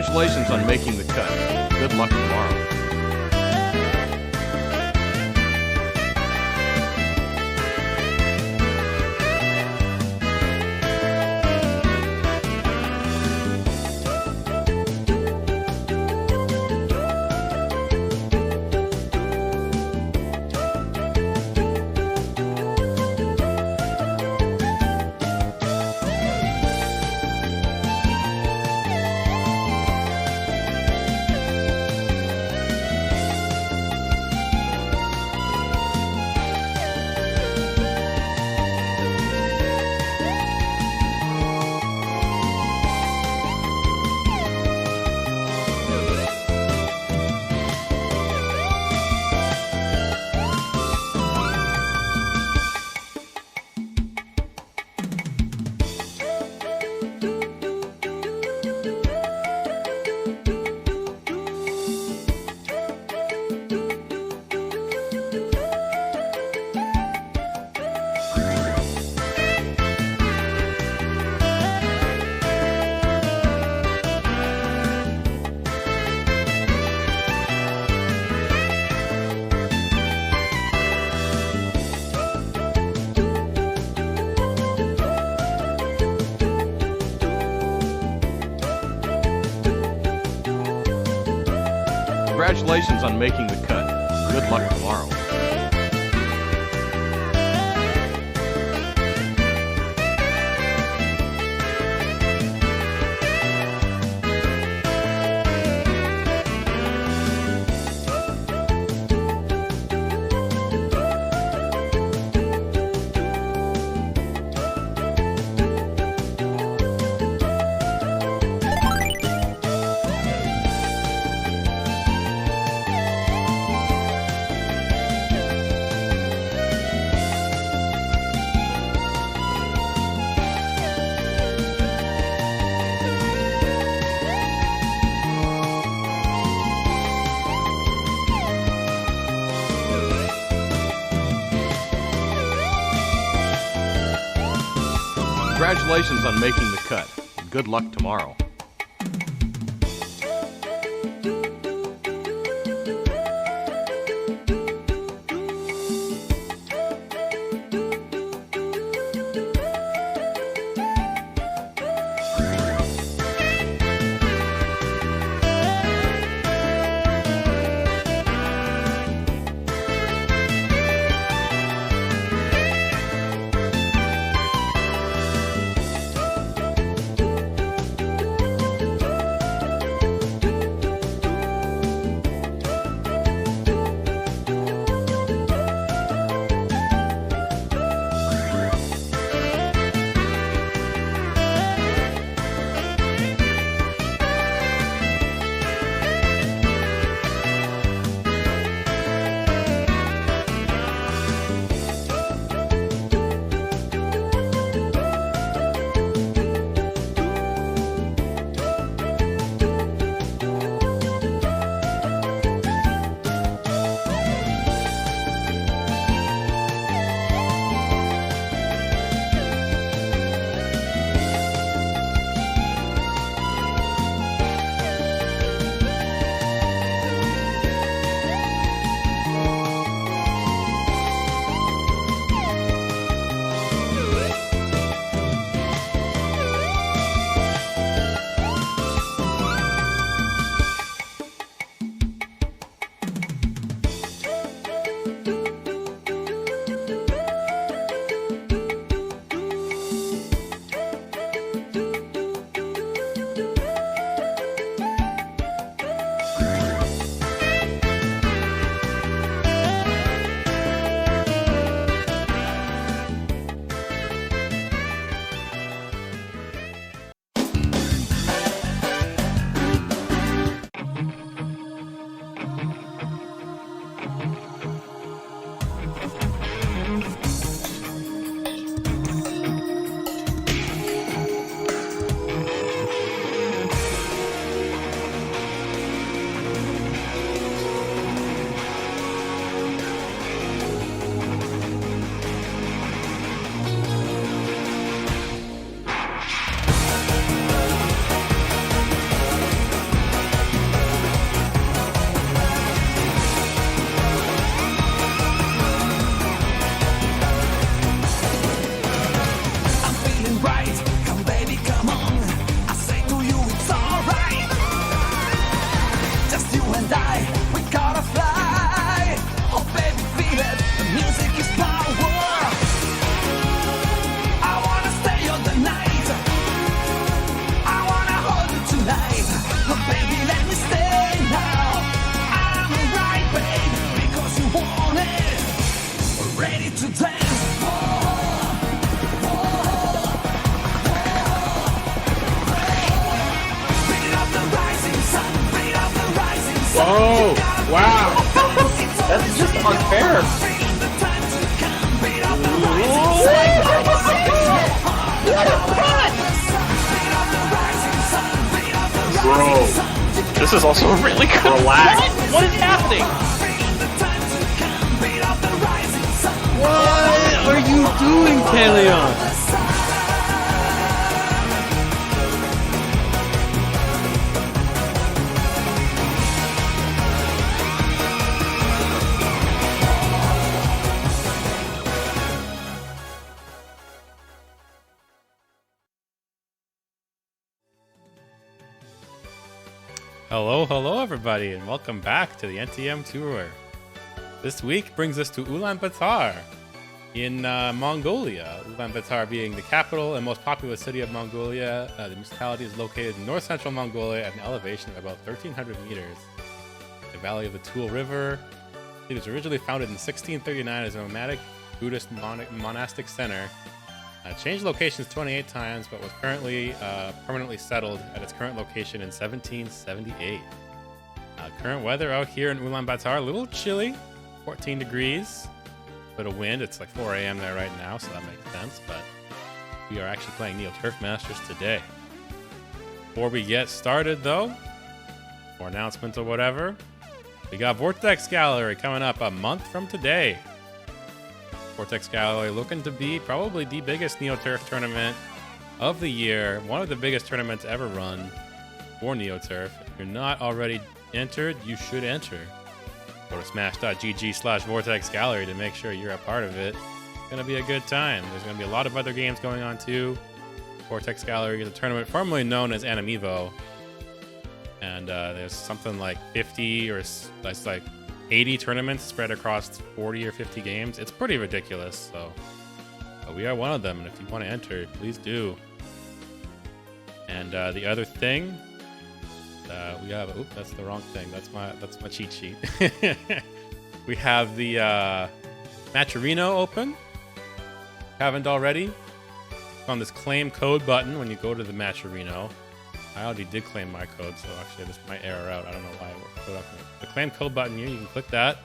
Congratulations on making the cut. Good luck tomorrow. Congratulations on making the cut. Good luck tomorrow. Congratulations on making the cut. Good luck tomorrow. Oh, wow. That's just unfair. Bro, This is also really good. relax. What is happening? What are you doing, Kaleon? Hello everybody, and welcome back to the NTM tour. This week brings us to Ulaanbaatar in Mongolia. Ulaanbaatar being the capital and most populous city of Mongolia. The municipality is located in north-central Mongolia at an elevation of about 1,300 meters. The valley of the Tool River. It was originally founded in 1639 as a nomadic Buddhist monastic center. Changed locations 28 times, but was currently permanently settled at its current location in 1778. Current weather out here in Ulaanbaatar, a little chilly, 14 degrees, bit of wind. It's like 4 a.m. there right now, so that makes sense, but we are actually playing Neo Turf Masters today. Before we get started, though, more announcements or whatever, we got Vortex Gallery coming up a month from today. Vortex Gallery looking to be probably the biggest Neo Turf tournament of the year, one of the biggest tournaments ever run for Neo Turf. If you're not already entered, you should enter. Go to smash.gg/Vortex Gallery to make sure you're a part of it. It's going to be a good time. There's going to be a lot of other games going on too. Vortex Gallery is a tournament formerly known as Animivo. And there's something like 50 or that's like 80 tournaments spread across 40 or 50 games. It's pretty ridiculous. So we are one of them, and if you want to enter, please do. And the other thing, we have. Oop, that's the wrong thing. That's my cheat sheet. We have the Matcherino open. Haven't already? On this claim code button when you go to the Matcherino. I already did claim my code, so actually this might error out. I don't know why it showed up. The claim code button here, you can click that,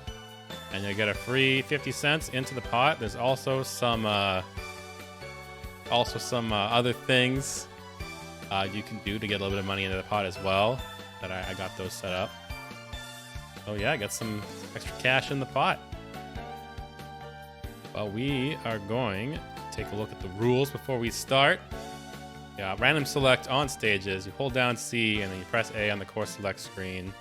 and you'll get a free 50 cents into the pot. There's also some other things you can do to get a little bit of money into the pot as well. That I got those set up. So yeah, I got some extra cash in the pot. Well, we are going to take a look at the rules before we start. Yeah, random select on stages. You hold down C and then you press A on the course select screen.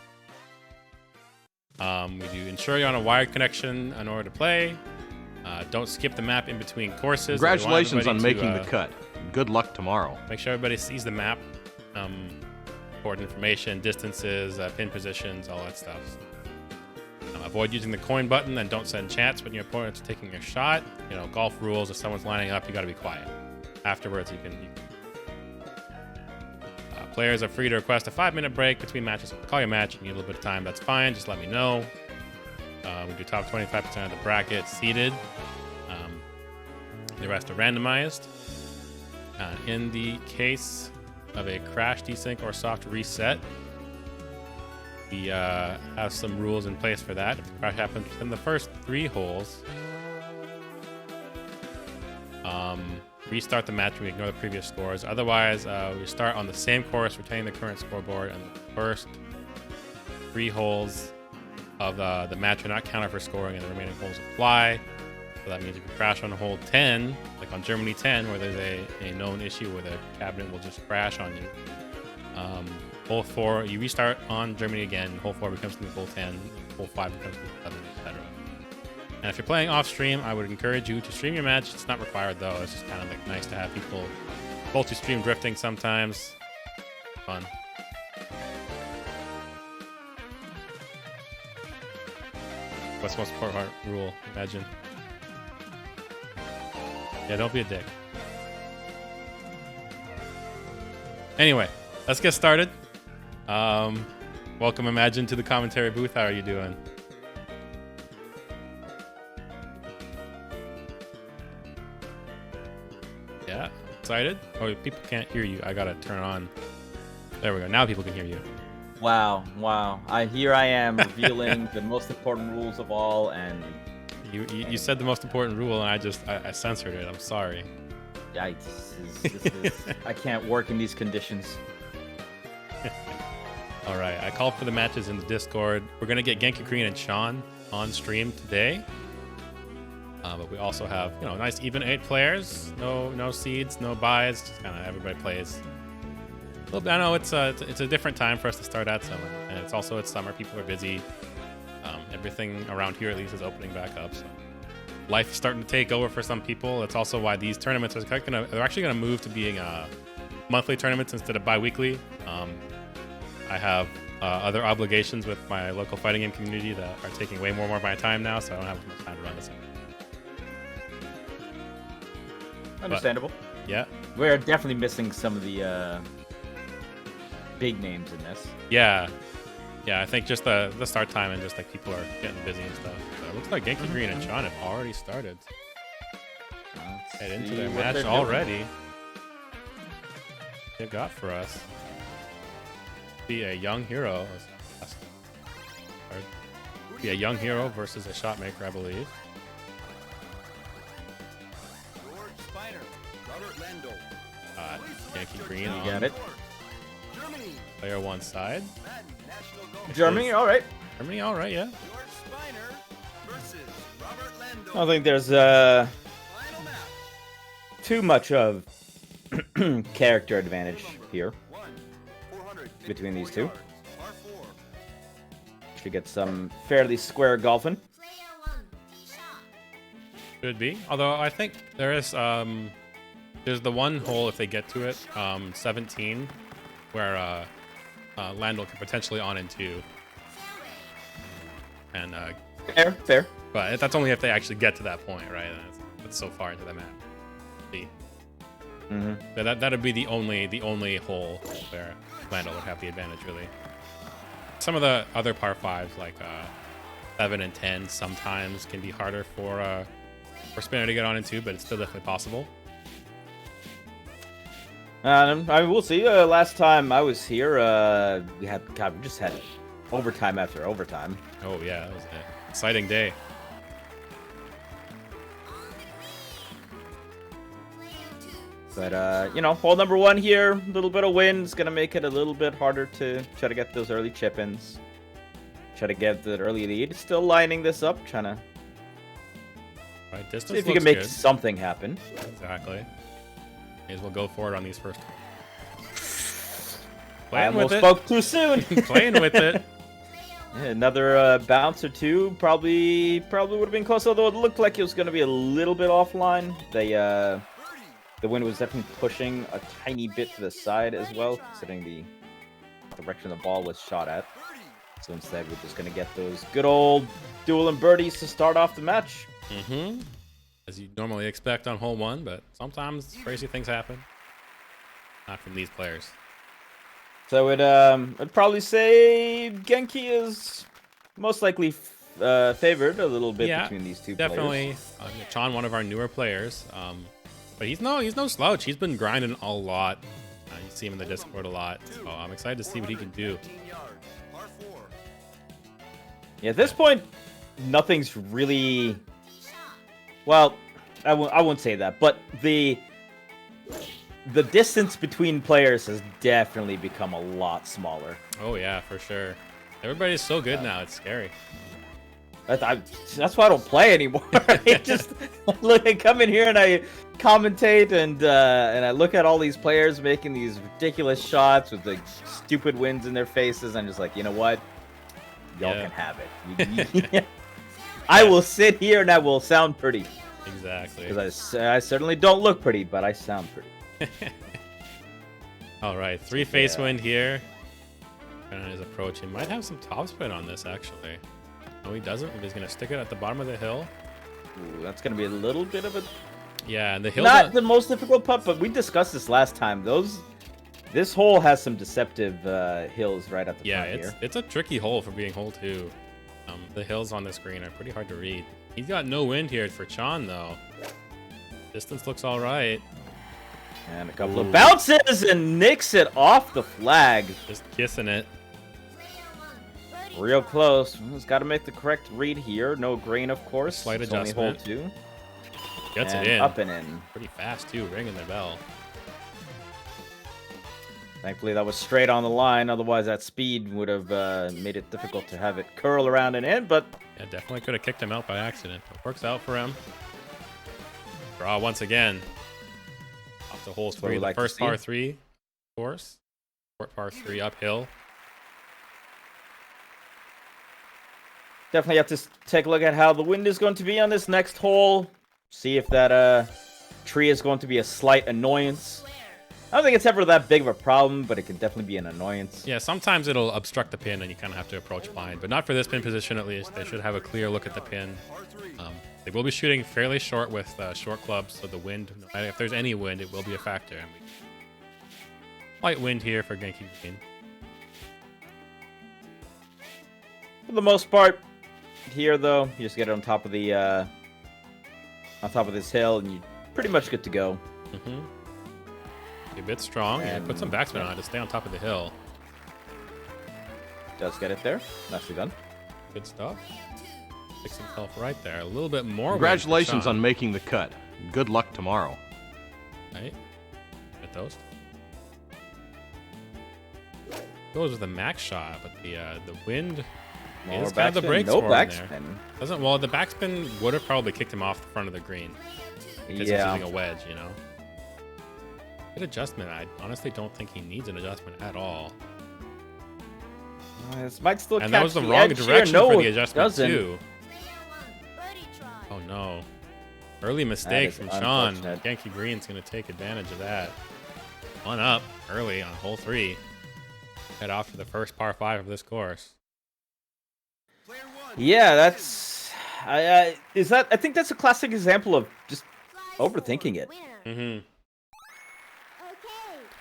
We do ensure you're on a wired connection in order to play. Don't skip the map in between courses. Congratulations on making the cut. Good luck tomorrow. Make sure everybody sees the map. Important information, distances, pin positions, all that stuff. Avoid using the coin button and don't send chats when your opponent's taking a shot. You know, golf rules, if someone's lining up, you gotta be quiet. Afterwards, you can players are free to request a 5-minute break between matches. If you call your match and you need a little bit of time, that's fine. Just let me know. We do top 25% of the bracket seeded. The rest are randomized. In the case of a crash, desync, or soft reset, we have some rules in place for that. If the crash happens within the first 3 holes, restart the match and we ignore the previous scores. Otherwise, we start on the same course, retaining the current scoreboard, and the first 3 holes of the match are not counted for scoring, and the remaining holes apply. So that means if you crash on hole 10, like on Germany 10, where there's a known issue where the cabinet will just crash on you. Hole 4, you restart on Germany again. Hole 4 becomes new hole 10. Hole 5 becomes new 11, etc. And if you're playing off stream, I would encourage you to stream your match. It's not required though. It's just kind of like nice to have people multi-stream drifting sometimes. Fun. What's the most important rule? Imagine. Yeah, don't be a dick. Anyway, let's get started. Welcome, Imagine, to the commentary booth. How are you doing? Yeah, excited? Oh, people can't hear you. I gotta turn on. There we go. Now people can hear you. Wow. Here I am revealing the most important rules of all, and You said the most important rule, and I censored it. I'm sorry. I can't work in these conditions. All right, I called for the matches in the Discord. We're gonna get Genki Green and CHON on stream today, but we also have nice even 8 players. No seeds, no buys. Just kind of everybody plays. I know it's a different time for us to start at summer, and it's summer. People are busy. Everything around here at least is opening back up. So life is starting to take over for some people. That's also why these tournaments they're actually gonna move to being monthly tournaments instead of bi-weekly. I have other obligations with my local fighting game community that are taking way more of my time now, so I don't have as much time to run this. Understandable. But, yeah. We're definitely missing some of the big names in this. Yeah, I think just the start time and just like people are getting busy and stuff. So it looks like Genki Green and CHON have already started. Head into their match already. They've got for us. Be a young hero. Or be a young hero versus a shot maker, I believe. Genki Green. You got it. Player one side. Germany, all right. Germany, all right, yeah. I don't think there's too much of character advantage here between these two. Should get some fairly square golfing. Could be. Although I think there is there's the one hole if they get to it, 17, where Landel can potentially on in 2. And Fair. But that's only if they actually get to that point, right? That's so far into the map. See. That'd be the only hole where Landel would have the advantage, really. Some of the other par 5s, like 7 and 10, sometimes can be harder for Spinner to get on into, but it's still definitely possible. I mean, we'll see. Last time I was here, we just had overtime after overtime. Oh yeah, that was an exciting day. But hole number 1 here, a little bit of wind is gonna make it a little bit harder to try to get those early chip-ins. Try to get the early lead. Still lining this up, trying to see if you can make something happen. Exactly. May as well go for it on these first. I almost spoke too soon. Playing with it. Another bounce or two probably would have been close, although it looked like it was going to be a little bit offline. The wind was definitely pushing a tiny bit to the side as well, considering the direction the ball was shot at. So instead, we're just going to get those good old duel and birdies to start off the match. As you normally expect on hole 1, but sometimes crazy things happen. Not from these players. So I'd probably say Genki is most likely favored a little bit between these two definitely. players. CHON, one of our newer players, but he's no slouch. He's been grinding a lot. You see him in the Discord a lot, so I'm excited to see what he can do. Yeah, at this point, nothing's really. Well, I won't say that, but the distance between players has definitely become a lot smaller. Oh yeah, for sure. Everybody's so good now; it's scary. That's why I don't play anymore. I just I come in here and I commentate and I look at all these players making these ridiculous shots with the stupid winds in their faces. I'm just like, you know what? Y'all can have it. I will sit here and I will sound pretty. Exactly. Because I certainly don't look pretty, but I sound pretty. All right, 3 face wind here. And his approach, he might have some topspin on this actually. No, he doesn't. He's gonna stick it at the bottom of the hill. Ooh, that's gonna be a little bit of a. Yeah, and the hill. Not the most difficult putt, but we discussed this last time. This hole has some deceptive hills right at the front here. Yeah, it's a tricky hole for being hole 2. The hills on this green are pretty hard to read. He's got no wind here for CHON though. Distance looks all right. And a couple of bounces and nicks it off the flag. Just kissing it. Real close. He's got to make the correct read here. No grain, of course. Slight It's only hole adjustment. 2. Gets And it in. up and in. Pretty fast, too, ringing the bell. Thankfully, that was straight on the line. Otherwise, that speed would have made it difficult to have it curl around and in. But Yeah, definitely could have kicked him out by accident. But works out for him. Draw once again. Off to hole what we 3. like The to first see. par 3 course. Short par 3 uphill. definitely have to take a look at how the wind is going to be on this next hole. See if that tree is going to be a slight annoyance. I don't think it's ever that big of a problem, but it can definitely be an annoyance. Yeah, sometimes it'll obstruct the pin and you kind of have to approach blind, but not for this pin position at least. They should have a clear look at the pin. They will be shooting fairly short with short clubs, so the wind, no matter if there's any wind, it will be a factor. And light wind here for Genki Green. For the most part, here though, you just get it on top of the this hill, and you're pretty much good to go. A bit strong, and put some backspin on it to stay on top of the hill. Does get it there. Nicely done. Good stuff. Fix himself right there. A little bit more. Congratulations on making the cut. Good luck tomorrow. Right. Get those. Goes with a max shot, but the wind is kind of the brakes no for him there. backspin. Doesn't well, the backspin would have probably kicked him off the front of the green because Yeah. he's using a wedge, you know. Good adjustment. I honestly don't think he needs an adjustment at all. This might still And catch that was the the wrong edge here. direction No, for the it adjustment doesn't. too. Oh no. Early mistake is from CHON. unfortunate. Genki Green's going to take advantage of that. One up early on hole 3. Head off to the first par 5 of this course. Yeah, that's. I think that's a classic example of just overthinking it.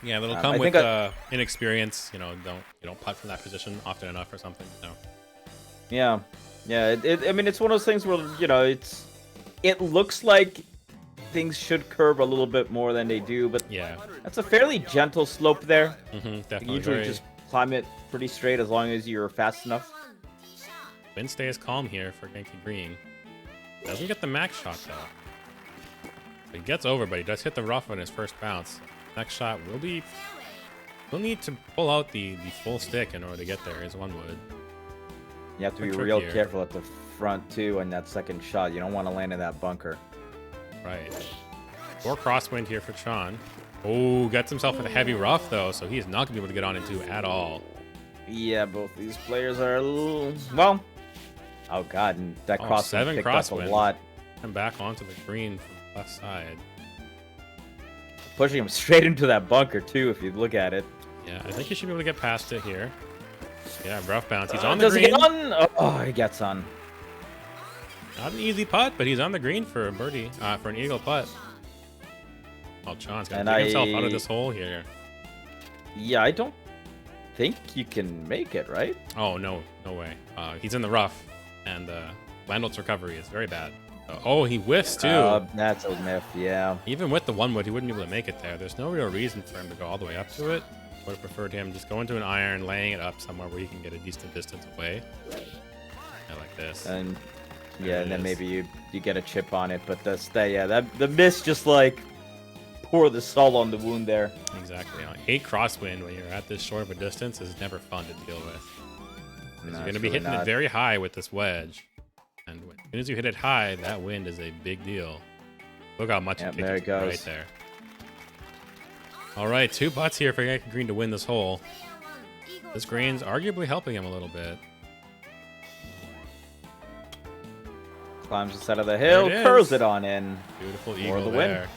Yeah, that'll I come with think inexperience. You know, you don't putt from that position often enough or something. So. Yeah, yeah. I mean, it's one of those things where it looks like things should curve a little bit more than they do, but Yeah. that's a fairly gentle slope there. You Definitely. usually just climb it pretty straight as long as you're fast enough. Wind stays calm here for Genki Green. Doesn't get the max shot though. He gets over, but he does hit the rough on his first bounce. Next shot will be. We'll need to pull out the full stick in order to get there, as one would. You have to be Bit real trickier. careful at the front too on that second shot. You don't want to land in that bunker. Right. 4 crosswind here for CHON. Oh, gets himself with a heavy rough though, so he's not gonna be able to get on into at all. Yeah, both these players are a little well. Oh god, and that Oh, crosswind 7 picked up a crosswind. lot, And back onto the green from the left side. pushing him straight into that bunker too. If you look at it. Yeah, I think he should be able to get past it here. Yeah, rough bounce. He's on the Does he green. get on? Oh, he gets on. Not an easy putt, but he's on the green for a birdie, for an eagle putt. Well, CHON's got to And dig himself out of this hole here. Yeah, I don't think you can make it, right? Oh, no way. He's in the rough, and Landolt's recovery is very bad. Oh, he whiffs too. That's a myth, yeah. Even with the 1-wood, he wouldn't be able to make it there. There's no real reason for him to go all the way up to it. Would have preferred him just go into an iron, laying it up somewhere where he can get a decent distance away. Yeah, like this. And There yeah, it and then is. maybe you get a chip on it, but the miss just like pour the salt on the wound there. Exactly. 8 crosswind when you're at this short of a distance is never fun to deal with. 'Cause you're going to be hitting it very high with this wedge. And as soon as you hit it high, that wind is a big deal. Look how much Yep, it there kicked it right goes. there. All right, 2 putts here for Genki Green to win this hole. This green's arguably helping him a little bit. Climbs the side of the hill, There it curls is. it on in. Beautiful For eagle the win. there.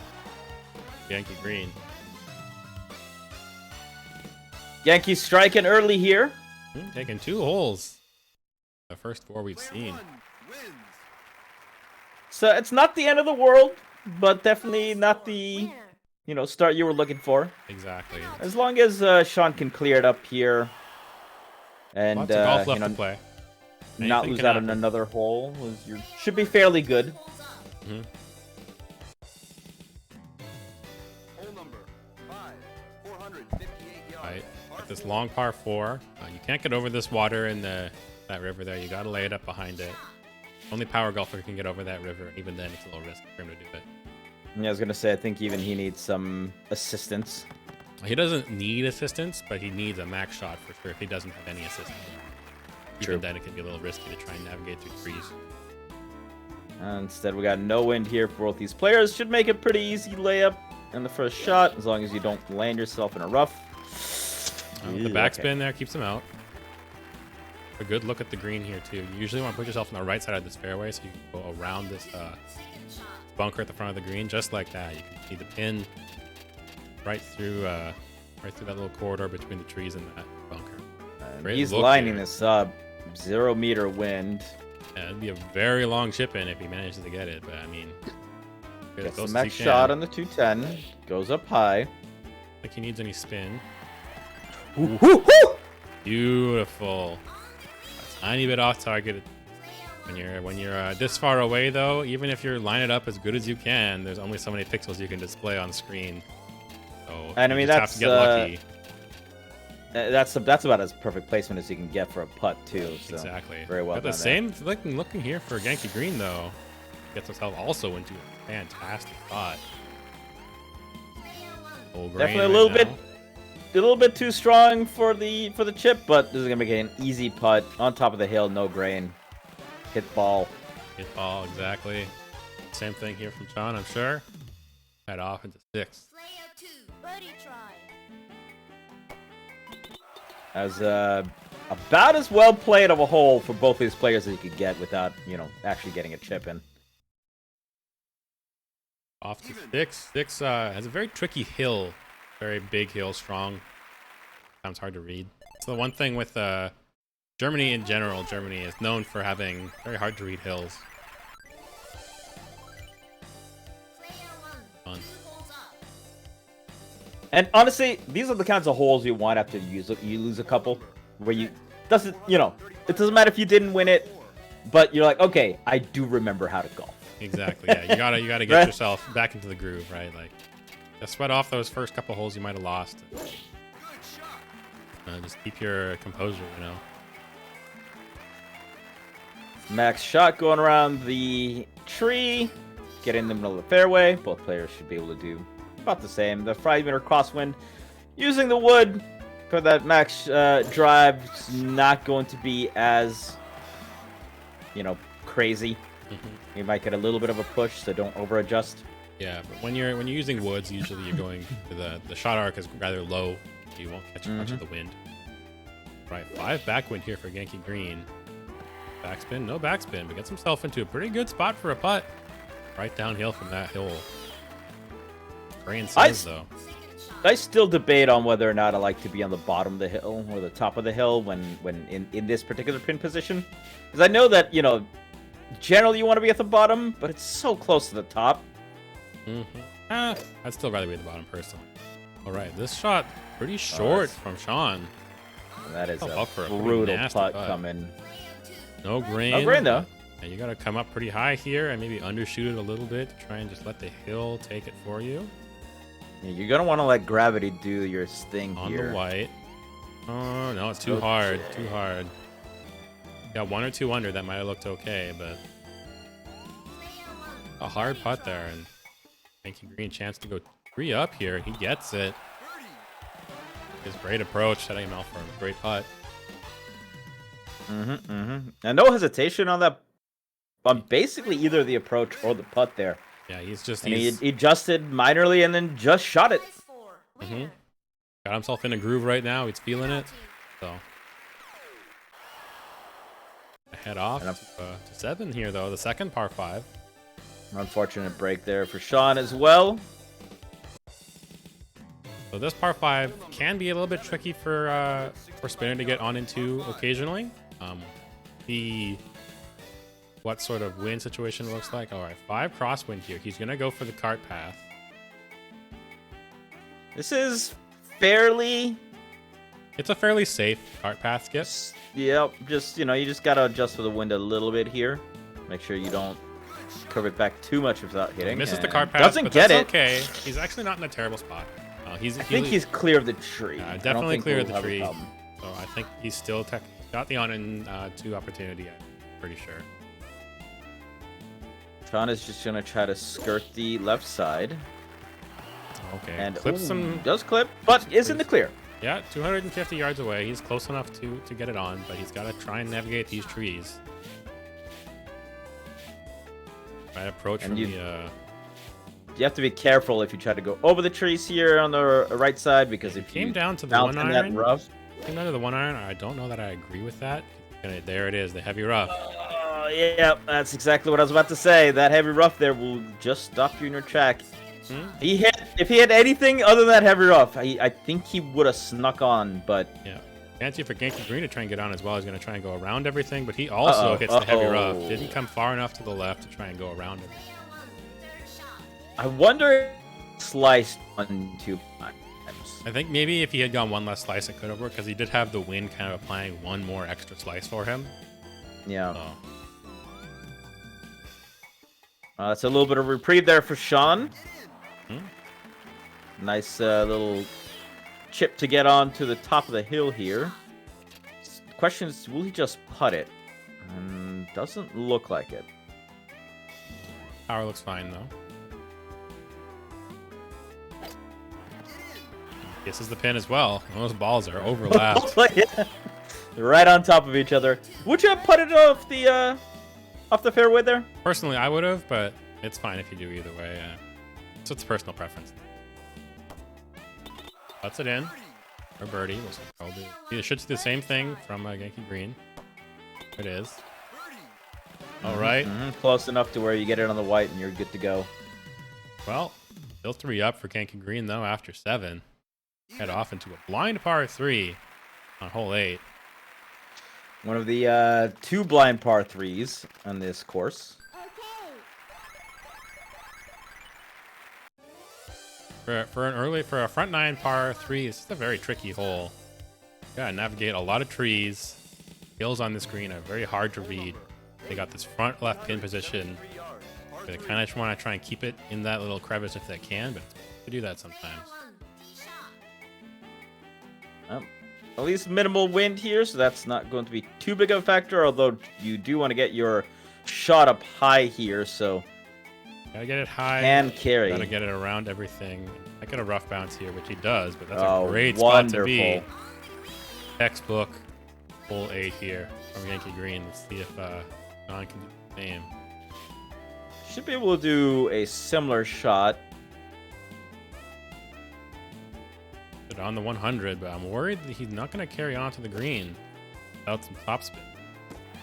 Genki Green. Yankees striking early here. Taking 2 holes. The first 4 we've seen. So it's not the end of the world, but definitely not the start you were looking for. Exactly. As long as CHON can clear it up here and Lots of golf left to play. not Anything lose can out on happen. another hole, you should be fairly good. Right. With this long par 4, you can't get over this water in the That river there, you gotta lay it up behind it. Only power golfer can get over that river. Even then, it's a little risky for him to do it. Yeah, I was gonna say, I think even he needs some assistance. He doesn't need assistance, but he needs a max shot for sure if he doesn't have any assistance. True. Even then, it can be a little risky to try and navigate through trees. Instead, we got no wind here for both these players. Should make a pretty easy layup in the first shot, as long as you don't land yourself in a rough. The backspin there keeps him out. A good look at the green here, too. You usually want to put yourself on the right side of this fairway so you can go around this bunker at the front of the green, just like that. You can see the pin right through that little corridor between the trees and that bunker. He's lining this up. 0 meter wind. Yeah, it'd be a very long chip in if he manages to get it, but I mean, gets the max shot on the 210. Goes up high. I don't think he needs any spin. Ooh, ooh, ooh! Beautiful. A tiny bit off target. When you're this far away, though, even if you're line it up as good as you can, there's only so many pixels you can display on screen. So and I mean, have to get lucky. That's about as perfect placement as you can get for a putt too. So Exactly. Very well But done the same looking here for Genki Green though. Gets himself also into a fantastic spot. Definitely a little bit too strong for the chip, but this is gonna make it an easy putt on top of the hill, no grain. Hit ball. Hit ball, exactly. Same thing here from CHON, I'm sure. Head off into 6. As about as well played of a hole for both these players as you could get without, actually getting a chip in. Off to 6. 6 has a very tricky hill. Very big hill, strong. Sounds hard to read. So the one thing with Germany in general, Germany is known for having very hard to read hills. Fun. And honestly, these are the kinds of holes you want after you lose a couple, where it doesn't matter if you didn't win it, but you're like, okay, I do remember how to golf. Exactly. Yeah, you gotta get yourself back into the groove, right? Like, just sweat off those first couple holes you might have lost. Just keep your composure, Max shot going around the tree, get in the middle of the fairway. Both players should be able to do about the same. The 5-meter crosswind, using the wood for that max drive, is not going to be as, crazy. You might get a little bit of a push, so don't over adjust. Yeah, but when you're using woods, usually you're going to the shot arc is rather low, so you won't catch much of the wind. Right, 5 backwind here for Genki Green. Backspin, no backspin, but gets himself into a pretty good spot for a putt. Right downhill from that hill. Grain says though. I still debate on whether or not I like to be on the bottom of the hill or the top of the hill when in this particular pin position, because I know that generally you want to be at the bottom, but it's so close to the top. I'd still rather be at the bottom personally. All right, this shot pretty short from CHON. And that is a brutal putt coming. No grain. No grain though. And you got to come up pretty high here and maybe undershoot it a little bit to try and just let the hill take it for you. Yeah, you're gonna want to let gravity do your thing on here. On the white. Oh no, it's too hard. Too hard. Got 1 or 2 under. That might have looked okay, but a hard putt there, and Genki Green chance to go 3 up here. He gets it. His great approach, setting him out for a great putt. And no hesitation on that, on basically either the approach or the putt there. Yeah, he adjusted minorly and then just shot it. Got himself in a groove right now. He's feeling it. So head off to 7 here, though. The second par 5. Unfortunate break there for CHON as well. So this par 5 can be a little bit tricky for Spinner to get on into occasionally. See what sort of wind situation looks like. All right, 5 crosswind here. He's gonna go for the cart path. This is fairly. It's a fairly safe cart path skip. Yep, just you just gotta adjust for the wind a little bit here. Make sure you don't curve it back too much without hitting. He misses the cart path, doesn't but get that's it. Okay, he's actually not in a terrible spot. I think he's clear of the tree. Definitely clear of the tree. So I think he's still Got the on in 2 opportunity, I'm pretty sure. CHON is just gonna try to skirt the left side. Okay. And Clips some. does clip, but is in the clear. Yeah, 250 yards away. He's close enough to get it on, but he's got to try and navigate these trees. Right approach And from you- the. You have to be careful if you try to go over the trees here on the right side, because if Came you down to the bounce one in that iron. rough. Came down to the 1 iron. I don't know that I agree with that. There it is, the heavy rough. Oh, yeah, that's exactly what I was about to say. That heavy rough there will just stop you in your track. If he had anything other than that heavy rough, I think he would have snuck on, but Yeah. Fancy for Genki Green to try and get on as well. He's going to try and go around everything, but he also hits the heavy rough. Didn't come far enough to the left to try and go around it. I wonder if sliced 1, 2 times. I think maybe if he had gone one less slice, it could have worked, because he did have the wind kind of applying one more extra slice for him. Yeah. So, That's a little bit of reprieve there for CHON. Hmm. Nice little chip to get on to the top of the hill here. The question is, will he just putt it? Doesn't look like it. power looks fine, though. This is the pin as well. Those balls are overlapped. Right on top of each other. Would you have putted it off the fairway there? Personally, I would have, but it's fine if you do either way. So it's personal preference. Puts it in. Or birdie. We'll do. You should see the same thing from Genki Green. It is. All right. Close enough to where you get it on the white and you're good to go. Well, still 3 up for Genki Green, though, after 7. Head off into a blind par 3 on hole 8. One of the 2 blind par 3s on this course. For a front 9 par 3, this is a very tricky hole. You gotta navigate a lot of trees. Hills on this green are very hard to read. They got this front left pin position. They kind of just want to try and keep it in that little crevice if they can, but they do that sometimes. At least minimal wind here, so that's not going to be too big of a factor, although you do want to get your shot up high here, so Gotta get it high. and carry. Gotta get it around everything. I get a rough bounce here, which he does, but that's Oh, a great spot to be. wonderful. Textbook hole 8 here from Yankee Green. Let's see if John can do the same. Should be able to do a similar shot. But on the 100, but I'm worried that he's not going to carry on to the green without some topspin.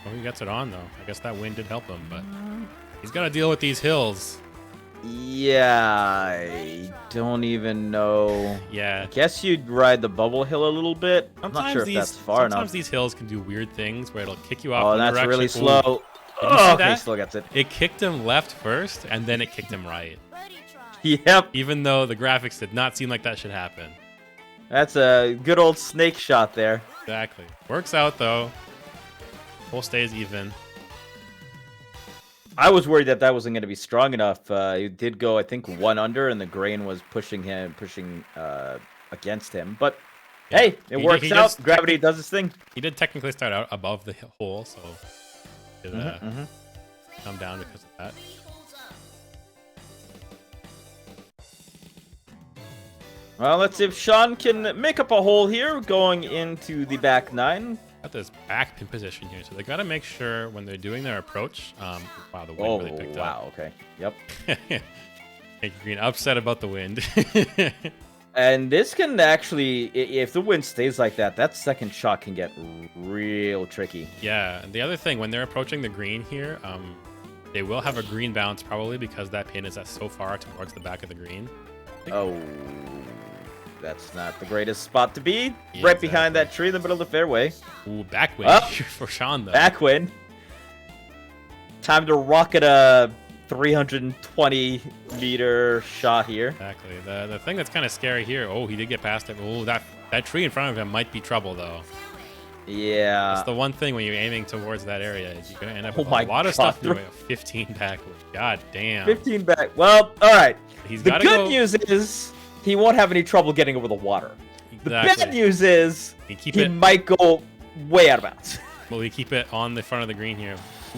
Oh, he gets it on, though. I guess that wind did help him, but he's got to deal with these hills. Yeah, I don't even know. Yeah. I guess you'd ride the bubble hill a little bit. I'm not sure if that's far sometimes enough. these hills can do weird things where it'll kick you off Oh, one that's direction. really Ooh. slow. Did you see Oh, that? he still gets it. It kicked him left first, and then it kicked him right. Yep, Even though the graphics did not seem like that should happen. that's a good old snake shot there. Exactly. Works out, though. Hole stays even. I was worried that that wasn't going to be strong enough. He did go, I think, 1 under, and the grain was pushing against him. But Yeah. hey, it He works did out. Gravity does its thing. He did technically start out above the hole, so it come down because of that. Well, let's see if CHON can make up a hole here going into the back 9. Got this back pin position here, so they got to make sure when they're doing their approach. Wow, the wind really picked wow, okay. Yep. up. Yankee Green upset about the wind. And this can actually, if the wind stays like that, that second shot can get real tricky. Yeah, and the other thing, when they're approaching the green here, they will have a green bounce probably because that pin is so far towards the back of the green. Oh, that's not the greatest spot to be. Yeah, Right behind exactly. that tree in the middle of the fairway. Ooh, backwind Up. here for CHON, though. Backwind. Time to rocket a 320-meter shot here. Exactly. The thing that's kind of scary here, oh, he did get past it. Oh, that tree in front of him might be trouble, though. Yeah. That's the one thing when you're aiming towards that area is you're going to end up with my a lot of God. stuff in the way of 15 backward. God damn. 15 back. Well, all right. He's The got to good go. news is he won't have any trouble getting over the water. The Exactly. bad news is You keep he it. might go way out of bounds. Will he keep it on the front of the green here?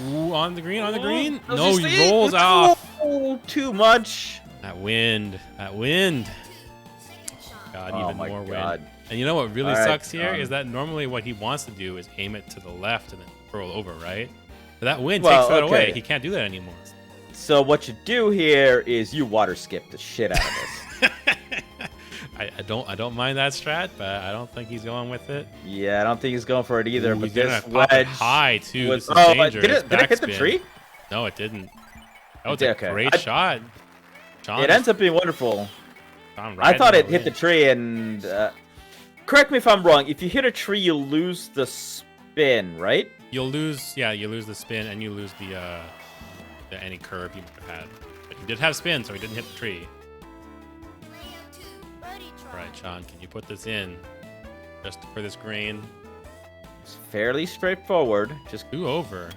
Ooh, on the green, on the green. Does No, he he see? rolls No, off. too much. That wind. That wind. God, Oh even my more God. wind. And you know what really All right, sucks here is that normally what he wants to do is aim it to the left and then roll over, right? But that wind takes that away. He can't do that anymore. So what you do here is you water skip the shit out of this. I don't mind that strat, but I don't think he's going with it. Yeah, I don't think he's going for it either. Ooh, but he's gonna this pop it wedge high too. was, This is dangerous. did it hit the Backspin. tree? No, it didn't. That was did, a okay. great shot. John, It ends up being wonderful. John I thought riding it hit the tree, and correct me if I'm wrong. If you hit a tree, you lose the spin, right? You'll lose, yeah, you lose the spin and you lose the any curve you might have had. But you did have spin, so he didn't hit the tree. All right, Sean, can you put this in just for this green? It's fairly straightforward. Just 2 over.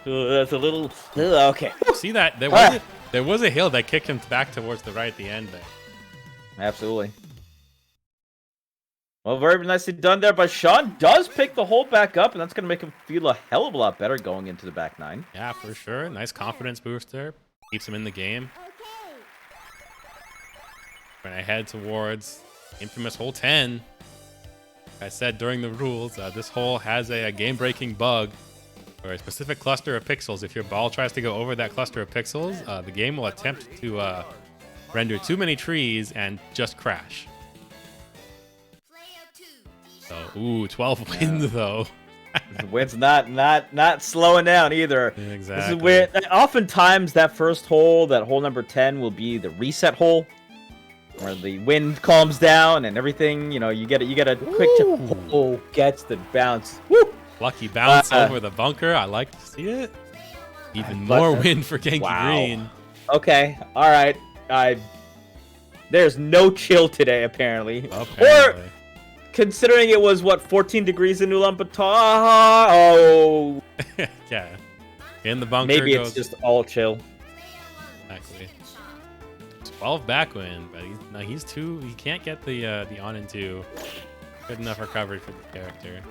that's a little okay. See that there was a hill that kicked him back towards the right at the end there. Absolutely. Well, very nicely done there, but Sean does pick the hole back up, and that's going to make him feel a hell of a lot better going into the back 9. Yeah, for sure. Nice confidence booster. Keeps him in the game. When I head towards infamous hole 10, like I said during the rules, this hole has a game-breaking bug or a specific cluster of pixels. If your ball tries to go over that cluster of pixels, the game will attempt to render too many trees and just crash. So, ooh, 12 wins though. The wind's not slowing down either. Exactly. This is weird. Oftentimes, that first hole, that hole number 10, will be the reset hole, where the wind calms down and everything. You know, you get a quick oh, gets the bounce. Woo! Lucky bounce over the bunker. I like to see it. Even more wind for Genki Green. Okay, all right. There's no chill today, apparently. Apparently. Or considering it was what 14 degrees in Ulaanbaatar. Oh, yeah. In the bunker. maybe goes... it's just all chill. Exactly. 12 backwind, but he's too. He can't get the on and 2. Good enough recovery for the character.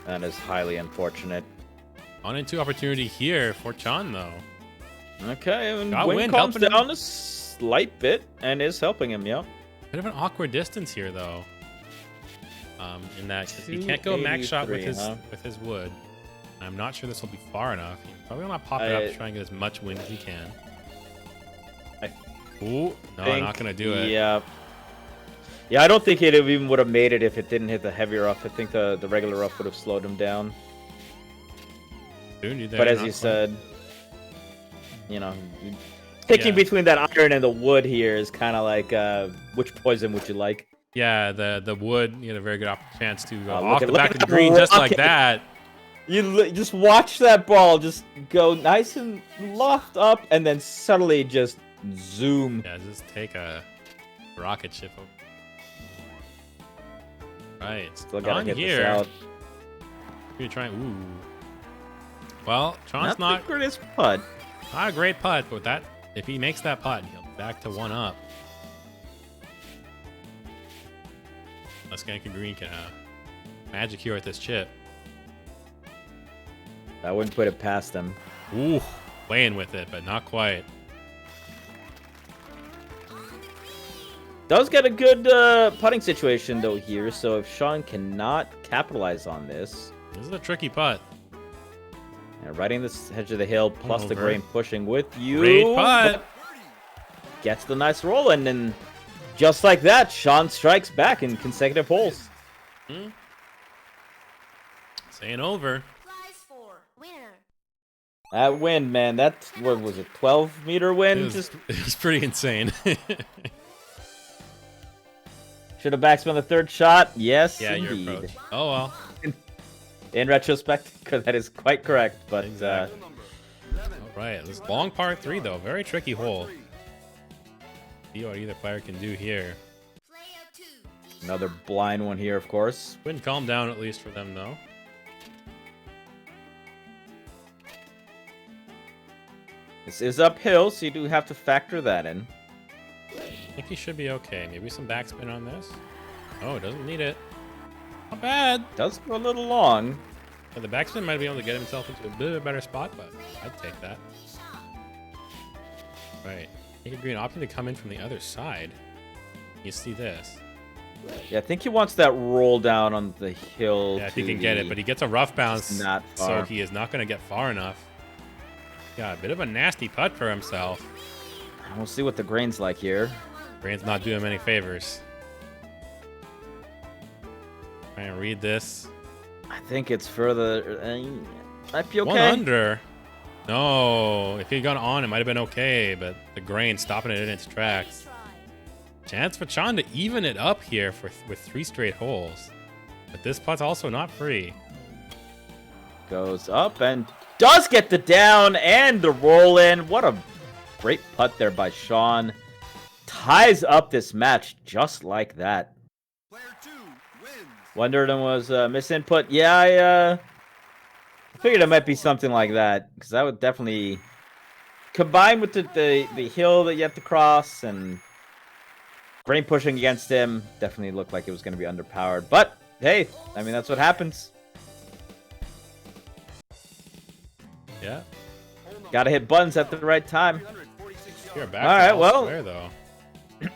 That is highly unfortunate. On and 2 opportunity here for CHON though. Okay, and Got wind wind calms helping down a slight bit and is helping him. Yep. Bit of an awkward distance here though. In that he can't go max shot with his wood. I'm not sure this will be far enough. You probably want to pop it up to try and get as much wind as you can. Ooh, no, I'm not gonna do it. Yeah. Yeah, I don't think it even would have made it if it didn't hit the heavy rough. I think the regular rough would have slowed him down. Dude, but as you said, you know, picking between that iron and the wood here is kind of like which poison would you like? Yeah, the wood, you had a very good chance to go off the back of the green just like that. You just watch that ball just go nice and loft up and then suddenly just zoom. Yeah, just take a rocket ship over. Right, still gotta get here. this out. You're trying. Ooh. Well, CHON's not the greatest putt. Not a great putt, but that if he makes that putt, he'll be back to 1 up. Unless Genki Green can magic here with this chip. I wouldn't put it past him. Ooh, playing with it, but not quite. Does get a good putting situation though here, so if Sean cannot capitalize on this. This is a tricky putt. And riding this edge of the hill, plus the grain pushing with you. Great putt. Gets the nice roll, and then just like that, Sean strikes back in consecutive holes. Saying over. That wind, man, that, what was it, 12-meter wind? It was pretty insane. Should have backspun the third shot. Yes, yeah, indeed. your approach. Oh, well. In retrospect, because that is quite correct, but... Exactly. All right, this long par 3, though. Very tricky hole. See what either player can do here. Another blind one here, of course. Wind calm down at least for them, though. This is uphill, so you do have to factor that in. I think he should be okay. Maybe some backspin on this. Oh, doesn't need it. Not bad. Does go a little long. Yeah, the backspin might be able to get himself into a bit of a better spot, but I'd take that. Right. Genki Green opting to come in from the other side. You see this. Yeah, I think he wants that roll down on the hill. Yeah, if he can get it, but he gets a rough bounce, not so far. he is not going to get far enough. Yeah, a bit of a nasty putt for himself. We'll see what the grain's like here. Brain's not doing him any favors. Trying to read this. I think it's further. Might be okay. One under. No, if he'd gone on, it might have been okay, but the grain stopping it in its tracks. Chance for CHON to even it up here with 3 straight holes. But this putt's also not free. Goes up and does get the down and the roll in. What a great putt there by CHON. Ties up this match just like that. Wondered it was misinput. Yeah, I figured it might be something like that because that would definitely combine with the hill that you have to cross and grain pushing against him. Definitely looked like it was going to be underpowered. But hey, I mean that's what happens. Yeah. Got to hit buttons at the right time. You're back. All right, well, square, though.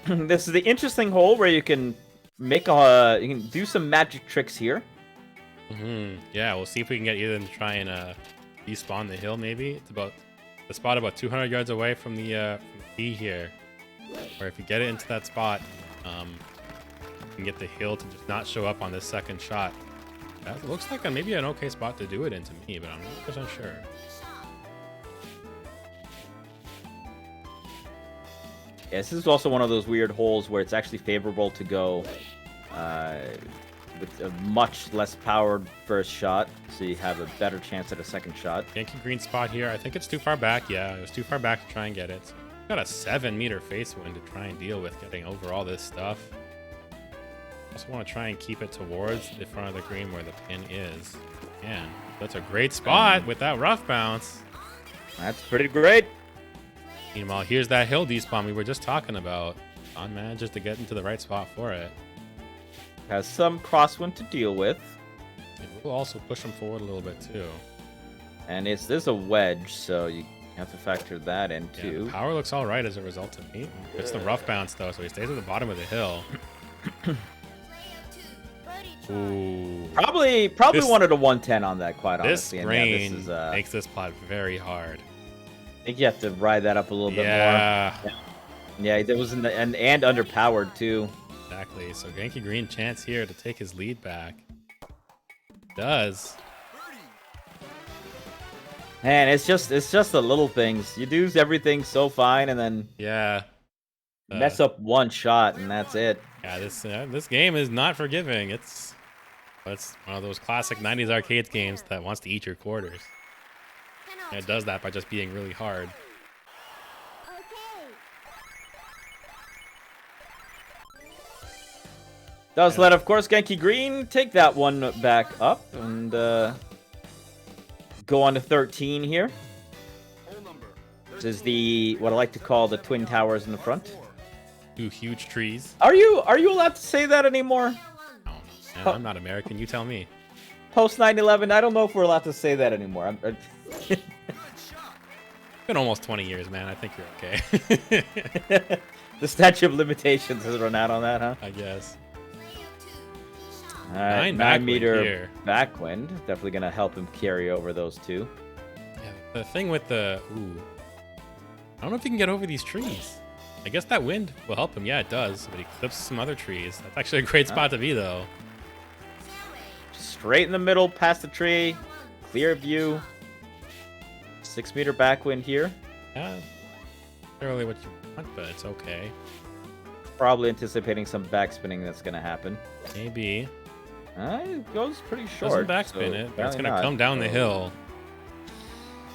This is the interesting hole where you can make you can do some magic tricks here. Yeah, we'll see if we can get Ethan to try and despawn the hill. Maybe it's about the spot about 200 yards away from the tee here. Or if you get it into that spot, you can get the hill to just not show up on this second shot. That looks like maybe an okay spot to do it into me, but I'm not 100% sure. Yeah, this is also one of those weird holes where it's actually favorable to go with a much less powered first shot, so you have a better chance at a second shot. Genki Green spot here. I think it's too far back. Yeah, it was too far back to try and get it. Got a 7-meter face wind to try and deal with getting over all this stuff. Also want to try and keep it towards the front of the green where the pin is. Man, that's a great spot with that rough bounce. That's pretty great. Meanwhile, here's that hill despawn we were just talking about. CHON manages to get into the right spot for it. Has some crosswind to deal with. It will also push him forward a little bit too. And this is a wedge, so you have to factor that in Yeah, too. the power looks all right as a result to me. It's the rough bounce though, so he stays at the bottom of the hill. Ooh. Probably This- wanted a 110 on that, quite This honestly. And grain this is, makes this plot very hard. I think you have to ride that up a little bit Yeah, more. Yeah, there was and underpowered too. exactly. So Genki Green chance here to take his lead back. Does. Man, it's just the little things. You do everything so fine, and then Yeah. mess up one shot, and that's it. Yeah, this game is not forgiving. It's one of those classic 90s arcade games that wants to eat your quarters. And it does that by just being really hard. Does let, of course, Genki Green take that one back up and go on to 13 here. This is what I like to call the twin towers in the front. 2 huge trees. Are you allowed to say that anymore? Oh, man, I'm not American. You tell me. Post 9/11, I don't know if we're allowed to say that anymore. It's been almost 20 years, man. I think you're okay. The statute of limitations has run out on that, huh? I guess. All right, 9 9 backwind meter here. backwind. Definitely going to help him carry over those two. Yeah, the thing with the... Ooh. I don't know if he can get over these trees. I guess that wind will help him. Yeah, it does. But he clips some other trees. That's actually a great spot to be, though. Straight in the middle, past the tree. Clear view. 6 meter backwind here. Yeah. Not really what you want, but it's okay. Probably anticipating some backspinning that's going to happen. Maybe. It goes pretty short. Doesn't backspin so it, but it's apparently going to not, come down the so- hill.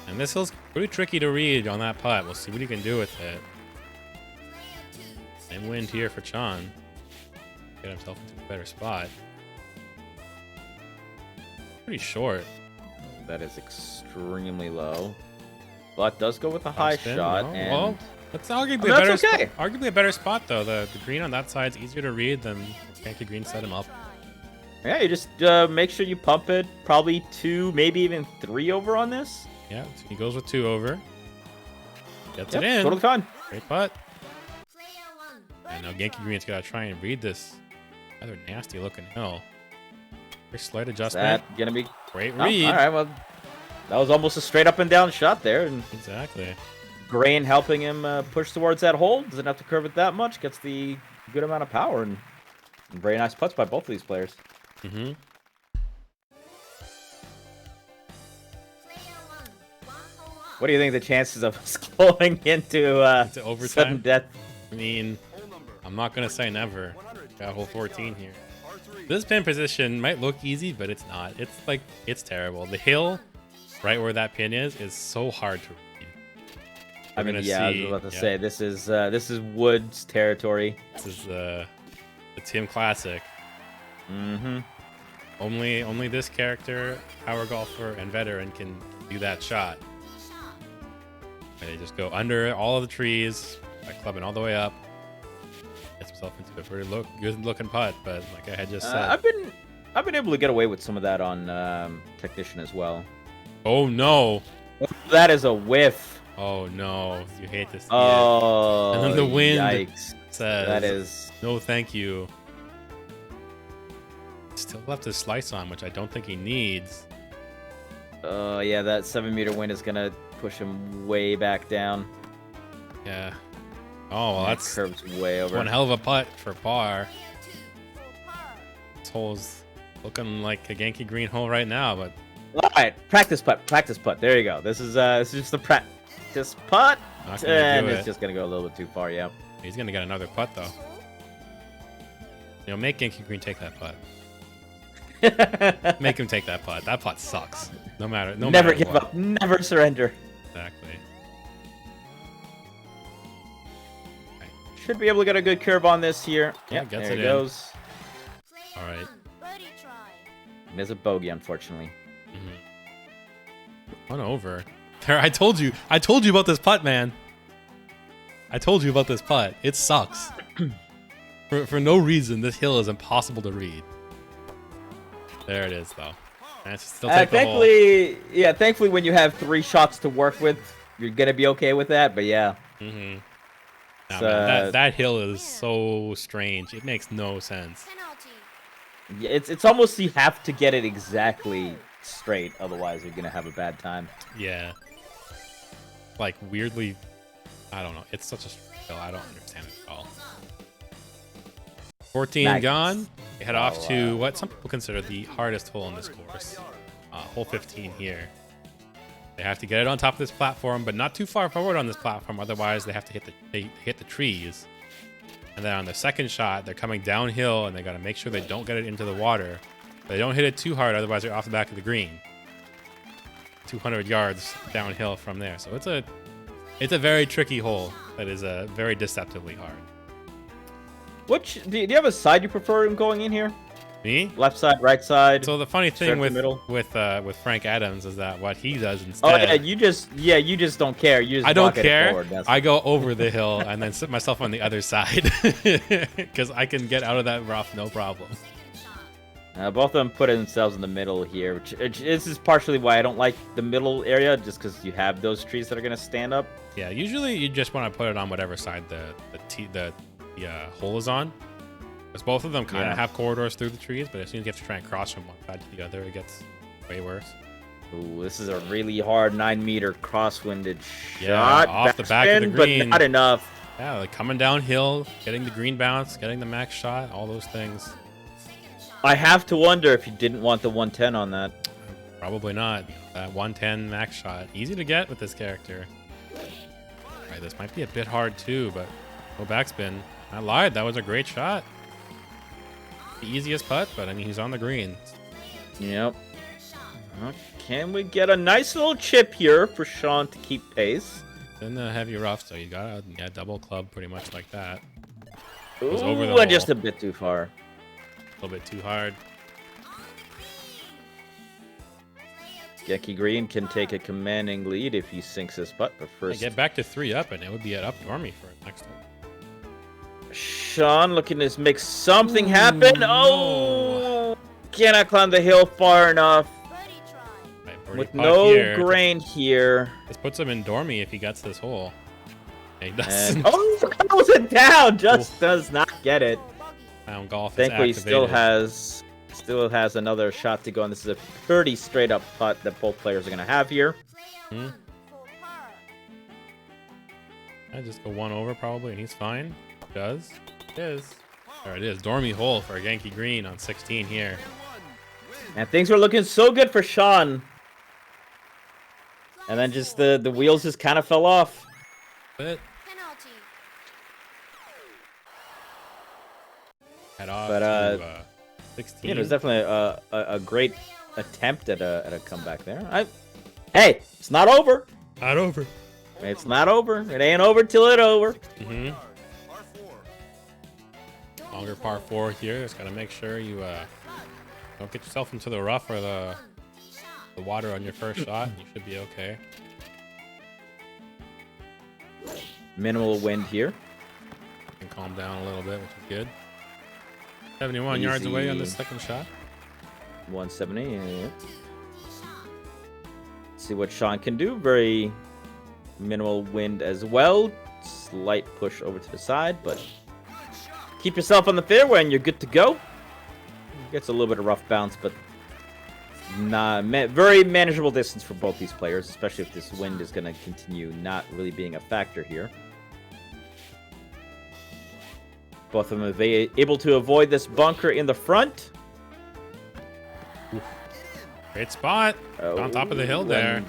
And this hill's pretty tricky to read on that putt. We'll see what he can do with it. Same wind here for CHON. Get himself into a better spot. Pretty short. That is extremely low. But does go with a high Spin, shot. no? And Well, That's arguably Oh, a better that's okay. arguably a better spot though. The green on that side's easier to read than Genki Green set him up. Yeah, you just make sure you pump it. Probably 2, maybe even 3 over on this. Yeah, so he goes with 2 over. Gets Yep, it in. totally fine. Great putt. And now Genki Green's gotta try and read this rather nasty looking hill. Very slight Is adjustment. that gonna be Great Oh, read. all right, well, that was almost a straight up and down shot there, and Exactly. Grain helping him push towards that hole. Doesn't have to curve it that much. Gets the good amount of power, and very nice putts by both of these players. Mm-hmm. What do you think the chances of us going into overtime? sudden death? I mean, I'm not gonna say never. Got hole 14 here. This pin position might look easy, but it's not. It's terrible. The hill, right where that pin is so hard to read. I mean, We're yeah, gonna I was about to see- say this is Woods territory. This is the Tim Classic. Mm-hmm. Only this character, power golfer, and veteran can do that shot. And they just go under all of the trees by clubbing all the way up. Gets himself into a pretty good looking putt, but like I had just said. I've been able to get away with some of that on Technician as well. Oh no! That is a whiff. Oh no! You hate to see it. Oh, And then the wind yikes. Says That is. no, thank you. Still left his slice on, which I don't think he needs. Yeah, that 7-meter wind is gonna push him way back down. Yeah. Oh, well, that's curves way over. one hell of a putt for par. This hole's looking like a Genki Green hole right now, but All right, practice putt. There you go. This is just a practice putt, not gonna and do it's it. just gonna go a little bit too far. Yeah. He's gonna get another putt though. You know, make Genki Green take that putt. Make him take that putt. That putt sucks. No matter. Never give up. Never surrender. Exactly. Should be able to get a good curve on this here. Yeah, Yep, gets there it it in. goes. All right. There's a bogey, unfortunately. One over. There, I told you about this putt, man. I told you about this putt. It sucks. For no reason, this hill is impossible to read. There it is, though. And it's still take the hole. Thankfully, when you have 3 shots to work with, you're gonna be okay with that. But yeah, Mm-hmm. Nah, It's, man, that hill is so strange. It makes no sense. yeah, it's almost you have to get it exactly straight, otherwise you're gonna have a bad time. Yeah. Like, weirdly, I don't know. It's such a strange hill. I don't understand it at all. 14 Nice. gone. We head off Oh, to what some people consider the hardest hole in this course. Hole 15 here. They have to get it on top of this platform, but not too far forward on this platform. Otherwise, they have to hit the trees. And then on the second shot, they're coming downhill, and they got to make sure they don't get it into the water. They don't hit it too hard, otherwise they're off the back of the green. 200 yards downhill from there. So it's a very tricky hole that is very deceptively hard. Do you have a side you prefer in going in here? Me? Left side, right side? So the funny Start thing in the middle? with Frank Adams is that what he does Oh instead. yeah, you just don't care. You just I don't walk it care. forward. That's I go over the hill and then sit myself on the other side because I can get out of that rough no problem. Both of them put themselves in the middle here, which this is partially why I don't like the middle area, just because you have those trees that are gonna stand up. Yeah, usually you just want to put it on whatever side the hole is on. Because both of them kind of have corridors through the trees, but as soon as you have to try and cross from one side to the other, it gets way worse. Ooh, this is a really hard 9-meter crosswinded Yeah, shot. off the back of the Backspin, green. but not enough. Yeah, like coming downhill, getting the green bounce, getting the max shot, all those things. I have to wonder if you didn't want the 110 on that. Probably not. That 110 max shot. Easy to get with this character. Alright, this might be a bit hard too, but no backspin. I lied, that was a great shot. The easiest putt, but I mean, he's on the green. Yep. Can we get a nice little chip here for Sean to keep pace? In the heavy rough, so you got a double club pretty much like that. Ooh, was over the and just hole. a bit too far. A little bit too hard. Genki Green can take a commanding lead if he sinks his putt, but I first... get back to 3 up, and it would be at up Normie for next one. Sean looking to make something happen. no. Oh! Cannot climb the hill far enough. Right, birdie With putt no here. grain here. This puts him in Dormy if he gets this hole. Yeah, he And, doesn't. oh, throws it down. Just does not get it. Round golf is Thankfully, he activated. still has another shot to go, and this is a pretty straight up putt that both players are going to have here. Hmm. I just go 1 over probably, and he's fine. Does. Is. There it is. Dormy hole for Genki Green on 16 here. And things were looking so good for Sean. And then just the wheels just kind of fell off. But head off But, to 16. Yeah, it was definitely a great attempt at a comeback there. Hey, it's not over. Not over. It's not over. It ain't over till it's over. Mm-hmm. Longer par 4 here. Just gotta make sure you don't get yourself into the rough or the water on your first shot. You should be okay. Minimal wind here. And calm down a little bit, which is good. 71 yards away on the Easy. second shot. 170. Yeah. See what Sean can do. Very minimal wind as well. Slight push over to the side, but keep yourself on the fairway and you're good to go. Gets a little bit of rough bounce, but very manageable distance for both these players, especially if this wind is going to continue not really being a factor here. Both of them are able to avoid this bunker in the front. Great spot. On top of the hill there.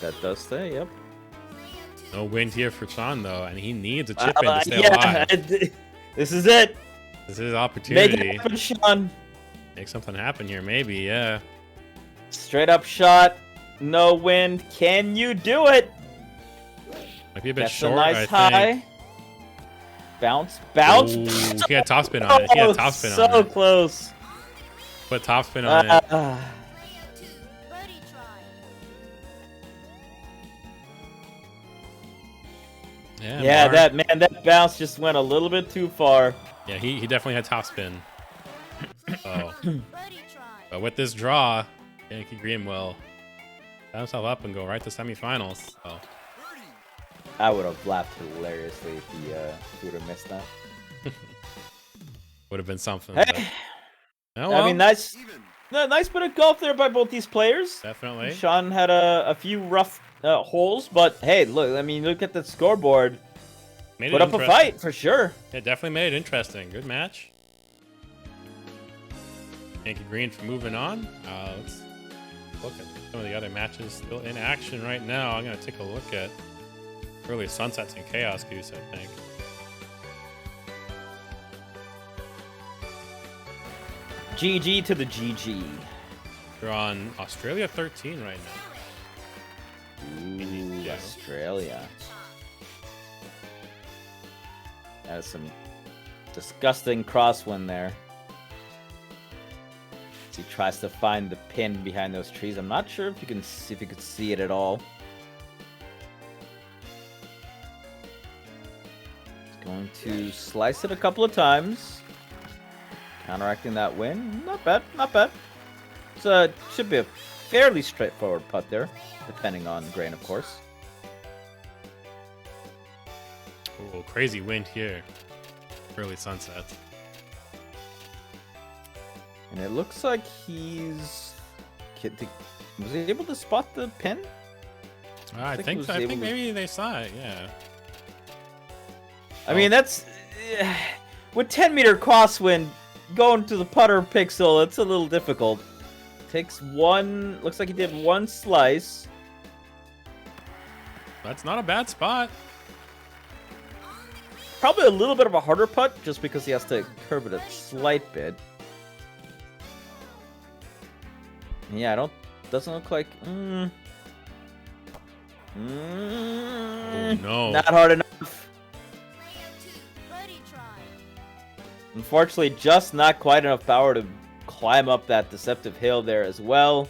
That does stay, yep. No wind here for Sean, though, and he needs a chip in to stay alive. This is it. This is his Make opportunity. it happen, Sean. Make something happen here, maybe, yeah. Straight up shot. No wind. Can you do it? Might be a bit That's short, a nice I high. think. Bounce. Bounce. Ooh, he had topspin on it. He had topspin so on it. close. Put topspin on it. Yeah, Mark. that bounce just went a little bit too far. Yeah, he definitely had topspin. So, but with this draw, Genki Green will set himself up and go right to semifinals. So, I would have laughed hilariously if he would have missed that. would have been something. Hey, but- Oh, well, I mean, nice bit of golf there by both these players. definitely. Sean had a few rough holes, but hey, look at the scoreboard. Made Put it up a interesting. fight for sure. Yeah, definitely made it interesting. Good match. Genki Green for moving on. Let's look at some of the other matches still in action right now. I'm going to take a look at early sunsets and chaos goose, I think. GG to the GG. We're on Australia 13 right now. Ooh, Yeah. Australia. That is some disgusting crosswind there. As he tries to find the pin behind those trees. I'm not sure if you could see it at all. He's going to slice it a couple of times. Counteracting that wind. Not bad, not bad. It's should be a fairly straightforward putt there, depending on grain, of course. Oh, crazy wind here. Early sunset. And it looks like was he able to spot the pin? I think maybe they saw it, yeah. I mean, that's with 10-meter crosswind going to the putter pixel. It's a little difficult. Takes one. Looks like he did one slice. That's not a bad spot. Probably a little bit of a harder putt, just because he has to curve it a slight bit. Yeah, doesn't look like. Oh, no. Not hard enough. Unfortunately, just not quite enough power to climb up that deceptive hill there as well.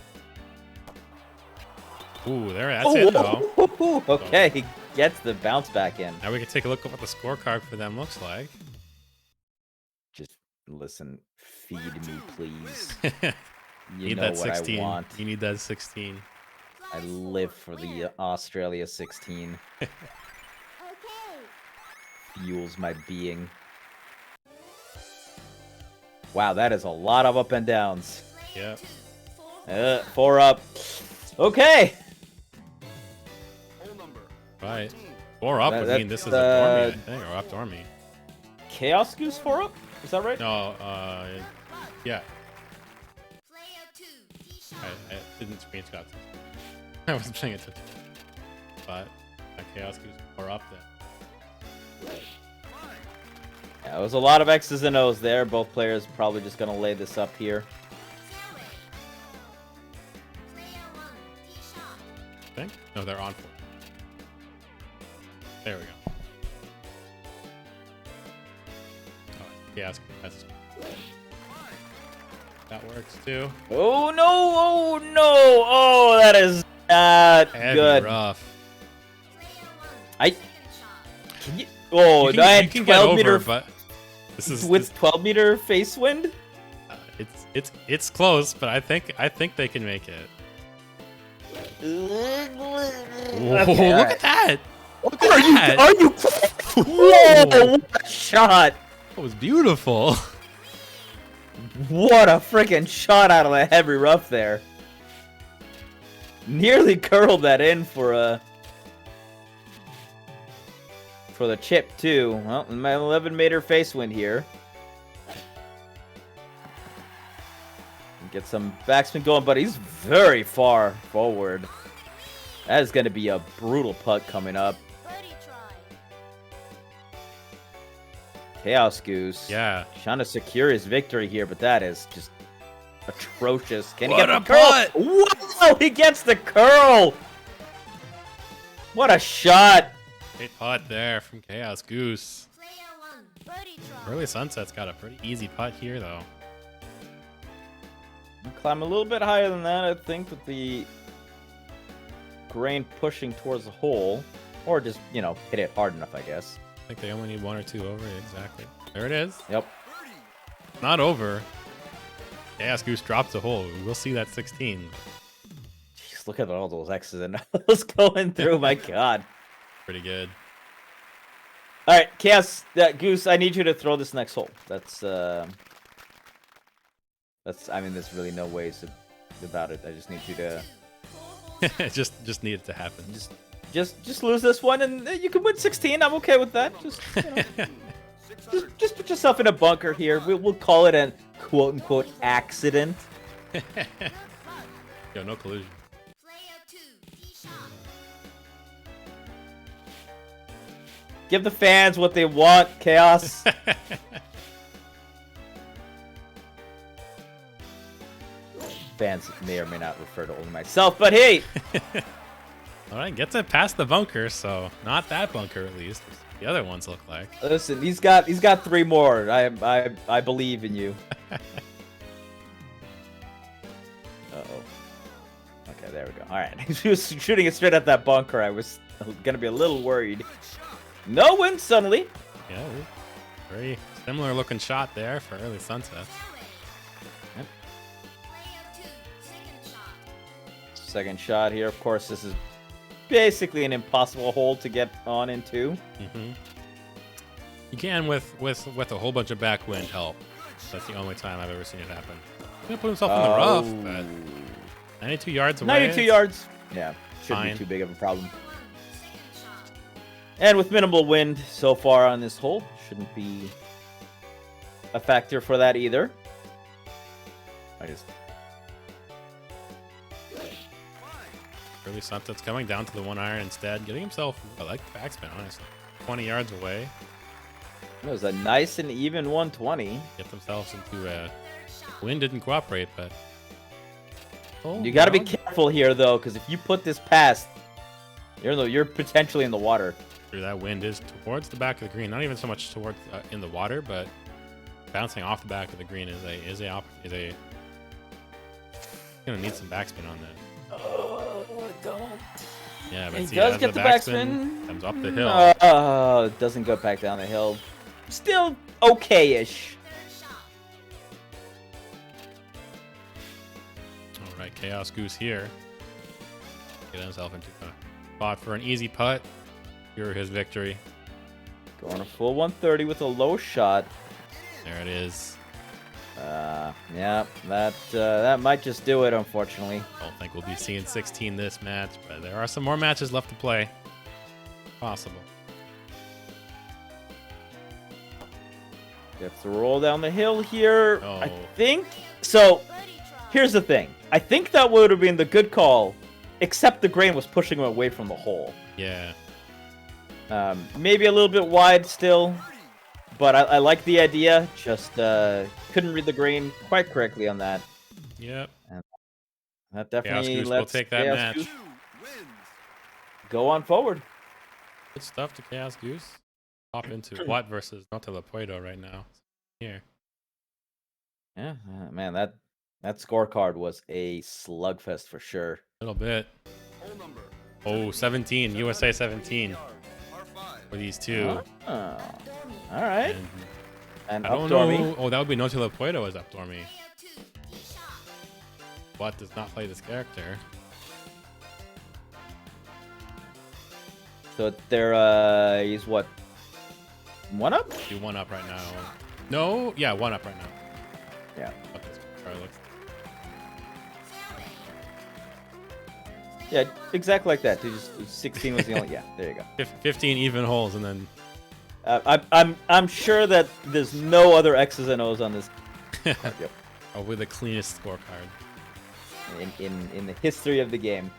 Ooh, that's it though. Okay, he gets the bounce back in. Now we can take a look at what the scorecard for them looks like. Just listen, feed me, please. You You need know that what 16. I want. You need that 16. I live for the Australia 16. Fuels my being. Wow, that is a lot of up and downs. Yep. 4 up. Okay. Right. 4 up would mean this is a Dormy, I think, or up Dormy. Chaos Goose 4 up? Is that right? No, yeah. I didn't screenshot this. I wasn't paying attention. But Chaos Goose 4 up then. Yeah, there was a lot of X's and O's there. Both players probably just going to lay this up here. I think? No, they're on 4. There we go. Oh, Chaos Goose. That works too. Oh no! Oh no! Oh, that is not good. Rough. Can you? Oh, You I had can 12 get meter over, but this is with 12 meter face wind. it's close, but I think they can make it. Whoa, Okay, look right. at that! Look at Are that! you? Whoa! What a shot! That was beautiful. What a freaking shot out of the heavy rough there. Nearly curled that in for the chip too. Well, my 11 meter face wind here. Get some backspin going, but he's very far forward. That is going to be a brutal putt coming up. Chaos Goose. Yeah. Trying to secure his victory here, but that is just atrocious. Can he What get a the curl? putt! Wow, he gets the curl! What a shot! Great putt there from Chaos Goose. Early Sunset's got a pretty easy putt here, though. Climb a little bit higher than that, I think, with the grain pushing towards the hole. Or just, you know, hit it hard enough, I guess. I think they only need 1 or 2 over. Exactly. There it is. Yep. Not over. Chaos Goose drops a hole. We'll see that 16. Jeez, look at all those X's and O's going through, my god. Pretty good. Alright, Chaos, Goose, I need you to throw this next hole. That's, I mean, there's really no ways about it. I just need you to... just need it to happen. Just lose this one, and you can win 16. I'm okay with that. Just, you know, just put yourself in a bunker here. We'll call it a quote-unquote accident. Yo, no collision. Give the fans what they want, Chaos. Fans may or may not refer to only myself, but hey! All right, gets it past the bunker, so not that bunker at least. The other ones look like. Listen, he's got 3 more. I believe in you. Uh-oh. Okay, there we go. All right, he was shooting it straight at that bunker. I was gonna be a little worried. No win suddenly. Yeah, very similar looking shot there for Early Sunset. Yep. Second shot here. Of course, this is basically an impossible hole to get on into. Mm-hmm. You can with a whole bunch of backwind help. That's the only time I've ever seen it happen. He's gonna put himself in the rough, but 92 yards away. 92 yards. Yeah, shouldn't Fine. be too big of a problem. And with minimal wind so far on this hole, shouldn't be a factor for that either. Early Sunset's coming down to the 1 iron instead, getting himself, I like the backspin, honestly. 20 yards away. It was a nice and even 120. Get themselves into a... Wind didn't cooperate, but... Oh, You got to be no. careful here, though, because if you put this past, you're potentially in the water. That wind is towards the back of the green. Not even so much towards in the water, but bouncing off the back of the green is a gonna need some backspin on that. Yeah, but He see, does as get the backspin. comes up the hill. Doesn't go back down the hill. Still okay-ish. All right, Chaos Goose here. Get himself into a spot for an easy putt. Here his victory. Going a full 130 with a low shot. There it is. Yeah, that might just do it, unfortunately. Don't think we'll be seeing 16 this match, but there are some more matches left to play. Possible. Gets to roll down the hill here. Oh. I think so. Here's the thing. I think that would have been the good call, except the grain was pushing him away from the hole. Yeah. Maybe a little bit wide still, but I like the idea. Just couldn't read the grain quite correctly on that. Yep. And that Chaos definitely Goose will lets take that Chaos match. Goose go on forward. Good stuff to Chaos Goose. Hop into what versus Notelapuedo right now. Here. Yeah, man, that scorecard was a slugfest for sure. A little bit. Oh, 17. USA 17. For these two. Oh, all right. And I don't Updormy. know. Oh, that would be Notelapuedo as Updormy. What does not play this character? So they're he's what? 1 up? Do 1 up right now. No, yeah, 1 up right now. Yeah. What this card looks. Yeah, exactly like that. Dude, just 16 was the only. Yeah, there you go. 15 even holes, and then I'm sure that there's no other X's and O's on this. Yep. probably the cleanest scorecard. In the history of the game.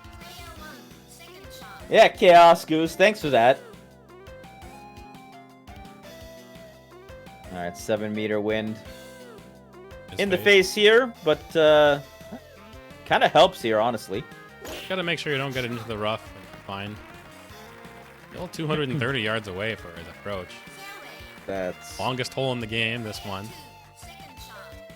Yeah, Chaos Goose, thanks for that. Alright, 7-meter wind. In the face here, but kind of helps here, honestly. Gotta make sure you don't get into the rough. And fine. Still 230 yards away for his approach. That's Longest hole in the game, this one.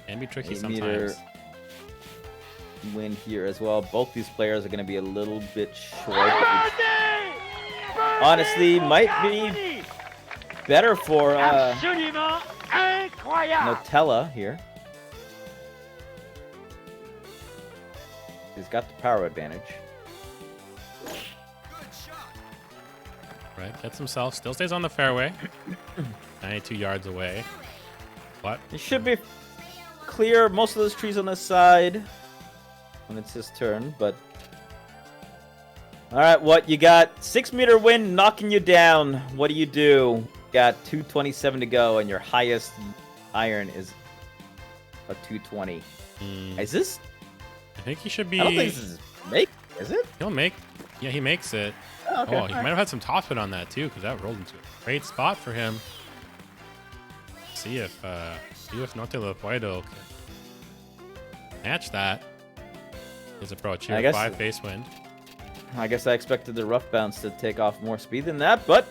Can be tricky 8-meter sometimes. wind here as well. Both these players are going to be a little bit short. Honestly, might be better for Notella here. He's got the power advantage. Right, gets himself, still stays on the fairway. 92 yards away. What? It should be clear most of those trees on this side when it's his turn, but all right, what you got? 6-meter wind knocking you down. What do you do? Got 227 to go, and your highest iron is a 220. Is this? I think he should be. I don't think this is make. Is it? He'll make. Yeah, he makes it. Oh, okay. Oh, he might have had some topspin on that too, because that rolled into a great spot for him. See if Notelapuedo can match that. His approach here, I guess- 5 face wind. I guess I expected the rough bounce to take off more speed than that, but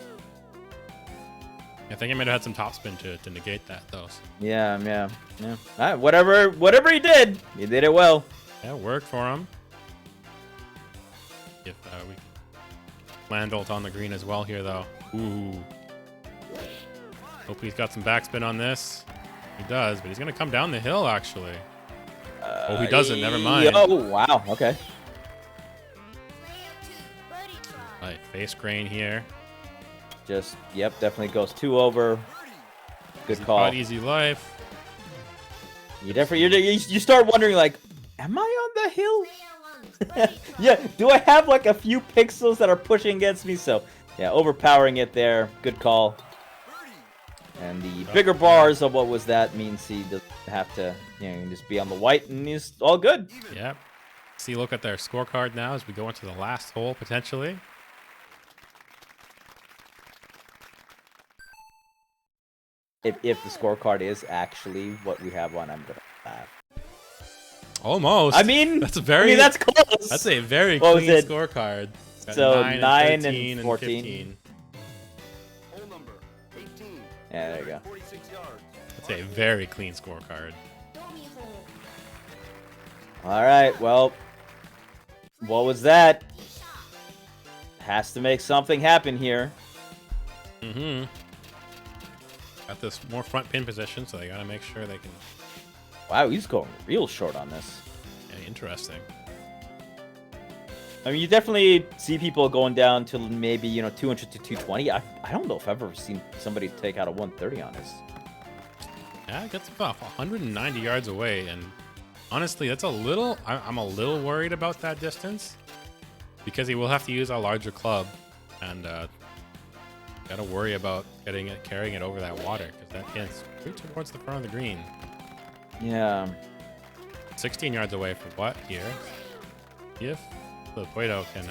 I think he might have had some topspin to negate that, though. So, yeah. All right, whatever he did it well. yeah, it worked for him. If we land ult on the green as well here, though. Ooh. Hope he's got some backspin on this. He does, but he's going to come down the hill, actually. Oh, he doesn't. Never mind. Oh, wow. Okay. Right, face grain here. Just, yep, definitely goes 2 over. Good Easy call. putt, easy life. You start wondering, like, am I on the hill? Yeah, do I have like a few pixels that are pushing against me? So, yeah, overpowering it there. Good call. And the bigger bars of what was that means he doesn't have to, just be on the white and he's all good. Yep. See, look at their scorecard now as we go into the last hole, potentially. If the scorecard is actually what we have on, I'm gonna laugh. Almost. I mean, that's very. that's close. That's a very What was clean it? scorecard. Got So 9 9 and 13 and 14. 15. Yeah, there you go. That's a very clean scorecard. All right, well, what was that? has to make something happen here. Mm-hmm. Got this more front pin position, so they gotta make sure they can. Wow, he's going real short on this. Yeah, interesting. I mean, you definitely see people going down to maybe, 200 to 220. I don't know if I've ever seen somebody take out a 130 on this. Yeah, it gets about 190 yards away, and honestly, that's a little. I'm a little worried about that distance because he will have to use a larger club, and gotta worry about carrying it over that water because that pin's right towards the front of the green. Yeah. 16 yards away from what here? If Ulaanbaatar can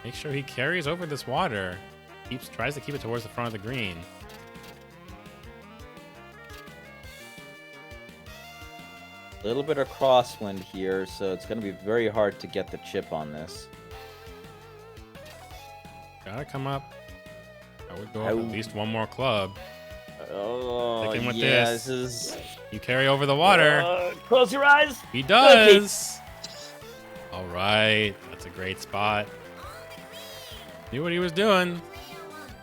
make sure he carries over this water, tries to keep it towards the front of the green. A little bit of crosswind here, so it's going to be very hard to get the chip on this. Gotta come up. I would go up at least one more club. Oh, Sticking with yeah, this. this is... You carry over the water. Close your eyes. He does. All right. That's a great spot. Knew what he was doing.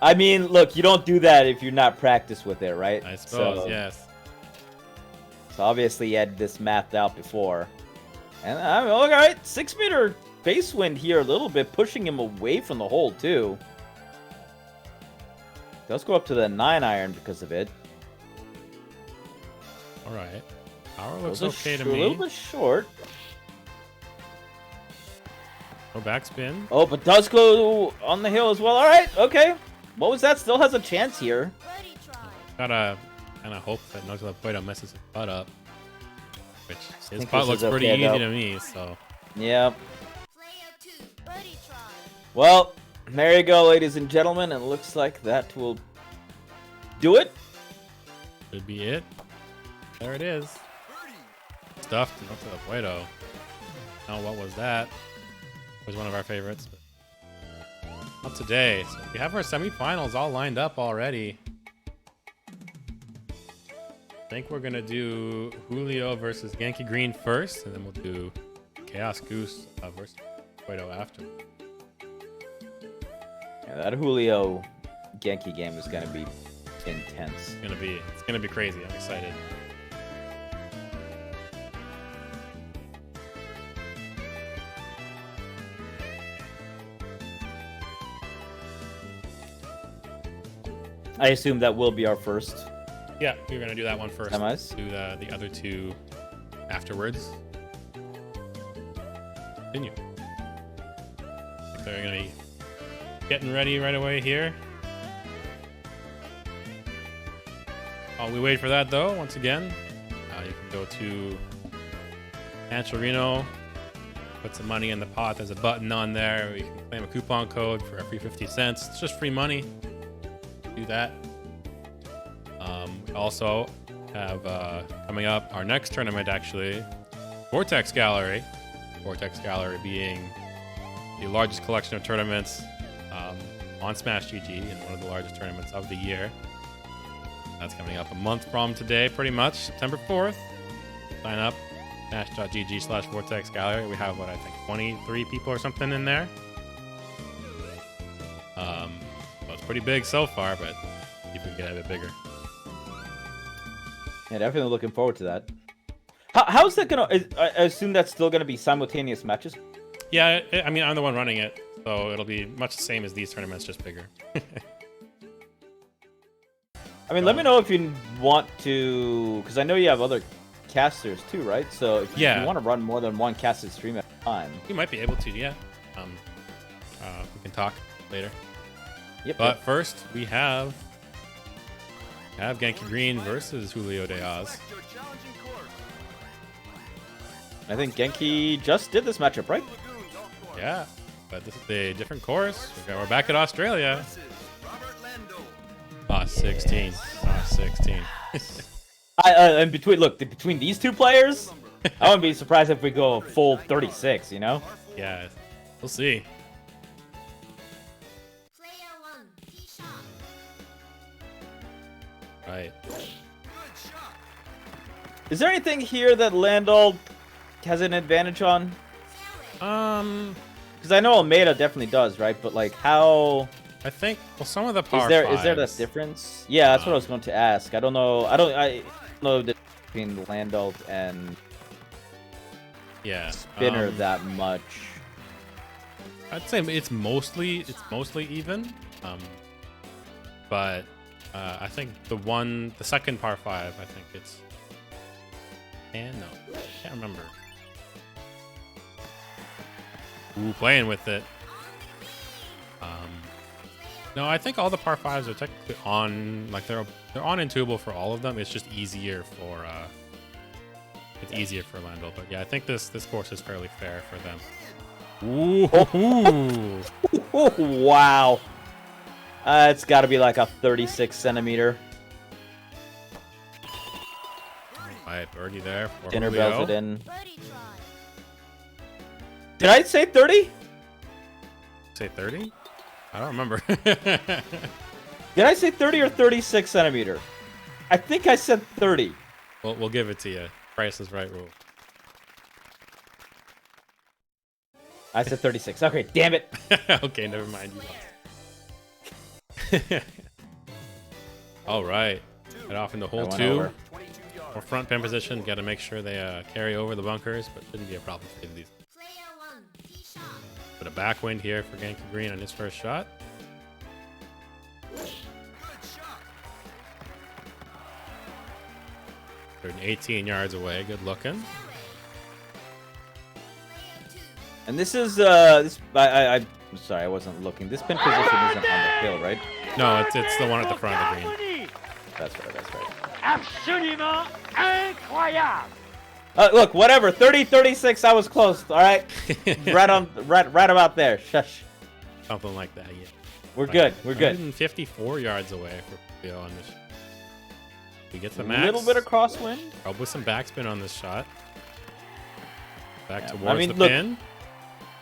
I mean, look, you don't do that if you're not practiced with it, right? I suppose, yes. So obviously he had this mapped out before. And I mean, all right, 6-meter base wind here a little bit, pushing him away from the hole too. Does go up to the 9-iron because of it. All right. Power looks Goes okay to a me. little bit short. No backspin. Oh, but does go on the hill as well. All right, okay. What was that? Still has a chance here. Gotta kind of hope that Notelapuedo messes his putt up. Which his think putt this looks is pretty okay, easy though. to me, so. Yep. Well, there you go, ladies and gentlemen. It looks like that will do it. Could be it. There it is. Stuffed Notelapuedo. Now, what was that? Was one of our favorites. But not today. So we have our semifinals all lined up already. I think we're gonna do Julio versus Genki Green first, and then we'll do Chaos Goose versus Puedo after. Yeah, that Julio Genki game is gonna be intense. It's gonna be crazy. I'm excited. I assume that will be our first. Yeah, we're gonna do that one first. Semis? Do the other two afterwards. Continue. They're gonna be getting ready right away here. While we wait for that, though, once again, you can go to Angelino, put some money in the pot. There's a button on there. You can claim a coupon code for every 50 cents. It's just free money. Do that. We also have coming up our next tournament, actually, Vortex Gallery. Vortex Gallery being the largest collection of tournaments on Smash GG and one of the largest tournaments of the year. That's coming up a month from today, pretty much, September 4th. Sign up, smash.gg/Vortex Gallery. We have, what, I think 23 people or something in there. Well, it's pretty big so far, but see if we can get a bit bigger. Yeah, definitely looking forward to that. How's that gonna? I assume that's still gonna be simultaneous matches. Yeah, I mean, I'm the one running it, so it'll be much the same as these tournaments, just bigger. I mean, let me know if you want to, because I know you have other casters too, right? So if you want to run more than one casted stream at a time, You might be able to, yeah. We can talk later. Yep. But first, we have Genki Green versus JuliodeOz. I think Genki just did this matchup, right? Yeah, but this is a different course. We're back at Australia. 16. 16. And between these two players, I wouldn't be surprised if we go full 36. You know? Yeah, we'll see. Right. Is there anything here that Landal has an advantage on? Because I know Almeida definitely does, right? But like, how I think, well, some of the par is there that fives- difference? Yeah, that's what I was going to ask. I don't know. I don't know the between Landalt and Yeah. Spinner that much. I'd say it's mostly even. But I think the second par 5, I think it's. And no, I can't remember. Ooh, playing with it. No, I think all the par 5s are technically on, like they're on Intubable for all of them. It's just easier for Landal. But yeah, I think this course is fairly fair for them. Ooh, Oh, wow. It's got to be like a 36 centimeter. Alright, birdie there. For Dinner Julio. bells it in. Did I say 30? Say 30? I don't remember. Did I say 30 or 36 centimeter? I think I said 30. We'll give it to you. Price is right rule. I said 36. Okay, damn it. Okay, never mind. You lost. All right. Head off into hole went 2. over. Or front pin position. Got to make sure they carry over the bunkers, but shouldn't be a problem for these. Put a backwind here for Genki Green on his first shot. They're 18 yards away. Good looking. And this is I'm sorry, I wasn't looking. This pin position isn't on the hill, right? No, it's the one at the front of the green. That's right. That's right. Absolument incroyable. Look, whatever. 30, 36. I was close. All right, right about there. Shush. Something like that. Yeah. We're good. We're good. 154 yards away for Julio on this. He gets the A max. little bit of crosswind. Probably some backspin on this shot. Back Yeah, towards I mean, the look, pin.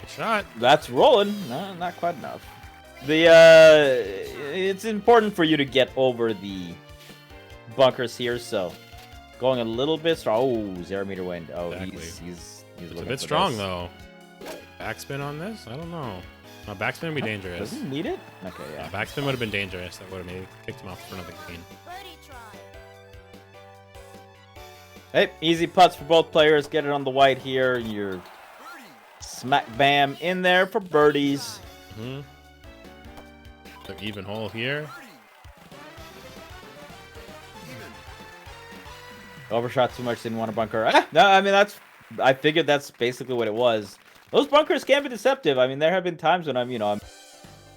Good shot. That's rolling. No, not quite enough. It's important for you to get over the bunkers here, so going a little bit strong. Oh, 0 meter wind. Oh, Exactly. he's It's a looking bit for strong this. though. Backspin on this? I don't know. Backspin would be dangerous. Does he need it? Okay, Yeah, yeah. backspin would have been dangerous. That would have maybe kicked him off for another green. Hey, easy putts for both players. Get it on the white here. You're smack bam in there for birdies. Mm-hmm. So even hole here. Overshot too much. Didn't want to bunker. No, I mean I figured that's basically what it was. Those bunkers can be deceptive. I mean, there have been times when I'm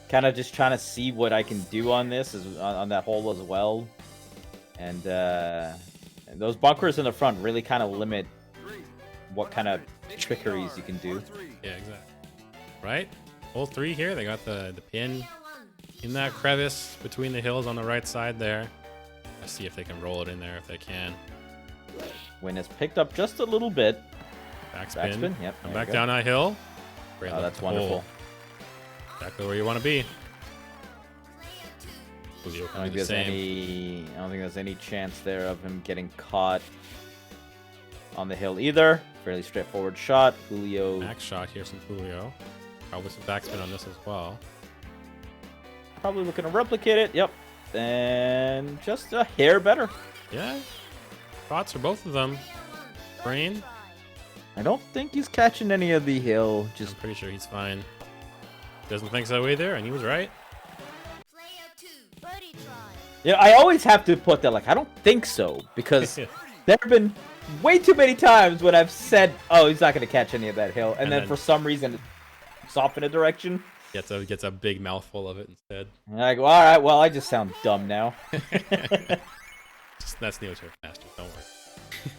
kind of just trying to see what I can do on this, on that hole as well. And those bunkers in the front really kind of limit what kind of trickeries you can do. Yeah, exactly. Right? Hole 3 here. They got the pin in that crevice between the hills on the right side there. Let's see if they can roll it in there if they can. Wind has picked up just a little bit. Backspin. Backspin, yep, Come there back you go. down that hill. Great Oh, look that's at the hole. wonderful. Exactly where you want to be. Julio I can don't do the think same. there's any chance there of him getting caught on the hill either. Fairly straightforward shot. Julio Max shot here from Julio. Probably some backspin on this as well. probably looking to replicate it. Yep. And just a hair better. Yeah. Shots for both of them. Brain. I don't think he's catching any of the hill. Just I'm pretty sure he's fine. Doesn't think so either, and he was right. I always have to put that like I don't think so because there have been way too many times when I've said, "Oh, he's not going to catch any of that hill," and then for some reason it's off in a direction. Gets a big mouthful of it instead. And I go, "All right, well, I just sound dumb now." That's Neo-Turf Masters, don't worry.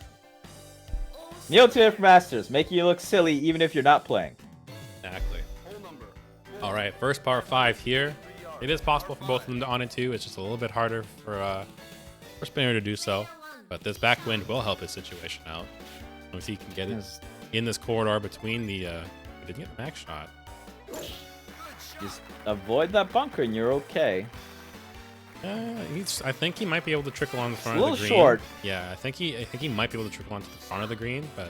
Notelapuedo Masters, making you look silly even if you're not playing. Exactly. All right, first par 5 here. It is possible for both of them to on and two. It's just a little bit harder for Spinner to do so. But this backwind will help his situation out. If he can get it in this corridor between the... he didn't get the max shot. Just avoid that bunker and you're okay. I think he might be able to trickle on the front It's a of the little green. short. Yeah, I think he might be able to trickle onto the front of the green, but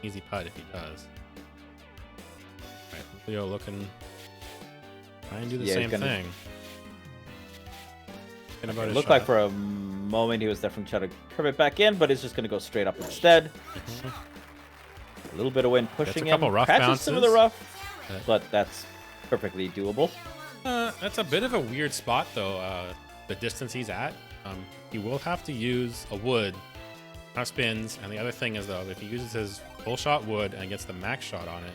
easy putt if he does. Right, Julio looking, trying to do the Yeah, he's same gonna- thing. Thinking about It his looked shot. like for a moment he was definitely trying to curve it back in, but it's just going to go straight up instead. A little bit of wind pushing Gets a couple him. rough Catches some of the bounces. rough, but that's perfectly doable. That's a bit of a weird spot, though. The distance he's at, he will have to use a wood, not spins. And the other thing is, though, if he uses his full shot wood and gets the max shot on it,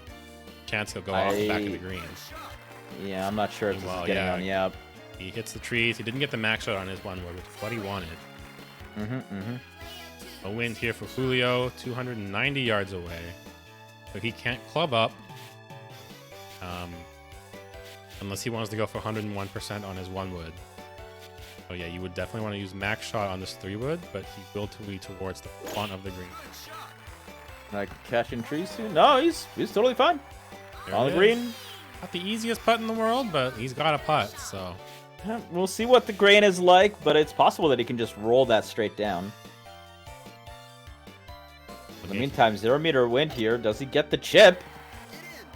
chance he'll go off the back of the green. Yeah, I'm not sure if this Well, is getting yeah. on. Yeah. He hits the trees. He didn't get the max shot on his one wood, which is what he wanted. A wind here for Julio, 290 yards away, so he can't club up. Unless he wants to go for 101% on his one wood. So yeah, you would definitely want to use max shot on this 3 wood, but he will be towards the front of the green. Like catching trees soon? No, he's totally fine. There On it the is. green. Not the easiest putt in the world, but he's got a putt, so. We'll see what the grain is like, but it's possible that he can just roll that straight down. In the meantime, 0 meter wind here. Does he get the chip?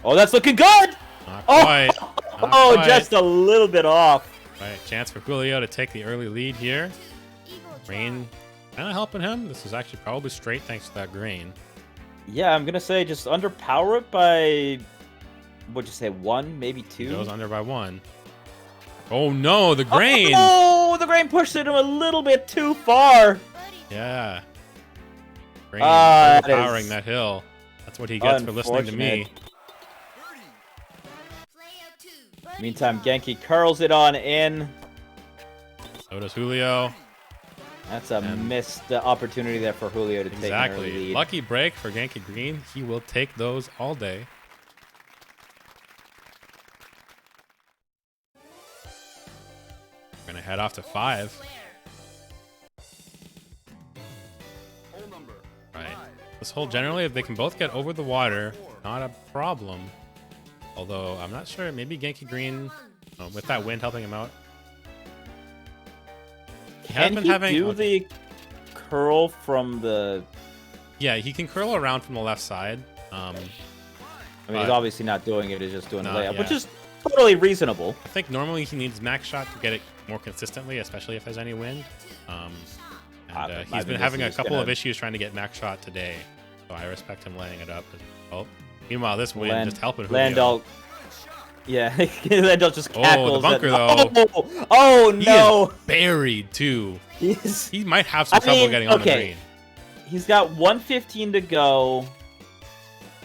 Oh, that's looking good! Not Oh! quite. Not Oh, quite. just a little bit off. Right, chance for Julio to take the early lead here. Grain kind of helping him. This is actually probably straight thanks to that grain. Yeah, I'm gonna say just underpower it by, what'd you say, 1, maybe 2? Goes under by 1. Oh no, the grain! Oh, the grain pushed it a little bit too far. Yeah. Grain That overpowering is that hill. That's what he gets for listening to me. unfortunate. Meantime, Genki curls it on in. So does Julio. That's a And- missed opportunity there for Julio to take an early Exactly. lead. Lucky break for Genki Green. He will take those all day. We're gonna head off to 5. Right. This hole generally, if they can both get over the water, not a problem. Although I'm not sure. Maybe Genki Green, with that wind helping him out. Can been he having- do okay. the curl from the... Yeah, he can curl around from the left side. I mean, But- he's obviously not doing it. He's just doing No, a layup, yeah. which is totally reasonable. I think normally he needs max shot to get it more consistently, especially if there's any wind. He's been having a couple of issues trying to get max shot today, so I respect him laying it up. Oh, meanwhile, this wind just helping Julio. Landell... Yeah, Landell just cackles. bunker, at... though. Oh, He no! is buried too. He's... He might have some I trouble mean, getting on the okay. green. He's got 115 to go.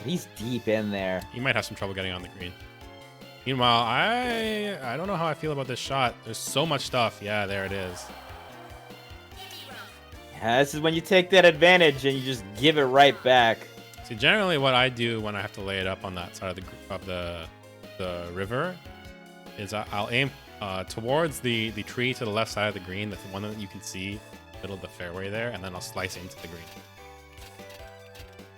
He's deep in there. He might have some trouble getting on the green. Meanwhile, I don't know how I feel about this shot. There's so much stuff. Yeah, there it is. Yeah, this is when you take that advantage and you just give it right back. See, generally what I do when I have to lay it up on that side of the river is I'll aim towards the tree to the left side of the green, that's the one that you can see middle of the fairway there, and then I'll slice into the green.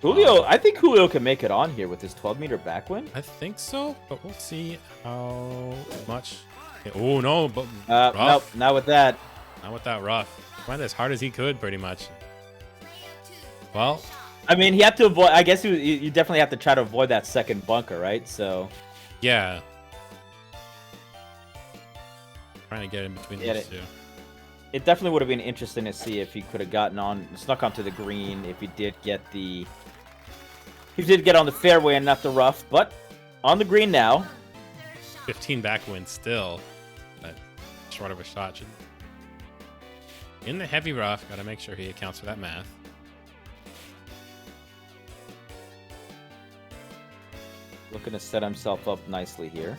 Julio, I think Julio can make it on here with his 12-meter backwind. I think so, but we'll see how much. Oh no, but Nope, rough. not with that. Not with that rough. Went as hard as he could, pretty much. Well, I mean, he had to avoid. I guess you definitely have to try to avoid that second bunker, right? So yeah. Trying to get in between Yeah, those two. it definitely would have been interesting to see if he could have gotten on, snuck onto the green, if he did get the. He did get on the fairway and not the rough, but on the green now. 15 backwind still, but short of a shot. In the heavy rough, gotta make sure he accounts for that math. Looking to set himself up nicely here.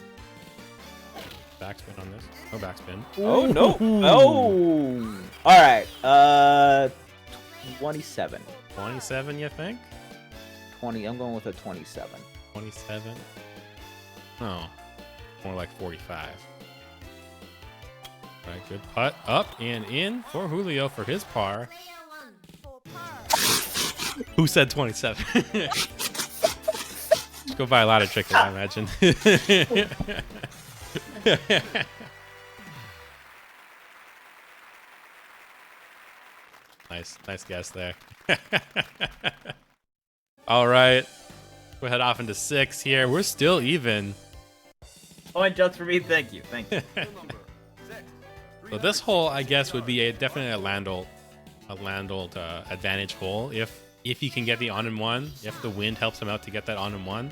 Backspin on this. No backspin. Oh no! Oh! All right. 27. 27, you think? 20. I'm going with a 27. 27? No. More like 45. Right, good putt. Up and in for Julio for his par. Who said 27? Go buy a ladder trick, I imagine. Nice guess there. All right, we'll head off into 6 here. We're still even. point just for me. Thank you. Thank you. So this hole, I guess, would be definitely a Landolt advantage hole if he can get the on and one. If the wind helps him out to get that on and one.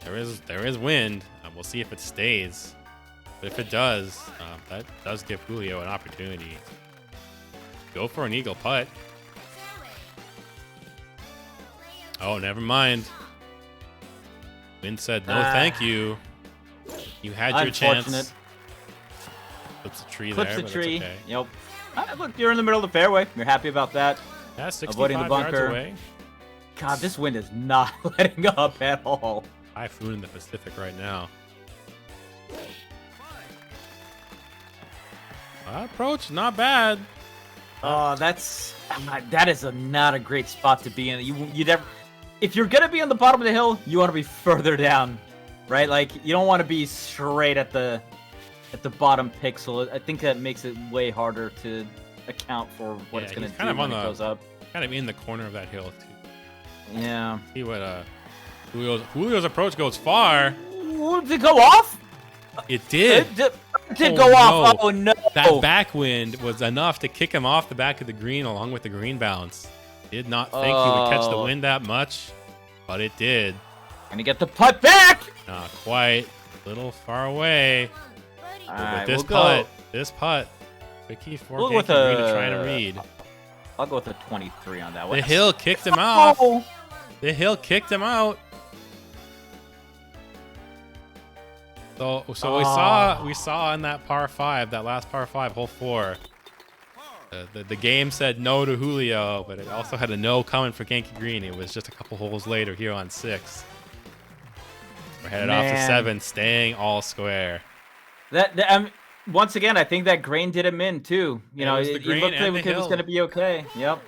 There is wind. We'll see if it stays. But if it does, that does give Julio an opportunity. Go for an eagle putt. Oh, never mind. Wind said no, thank you. You had your chance. Clips the tree there, but tree. It's okay. Yep. Look, you're in the middle of the fairway. You're happy about that. Yeah, 65 avoiding the bunker. yards away. God, this wind is not letting up at all. Typhoon in the Pacific right now. Approach, not bad. Oh, that is not a great spot to be in. You never, if you're gonna be on the bottom of the hill, you want to be further down, right? Like you don't want to be straight at the bottom pixel. I think that makes it way harder to account for what it's gonna do when it goes up. Kind of in the corner of that hill too. Yeah. See what Julio's approach goes far. Did it go off? It did. It did go off. Oh no! That backwind was enough to kick him off the back of the green along with the green bounce. Did not think he would catch the wind that much, but it did. Gonna get the putt back. Not quite. A little far away. Right, But this putt, tricky for Genki Green to try to read. I'll go with a 23 on that one. The hill kicked him off. The hill kicked him out. So we saw in that par 5, that last par 5, hole 4. The game said no to Julio, but it also had a no coming for Genki Green. It was just a couple holes later here on 6. We're headed off to 7, staying all square. Once again, I think that grain did him in too. You know, it looked like it was going to be okay. Yep.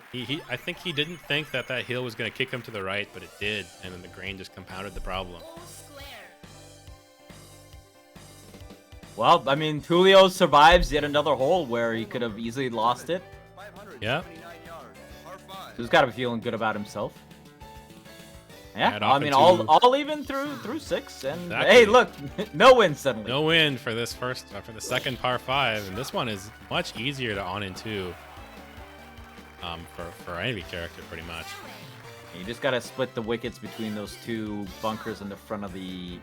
I think he didn't think that hill was going to kick him to the right, but it did, and then the grain just compounded the problem. Well, I mean, Julio survives yet another hole where he could have easily lost it. Yeah. He's got to be feeling good about himself. Yeah, I mean, all even through 6, and exactly. Hey, look, no win suddenly. No win for this for the second par 5, and this one is much easier to on into. For any character, pretty much. You just gotta split the wickets between those 2 bunkers in the front of the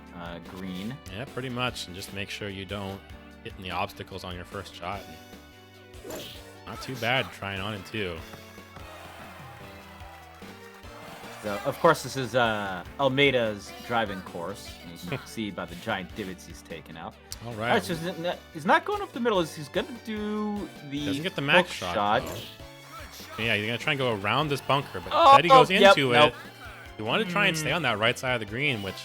green. Yeah, pretty much, and just make sure you don't hit any obstacles on your first shot. Not too bad trying on in 2. So, of course, this is Almeida's driving course. You can see by the giant divots he's taken out. All right. He's not going up the middle. He's going to do the doesn't get the max shot. Yeah, you're going to try and go around this bunker, but instead he goes into it. You want to try and stay on that right side of the green, which,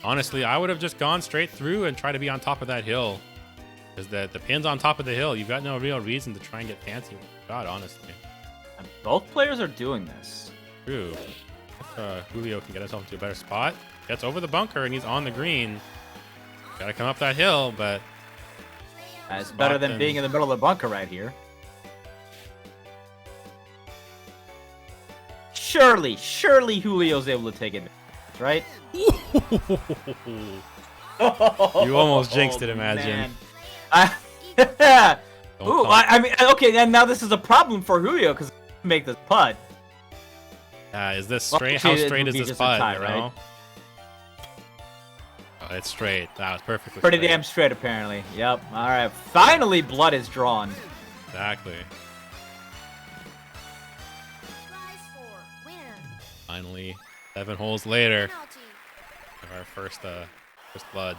honestly, I would have just gone straight through and try to be on top of that hill. Because the pin's on top of the hill. You've got no real reason to try and get fancy with the shot, honestly. And both players are doing this. True. If Julio can get himself into a better spot, gets over the bunker and he's on the green. Got to come up that hill, but it's better than being in the middle of the bunker right here. Surely Julio's able to take it, right? You almost jinxed it, imagine. I mean, okay, and now this is a problem for Julio because he make this putt. Is this straight? How straight is this putt? Tie, right? Oh, it's straight. That was perfectly Pretty straight. damn straight, apparently. Yep. All right. Finally, blood is drawn. Exactly. Finally, 7 holes later, of our first blood.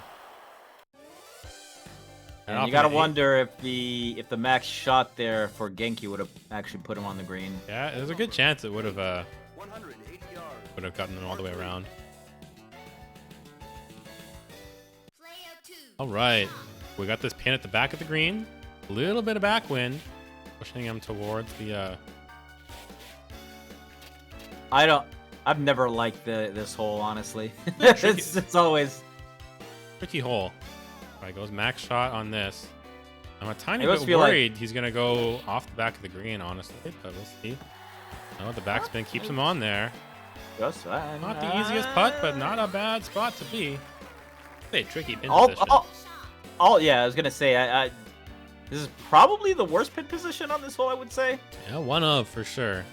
And you gotta wonder if the max shot there for Genki would have actually put him on the green. Yeah, there's a good chance it would have gotten him all the way around. All right, we got this pin at the back of the green. A little bit of backwind, pushing him towards the. I've never liked this hole, honestly. it's always tricky hole. All right, goes max shot on this. I'm a tiny bit feel worried he's gonna go off the back of the green, honestly, but we'll see. No, the backspin keeps him on there. Not the easiest putt, but not a bad spot to be. Hey, tricky pin All, position. yeah, I was gonna say, this is probably the worst pin position on this hole, I would say. Yeah, one of for sure.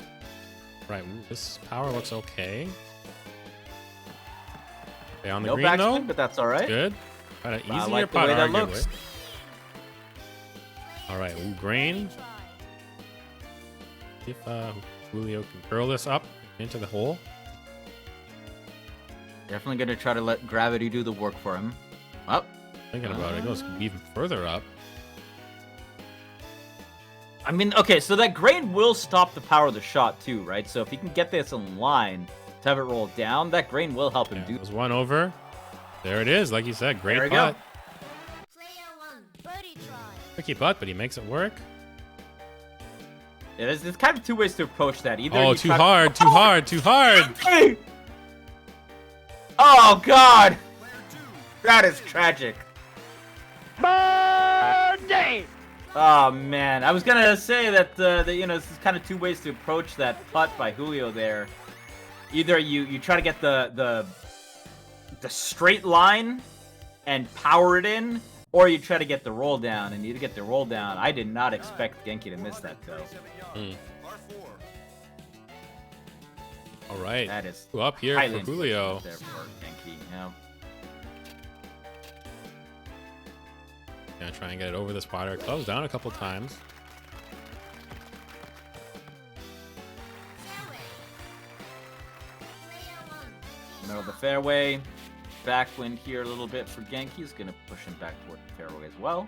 Right, ooh, this power looks okay. Okay, on the No green though. backspin, but that's all right. Good. Kind of easier I like the putt, way that arguably. looks. All right, ooh, grain. If Julio can curl this up into the hole. Definitely gonna try to let gravity do the work for him. Up. Thinking about it, it goes even further up. I mean, okay, so that grain will stop the power of the shot too, right? So if he can get this in line to have it roll down, that grain will help him Yeah, do. there's one over. There it is, like you said, great There we putt. go. Tricky putt, but he makes it work. Yeah, there's kind of two ways to approach that. Either Oh, you too try hard, too hard, too hard. Hey! Oh God, that is tragic. Birdie! Oh man, I was gonna say that you know, this is kind of two ways to approach that putt by Julio there. Either you try to get the straight line and power it in, or you try to get the roll down. And you get the roll down. I did not expect Genki to miss that though. All right, That is Ooh, up here highly for Julio. unfortunate there for Genki. Yeah. Gonna try and get it over this water. Close down a couple times. Middle of the fairway. Backwind here a little bit for Genki. He's going to push him back toward the fairway as well.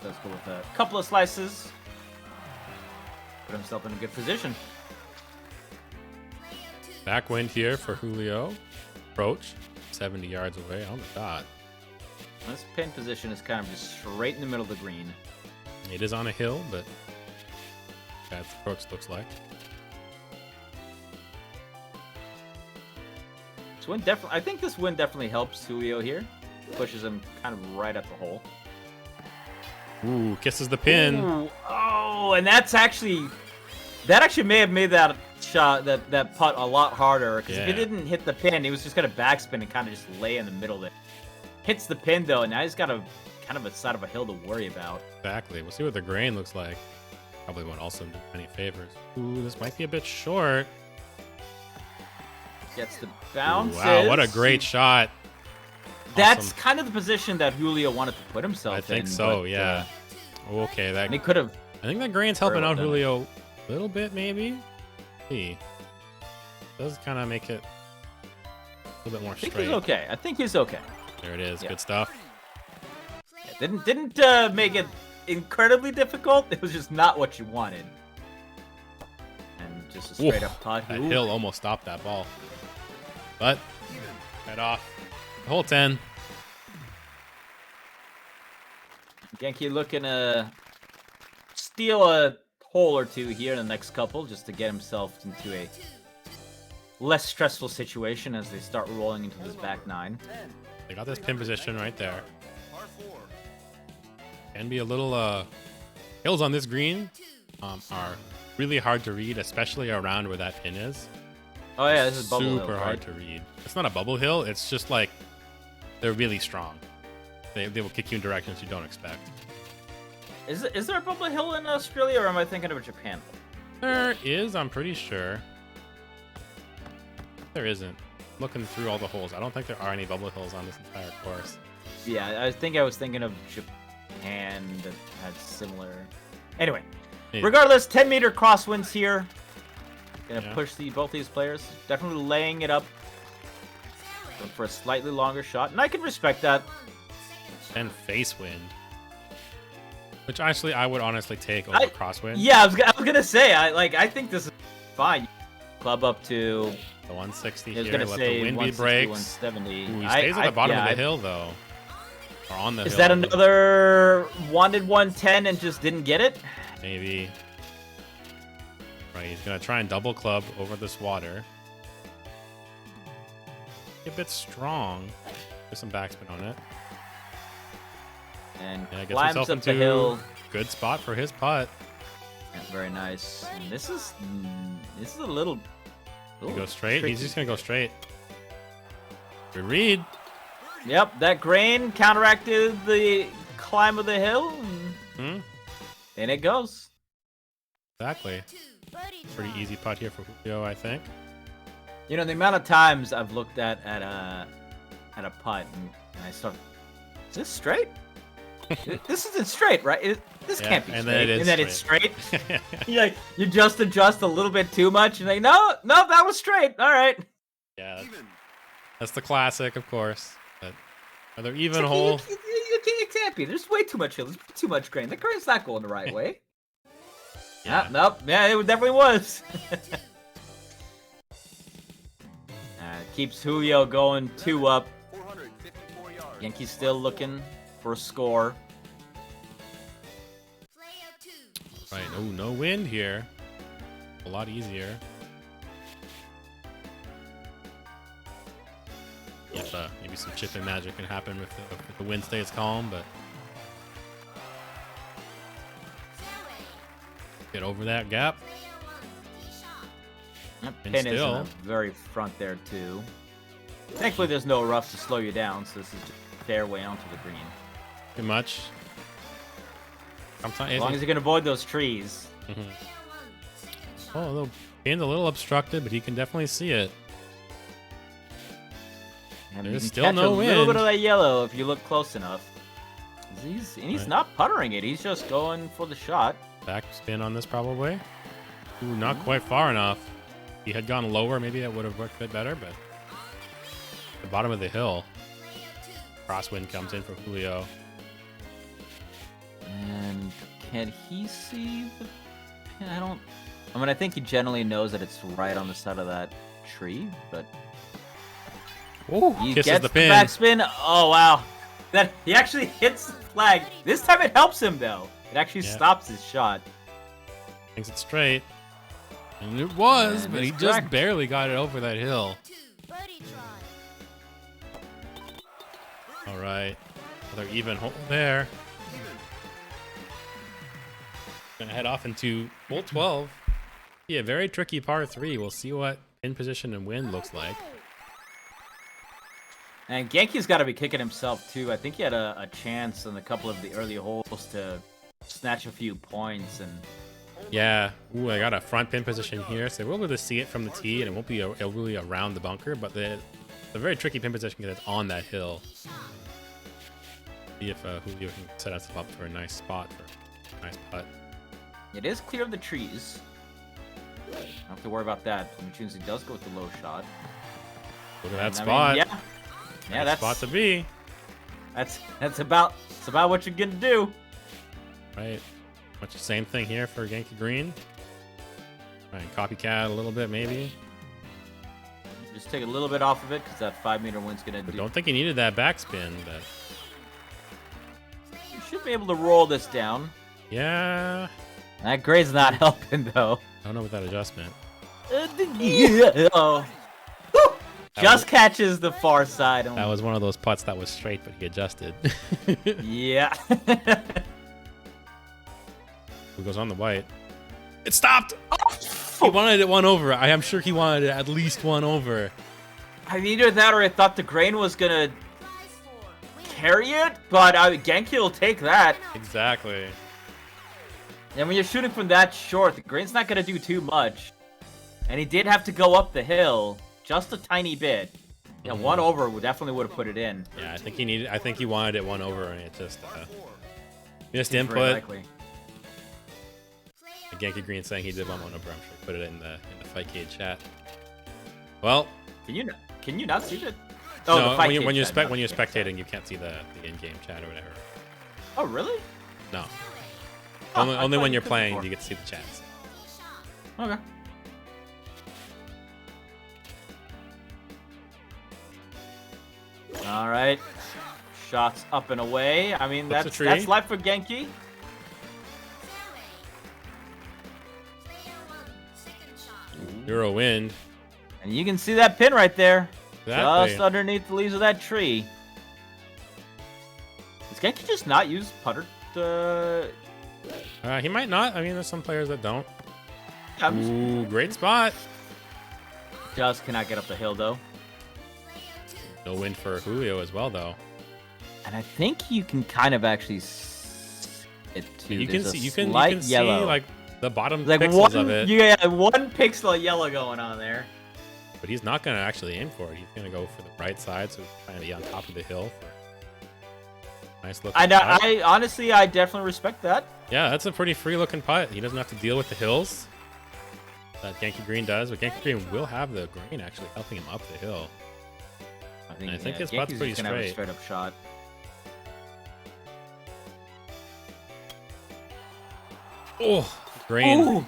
Does go with a couple of slices. Put himself in a good position. Backwind here for Julio. Approach 70 yards away on the dot. This pin position is kind of just straight in the middle of the green. It is on a hill, but that's the approach looks like. This wind definitely, I think this wind definitely helps Julio here. Pushes him kind of right at the hole. Ooh, kisses the pin. Ooh, oh, and that actually may have made that shot, that putt a lot harder. Because if Yeah. it didn't hit the pin, he was just gonna backspin and kind of just lay in the middle there. Hits the pin though, and now he's got a kind of a side of a hill to worry about. Exactly. We'll see what the grain looks like. Probably won't also do any favors. Ooh, this might be a bit short. Gets the Ooh, bounce. wow, what a great shot. That's Awesome. kind of the position that Julio wanted to put himself in. I think so, but, yeah. Okay, that and he could have. I think that grain's helping Very well out done. Julio a little bit, maybe. See, does kind of make it a little bit more I think straight. he's okay. I think he's okay. There it is. Yeah. Good stuff. Yeah, didn't make it incredibly difficult. It was just not what you wanted. And just a straight Oof, up putt. That Ooh. hill almost stopped that ball. But head off. Hole 10. Genki looking to steal a hole or two here in the next couple just to get himself into a less stressful situation as they start rolling into this back nine. They got this pin position right there. Can be a little hills on this green are really hard to read, especially around where that pin is. Oh yeah, this is bubble hill, Super right? hard to read. It's not a bubble hill. It's just like they're really strong. They will kick you in directions you don't expect. Is there a bubble hill in Australia, or am I thinking of Japan? There is, I'm pretty sure. There isn't. Looking through all the holes, I don't think there are any bubble hills on this entire course. Yeah, I think I was thinking of Japan that had similar. Anyway, Maybe. regardless, 10-meter crosswinds here. Gonna Yeah. push both these players. Definitely laying it up for a slightly longer shot, and I can respect that. And face wind. Which actually I would honestly take over crosswind. Yeah, I was gonna say, I think this is fine. Club up to. The 160 I was here, gonna let say the wind be 160, breaks. 170. Ooh, he stays at the bottom yeah, of the hill though. Or on the hill. Is that another wanted 110 and just didn't get it? Maybe. Right, he's gonna try and double club over this water. A bit strong. There's some backspin on it. And Yeah, gets climbs himself up into the hill. good spot for his putt. Yeah, very nice. And this is a little. He goes straight. tricky. He's just gonna go straight. Good read. Yep, that grain counteracted the climb of the hill. And in it goes. Exactly. Pretty easy putt here for Julio, I think. You know, the amount of times I've looked at a putt and I start, is this straight? This isn't straight, right? This can't be straight. And then it's straight. You just adjust a little bit too much and like, no, that was straight. All right. Yeah, that's the classic, of course. But are there even holes? You can't be. There's way too much hill. There's too much grain. The grain's not going the right way. Yeah. Nope. Yeah, it definitely was. Keeps Julio going 2 up. Genki's still looking for a score. Right. Oh, no wind here. A lot easier. If maybe some chipping magic can happen if the wind stays calm, but get over that gap. That pin is in the very front there too. Thankfully, there's no rough to slow you down, so this is just a fairway onto the green. Too much. As long as you can avoid those trees. Oh, the pin's a little obstructed, but he can definitely see it. And There's you can still catch no a little wind. bit of that yellow if you look close enough. He's not puttering it. He's just going for the shot. Back spin on this probably. Ooh, not quite far enough. If he had gone lower, maybe that would have worked a bit better, but the bottom of the hill. Crosswind comes in for Julio. And can he see the pin? I think he generally knows that it's right on the side of that tree, but Ooh, he kisses gets the pin. backspin. Oh wow. That he actually hits the flag. This time it helps him though. It actually stops his shot. Thinks it's straight. And it was, And but it's he just correct. barely got it over that hill. All right. Another even hole there. Gonna head off into hole 12. Yeah, a very tricky par 3. We'll see what pin position and wind looks like. And Genki's got to be kicking himself too. I think he had a chance in a couple of the early holes to snatch a few points. And Yeah. Ooh, I got a front pin position here, so we'll be able to see it from the tee, and it won't be really around the bunker, but the very tricky pin position because it's on that hill. See if Julio can set us up for a nice spot for a nice putt. it is clear of the trees. Don't have to worry about that. He does go with the low shot. Look at that And, spot. yeah, Nice that's spot to be. That's about what you're gonna do. Right. Much the same thing here for Genki Green. Try and copycat a little bit, maybe. Just take a little bit off of it because that 5-meter wind's gonna do. Don't think he needed that backspin, but You should be able to roll this down. yeah. That grade's not helping though. I don't know with that adjustment. Oh. Woo! Just catches the far side. That was one of those putts that was straight, but he adjusted. Yeah. Who goes on the white? It stopped! He wanted it one over. I am sure he wanted it at least one over. I mean, either that or I thought the grain was gonna carry it, but Genki will take that. Exactly. And when you're shooting from that short, the grain's not gonna do too much. And he did have to go up the hill just a tiny bit. Yeah, one over definitely would have put it in. Yeah, I think he wanted it one over, and it just missed Seems very input. likely. Genki Green saying he did want one over. I'm sure he put it in the Fightcade chat. Well, Can you not see that? no, the Fightcade when you're chat, not the spectating, you can't see the in-game chat or whatever. Oh, really? No. Oh, only I only thought when you you're could playing before. do you get to see the chats. Okay. All right. Shots up and away. I mean, Flips a tree. that's life for Genki. Euro wind. And you can see that pin right there. Exactly. Just underneath the leaves of that tree. Does Genki just not use putter? He might not. I mean, there's some players that don't. I'm Ooh, great spot. just cannot get up the hill, though. No win for Julio as well, though. And I think you can kind of actually it too. You can There's see a you can slight see yellow. like the bottom like pixels one, of it. yeah, 1 pixel of yellow going on there. But he's not gonna actually aim for it. He's gonna go for the right side, so he's trying to be on top of the hill for a nice looking putt. I honestly, I definitely respect that. Yeah, that's a pretty free looking putt. He doesn't have to deal with the hills that Genki Green does, but Genki Green will have the green actually helping him up the hill. I think his putt's pretty gonna have a straight. straight up shot. Oh, green. Ooh.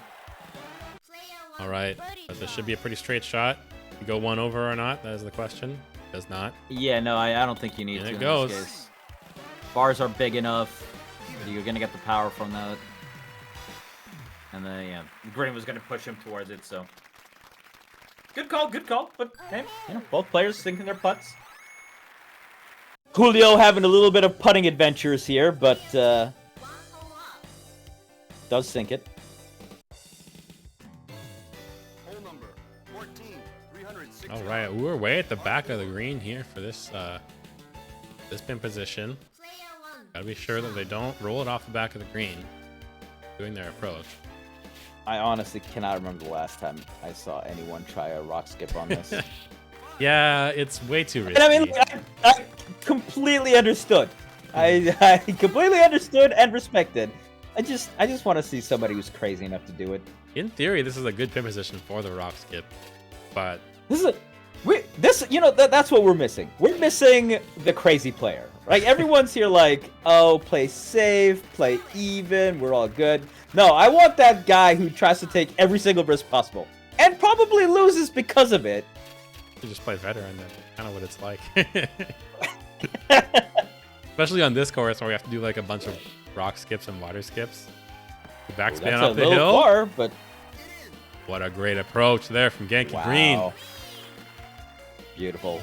All right, but this should be a pretty straight shot. You go one over or not? That is the question. Does not. Yeah, no, I don't think you need And to. it in goes. This case. Bars are big enough. You're gonna get the power from that. And then yeah, Green was gonna push him towards it. So good call, good call. But hey, you know, both players sinking their putts. Julio having a little bit of putting adventures here, but does sink it. All right, we're way at the back of the green here for this this pin position. Gotta be sure that they don't roll it off the back of the green doing their approach. I honestly cannot remember the last time I saw anyone try a rock skip on this. Yeah, it's way too risky. And I mean, I completely understood. I completely understood and respected. I just want to see somebody who's crazy enough to do it. In theory, this is a good pin position for the rock skip, but That's what we're missing. We're missing the crazy player. Like everyone's here like, oh, play safe, play even, we're all good. No, I want that guy who tries to take every single risk possible and probably loses because of it. you just play veteran. That's kind of what it's like. Especially on this course where we have to do like a bunch of rock skips and water skips. The backspin That's up a the little hill. far, but What a great approach there from Genki wow. Green. Beautiful.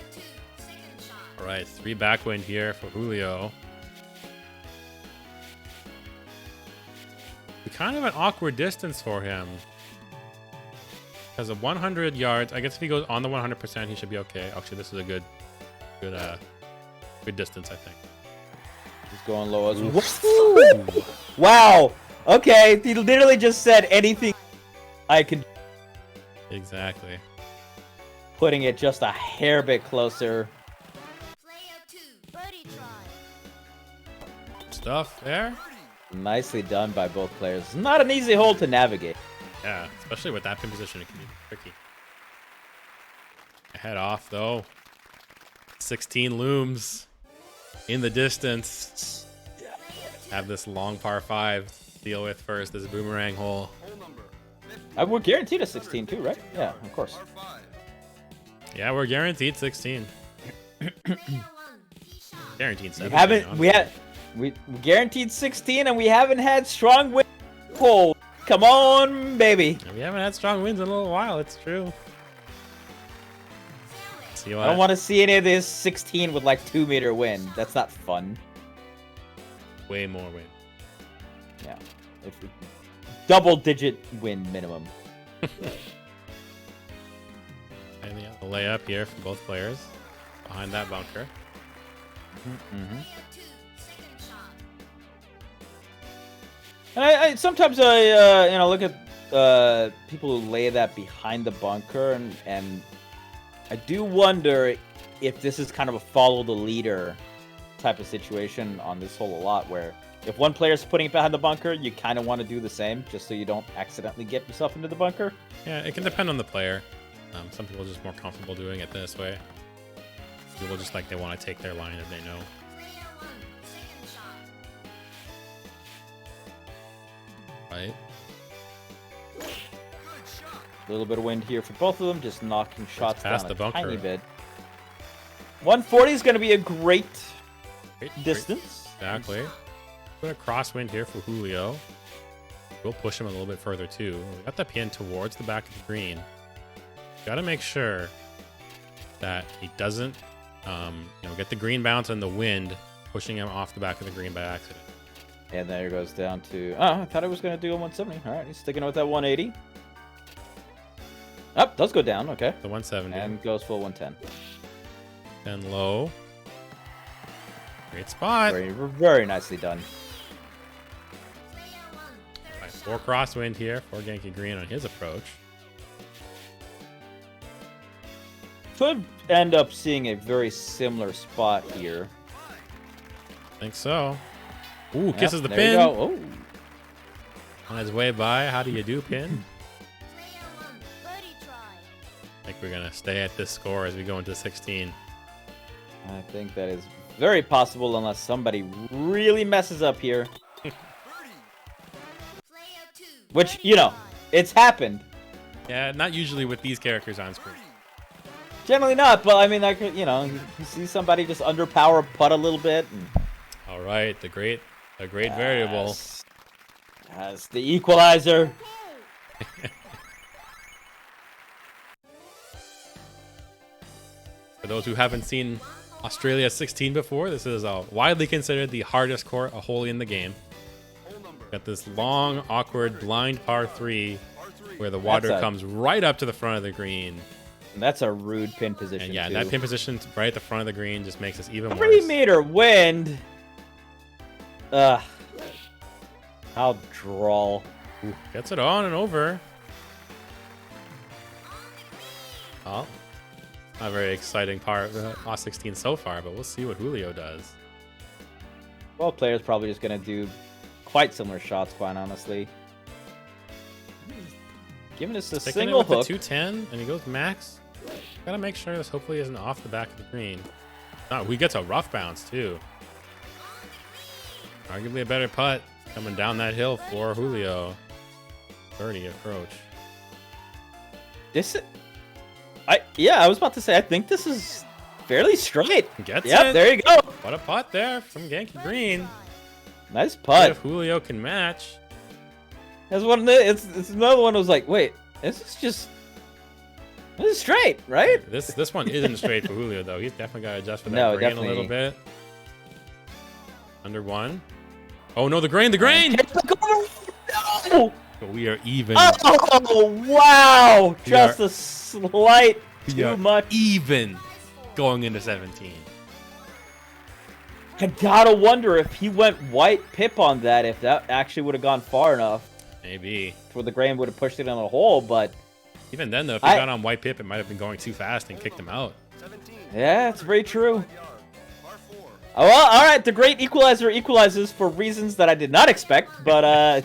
All right, 3 backwind here for Julio. Kind of an awkward distance for him. Because of 100 yards, I guess if he goes on the 100%, he should be okay. Actually, this is a good distance, I think. He's going low as well. Wow. Okay, he literally just said anything I could. Exactly. Putting it just a hair bit closer. Stuff there. Nicely done by both players. It's not an easy hole to navigate. Yeah, especially with that pin position, it can be tricky. Head off, though. 16 looms in the distance. Have this long par 5 to deal with first. This boomerang hole. We're guaranteed a 16 too, right? Yeah, of course. Yeah, we're guaranteed 16. Guaranteed 17. We guaranteed 16, and we haven't had strong wind. Oh, come on, baby! We haven't had strong winds in a little while. It's true. See what? I don't want to see any of this 16 with like 2-meter wind. That's not fun. Way more wind. Yeah, double-digit wind minimum. And yeah, the layup here from both players behind that bunker. And I sometimes I look at people who lay that behind the bunker, and I do wonder if this is kind of a follow the leader type of situation on this hole a lot, where if one player's putting it behind the bunker, you kind of want to do the same, just so you don't accidentally get yourself into the bunker. Yeah, it can depend on the player. Some people are just more comfortable doing it this way. People just like they want to take their line if they know. Right. A little bit of wind here for both of them, just knocking shots past down the a bunker. tiny bit. 140 is going to be a great Great, distance. Exactly. Put a crosswind here for Julio. We'll push him a little bit further too. We got the pin towards the back of the green. Got to make sure that he doesn't, get the green bounce and the wind pushing him off the back of the green by accident. And there it goes down to... Oh, I thought I was going to do a 170. All right, he's sticking with that 180. Up, does go down. Okay. The 170. And goes full 110. And low. Great spot. Very, very nicely done. Right, 4 crosswind here for Genki Green on his approach. Could end up seeing a very similar spot here. I think so. Ooh, kisses the there pin. You go. Oh. On his way by. How do you do, pin? I think we're going to stay at this score as we go into 16. I think that is very possible unless somebody really messes up here. Which, you know, it's happened. Yeah, not usually with these characters on screen. Generally not, but I mean, I could, you know, you see somebody just underpower putt a little bit. And... All right, the great variable. That's the equalizer. For those who haven't seen Australia 16 before, this is widely considered the hardest hole in the game. Got this long, awkward, blind par 3 where the water comes right up to the front of the green. And that's a rude pin position. And yeah, too. that pin position right at the front of the green just makes this even 3 worse. meter wind. Ugh. How droll. Ooh, gets it on and over. Oh, not a very exciting part of 16 so far, but we'll see what Julio does. Well, players probably just gonna do quite similar shots, quite honestly. Giving us a Sticking single it with hook. the 210, and he goes max. Gotta make sure this hopefully isn't off the back of the green. Oh, he gets a rough bounce too. Arguably a better putt coming down that hill for Julio. 30 approach. This, I was about to say, I think this is fairly straight. Gets Yep, it. there you go. What a putt there from Genki Green. Nice If putt. Julio can match. That's one of the, it's another one that was like, wait, this is straight, right? This one isn't straight for Julio though. He's definitely got to adjust for that No, grain a little bit. Under 1. Oh no, the grain! No! But we are even. Oh wow! We Just are- a slight We are too much. even going into 17. I gotta wonder if he went white pip on that, if that actually would have gone far enough Maybe. where the grain would have pushed it in the hole. But Even then though, if he got on white pip, it might have been going too fast and kicked him out. yeah, it's very true. Oh, well, all right. The great equalizer equalizes for reasons that I did not expect, but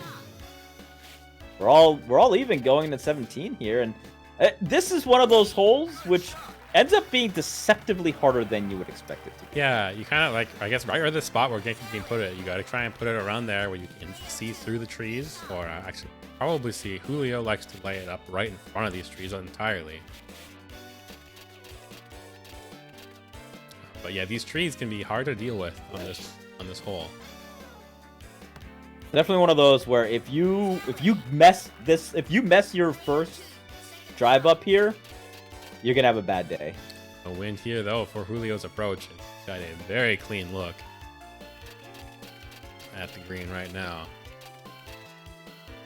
we're all even going to 17 here, and this is one of those holes which ends up being deceptively harder than you would expect it to be. Yeah, you kind of like, I guess, right where the spot where Genki can put it. You got to try and put it around there where you can see through the trees, or actually probably see. Julio likes to lay it up right in front of these trees entirely. But yeah, these trees can be hard to deal with on this hole. Definitely one of those where if you mess your first drive up here, you're gonna have a bad day. A wind here though for Julio's approach. He's got a very clean look at the green right now.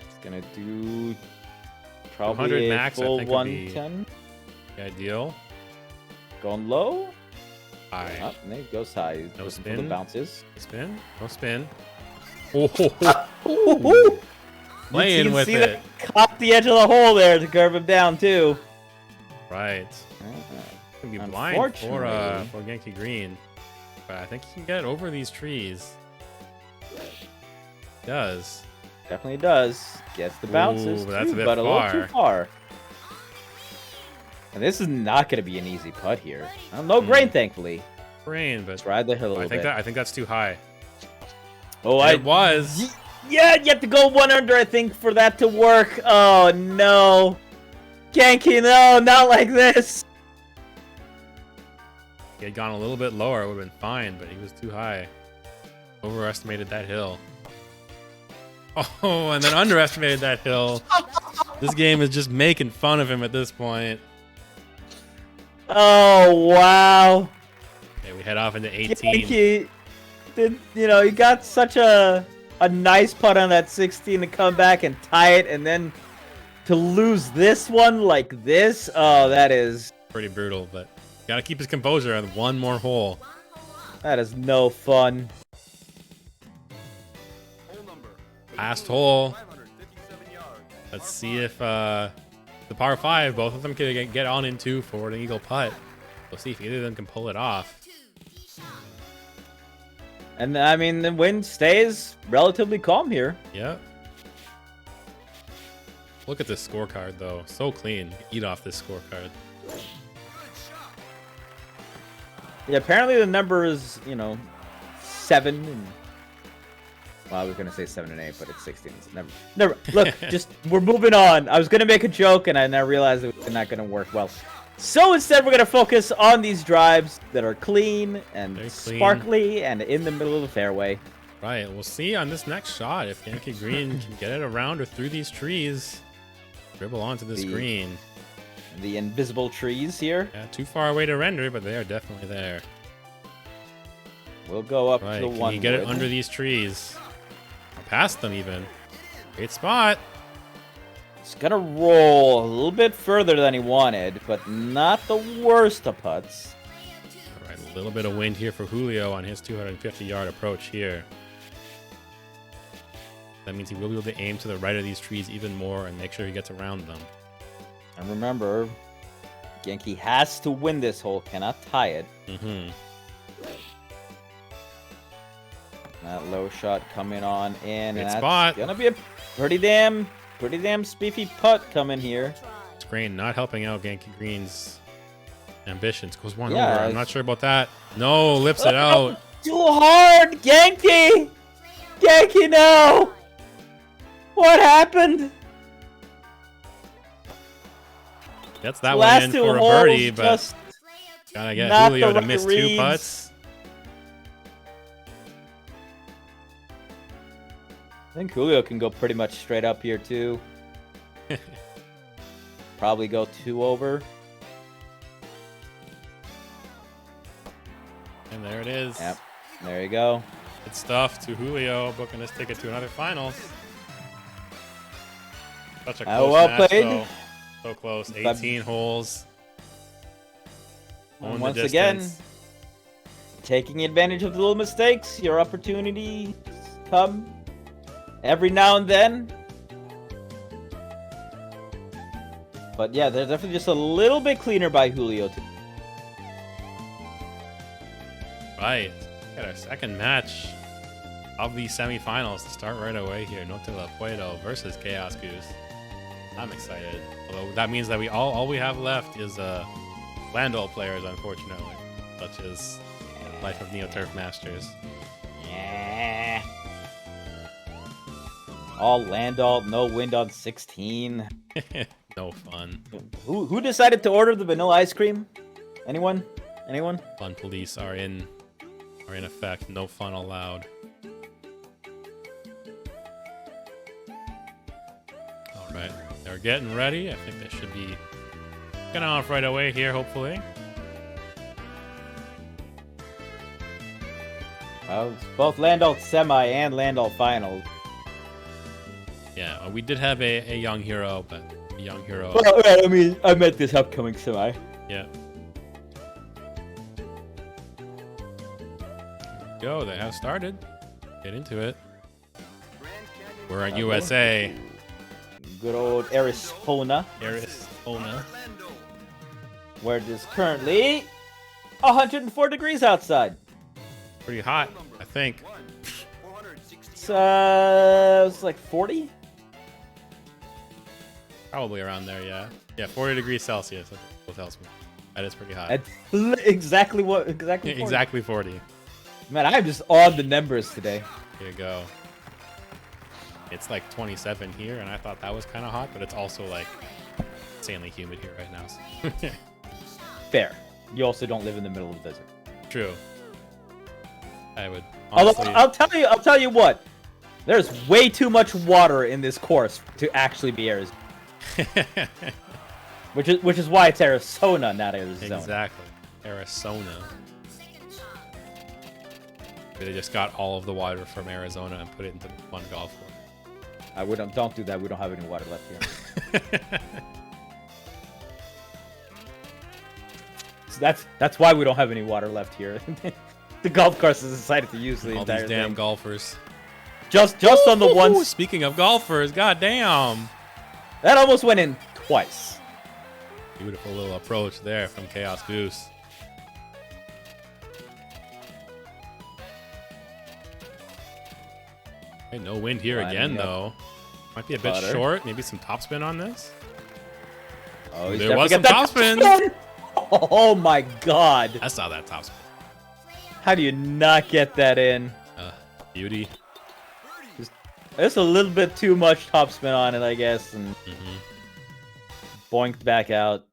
It's gonna do 100 probably a max, I full think, would be 110. Ideal. Going low. High. Up, and there it goes high. He's No looking for the spin. bounces. Spin. No spin. Oh, Ooh. playing You with see it. that caught the edge of the hole there to curve him down too. Right. Gonna be blind for Genki Green, but I think he can get over these trees. Does. Definitely does. Gets the bounces, Ooh, that's too, a bit but a little far. too far. And this is not going to be an easy putt here. No grain, thankfully. Rain, but Let's ride the hill a little bit. I think that's too high. Oh, It was. Yeah, you have to go 1 under, I think, for that to work. Oh, no. Genki, no, not like this. He had gone a little bit lower, it would have been fine, but he was too high. Overestimated that hill. Oh, and then underestimated that hill. This game is just making fun of him at this point. Oh, wow. Okay, we head off into 18. Genki, you got such a nice putt on that 16 to come back and tie it, and then to lose this one like this, oh, that is... Pretty brutal, but Gotta keep his composure on one more hole. That is no fun. Last hole. Let's see if the par 5, both of them can get on into for an eagle putt. We'll see if either of them can pull it off. And I mean, the wind stays relatively calm here. Yep. Look at this scorecard, though. So clean. Eat off this scorecard. Yeah, apparently the number is, 7 and... Well, I was gonna say 7 and 8, but it's 16. It's never. Look, we're moving on. I was gonna make a joke, and I realized it was not gonna work well. So instead, we're gonna focus on these drives that are clean and sparkly and in the middle of the fairway. Right. We'll see on this next shot if Genki Green can get it around or through these trees. Dribble onto this green. The invisible trees here. Yeah, too far away to render, but they are definitely there. We'll go up Right. to Can one. you get it under these trees? Past them even. Great spot. It's gonna roll a little bit further than he wanted, but not the worst of putts. All right, a little bit of wind here for Julio on his 250-yard approach here. That means he will be able to aim to the right of these trees even more and make sure he gets around them. And remember, Genki has to win this hole, cannot tie it. Mm-hmm. That low shot coming on in, Good and spot. that's gonna be a pretty damn spiffy putt coming here. Screen not helping out Genki Green's ambitions. Goes one Yeah, over. I'm not sure about that. No, lips it out. Too hard, Genki! Genki, no! What happened? Gets that Last one in two for a holes birdie, but just gotta get not Julio the to miss right 2 reads. putts. I think Julio can go pretty much straight up here too. Probably go 2 over. And there it is. Yep, there you go. Good stuff to Julio, booking his ticket to another finals. Such a close Well match, played. though. So close. 18 holes. And Going the once again, distance. taking advantage of the little mistakes. Your opportunities come every now and then. But yeah, they're definitely just a little bit cleaner by Julio too. Right. Got our second match of the semifinals to start right away here. Notelapuedo versus Chaos Goose. I'm excited. Although that means that all we have left is Landol players, unfortunately, such as Life of NeoTurf Masters. Yeah. All Landal, no wind on 16. No fun. Who decided to order the vanilla ice cream? Anyone? Anyone? Fun police are in effect. No fun allowed. All right, they're getting ready. I think they should be getting off right away here, hopefully. It's both Landal semi and Landal final. Yeah, we did have a young hero, but a young hero. Well, I mean, I meant this upcoming semi. Yeah. Go, they have started. Get into it. We're at USA. Good old Arizona, Arizona. where it is currently 104 degrees outside. Pretty hot, I think. It's like 40. Probably around there, yeah. Yeah, 40 degrees Celsius. That's what tells me. That is pretty hot. That's exactly 40. Exactly 40. Man, I'm just on the numbers today. Here you go. It's like 27 here, and I thought that was kind of hot, but it's also like insanely humid here right now. So. Fair. You also don't live in the middle of the desert. True. I would. Although Honestly, I'll tell you what. There's way too much water in this course to actually be Arizona. which is why it's Arizona, not Arizona. exactly. Arizona. They just got all of the water from Arizona and put it into one golf course. Don't do that. We don't have any water left here. So that's why we don't have any water left here. The golf course has decided to use the All entire these damn thing. golfers. Just on the Ooh, one. speaking of golfers, goddamn. That almost went in twice. Beautiful little approach there from Chaos Goose. Okay, no wind here Lining again, up. though. Might be a bit Butter. short. Maybe some topspin on this. Oh, he's There was definitely some got that topspin. Oh my god. I saw that topspin. How do you not get that in? Beauty. There's a little bit too much topspin on it, I guess, and boinked back out.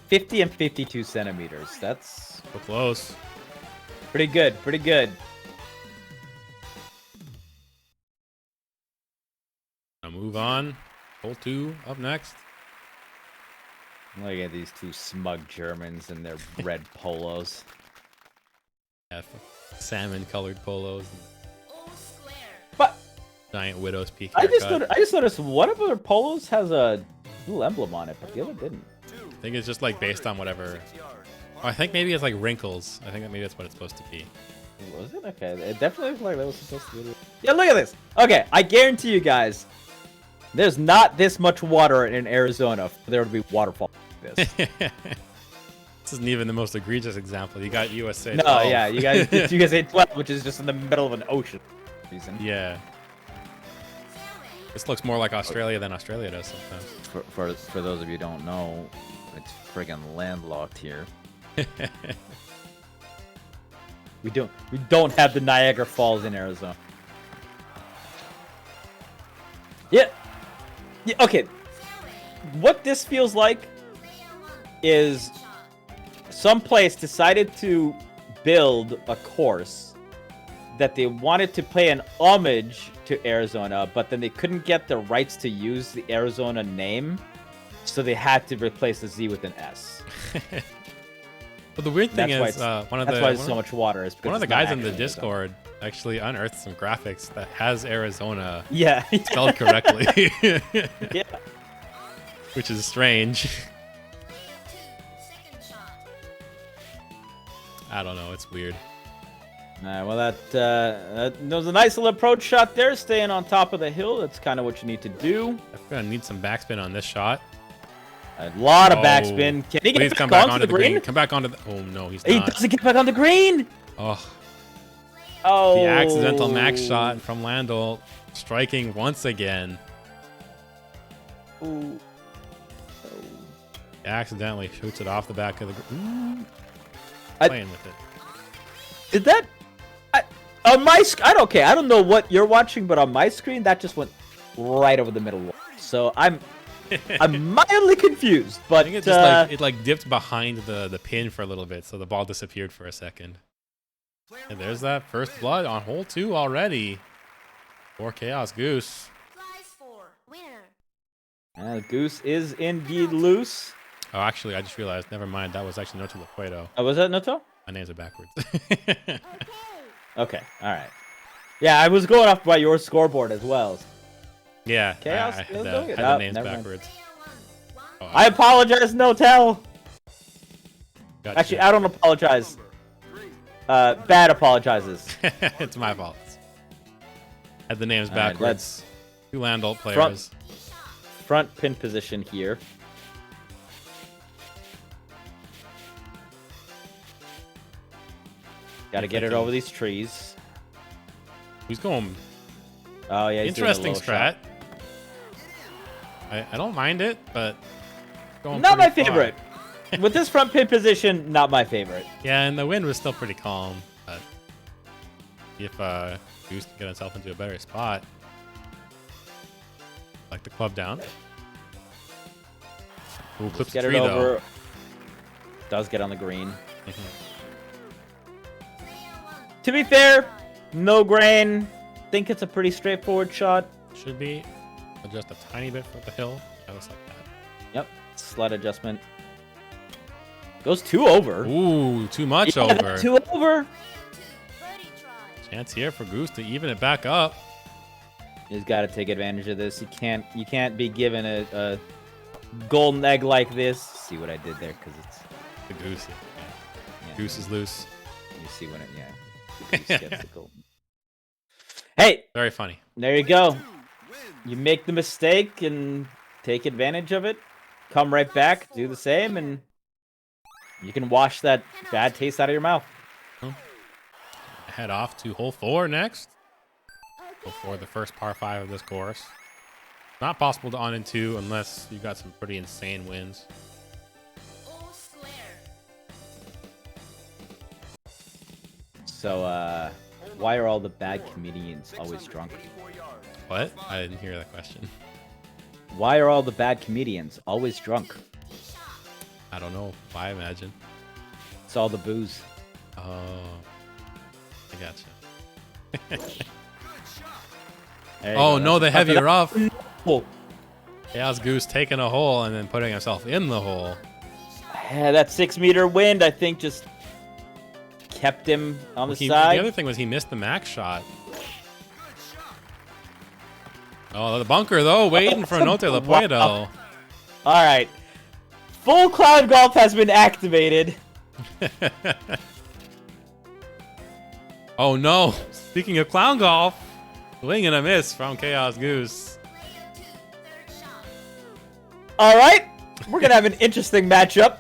50 and 52 centimeters. That's So close. pretty good. Pretty good. Now move on. Hole 2 up next. Look at these two smug Germans in their red polos. Yeah, salmon-colored polos. But Giant widow's peak I haircut. just noticed one of their polos has a little emblem on it, but the other didn't. I think it's just like based on whatever. Oh, I think maybe it's like wrinkles. I think that maybe that's what it's supposed to be. Was it? Okay, it definitely looked like that was supposed to be. Yeah, look at this. Okay, I guarantee you guys, there's not this much water in Arizona for there to be waterfalls like this. This isn't even the most egregious example. You got USA. No, 12. yeah, you guys say 12, which is just in the middle of an ocean. Reason. Yeah. This looks more like Australia than Australia does sometimes. For those of you who don't know, it's friggin' landlocked here. We don't have the Niagara Falls in Arizona. Yeah. Okay. What this feels like is some place decided to build a course that they wanted to pay an homage to Arizona, but then they couldn't get the rights to use the Arizona name, so they had to replace the Z with an S. But the weird thing That's is, why one of That's the why there's so much water. Is because one of the it's not guys in the actually Arizona. Discord actually unearthed some graphics that has Arizona Yeah. spelled correctly, Yeah. which is strange. I don't know. It's weird. Well, that was a nice little approach shot there, staying on top of the hill. That's kind of what you need to do. I'm gonna need some backspin on this shot. A lot of Oh, backspin. Can he Please get come back back onto the green? Come back onto the. Oh no, he's He not. doesn't get back on the green. Oh, Oh, the accidental max shot from Landl, striking once again. Ooh. He accidentally shoots it off the back of the. I- Playing with it. Did that? On my I don't know what you're watching, but on my screen that just went right over the middle wall. So I'm mildly confused. I But think it just like dipped behind the pin for a little bit, so the ball disappeared for a second. And there's that first blood on hole 2 already for Chaos Goose. Goose is indeed loose. Oh, actually, I just realized. Never mind. That was actually Notelapuedo. Oh, was that Noto? My names are backwards. Okay, all right. Yeah, I was going off by your scoreboard as well. Yeah, Chaos I had is the, doing it. had the Oh, names never mind. backwards. Oh, I apologize, Notel. gotcha. Actually, I don't apologize. Bad apologizes. It's my fault. Had the names All right, backwards. 2 Landl players. Front pin position here. Got to get it over these trees. Who's going? Oh yeah, he's doing a Interesting low strat. shot. I don't mind it, but going Not my pretty far. favorite. With this front pin position, not my favorite. Yeah, and the wind was still pretty calm. But if Goose can get himself into a better spot, like the club down. Ooh, clips the Get it tree over. though. Does get on the green. Mhm. To be fair, no grain. Think it's a pretty straightforward shot. Should be adjust a tiny bit for the hill. I was like that. Yep. Slight adjustment. Goes 2 over. Ooh, too much Yeah, over. 2 over. Chance here for Goose to even it back up. He's got to take advantage of this. You can't be given a golden egg like this. See what I did there? Because it's The goose. yeah, Goose is loose. you see when it the goose gets the golden. Hey, Very funny. there you go. You make the mistake and take advantage of it. Come right back, do the same, and you can wash that bad taste out of your mouth. Head off to hole 4 next. Hole 4, the first par 5 of this course. Not possible to on in 2 unless you got some pretty insane wins. So, why are all the bad comedians always drunk? What? I didn't hear that question. Why are all the bad comedians always drunk? I don't know. I imagine. It's all the booze. Oh, I gotcha. There you Oh go. no, the heavy rough. Oh, Chaos Goose taking a hole and then putting himself in the hole. yeah, that 6-meter wind, I think, just kept him on the The side. other thing was he missed the max shot. Oh, the bunker though, waiting for Notelapuedo. All right, full cloud golf has been activated. Oh no! Speaking of clown golf, swing and a miss from Chaos Goose. All right, we're gonna have an interesting matchup.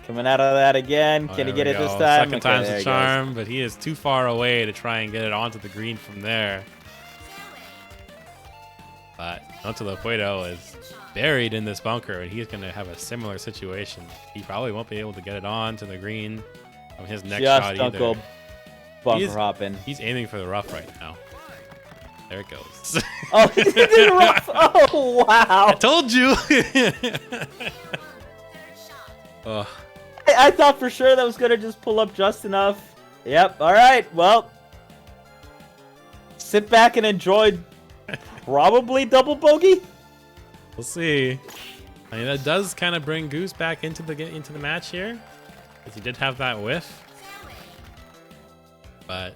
Coming out of that again. Oh, Can he there get we it this go. time? Second Okay, time's there the he charm, but he is too far away to try and get it onto the green from there. But Notelapuedo is buried in this bunker, and he's going to have a similar situation. He probably won't be able to get it on to the green on his next Just shot don't either. go bunker He's- hopping. He's aiming for the rough right now. There it goes. Oh, he did it rough. Oh, wow. I told you. Oh, I thought for sure that was gonna just pull up just enough. Yep. All right. Well, sit back and enjoy. Probably double bogey. we'll see. I mean, that does kind of bring Goose back into the match here, because he did have that whiff. But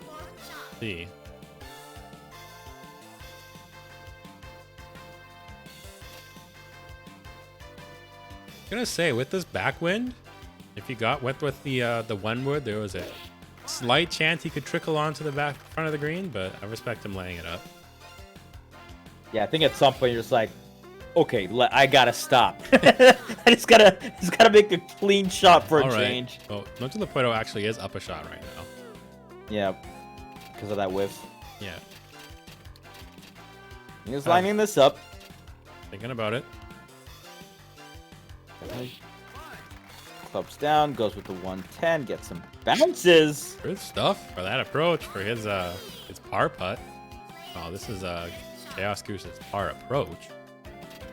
let's see. I'm gonna say with this backwind, if you got wet with the one wood, there was a slight chance he could trickle onto the back front of the green, but I respect him laying it up. Yeah, I think at some point you're just like, okay, I gotta stop. I just gotta make a clean shot for a All right. change. Well, Notelapuedo actually is up a shot right now. Yeah, because of that whiff. Yeah, He's lining this up. thinking about it. Clubs down, goes with the 110, gets some bounces. Good stuff for that approach for his par putt. Oh, this is Chaos Goose's par approach.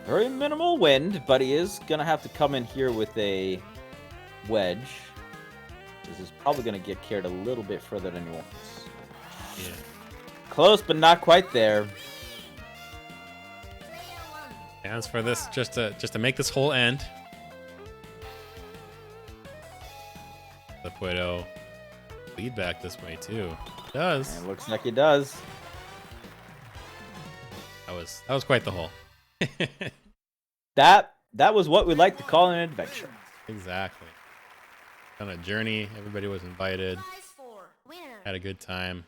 Very minimal wind, but he is gonna have to come in here with a wedge. This is probably gonna get carried a little bit further than he wants. Yeah. Close, but not quite there. Stands for this just to make this whole end. Notelapuedo lead back this way too. Does. And it looks like he does. That was quite the hole. That was what we like to call an adventure. Exactly. On a journey, everybody was invited, had a good time.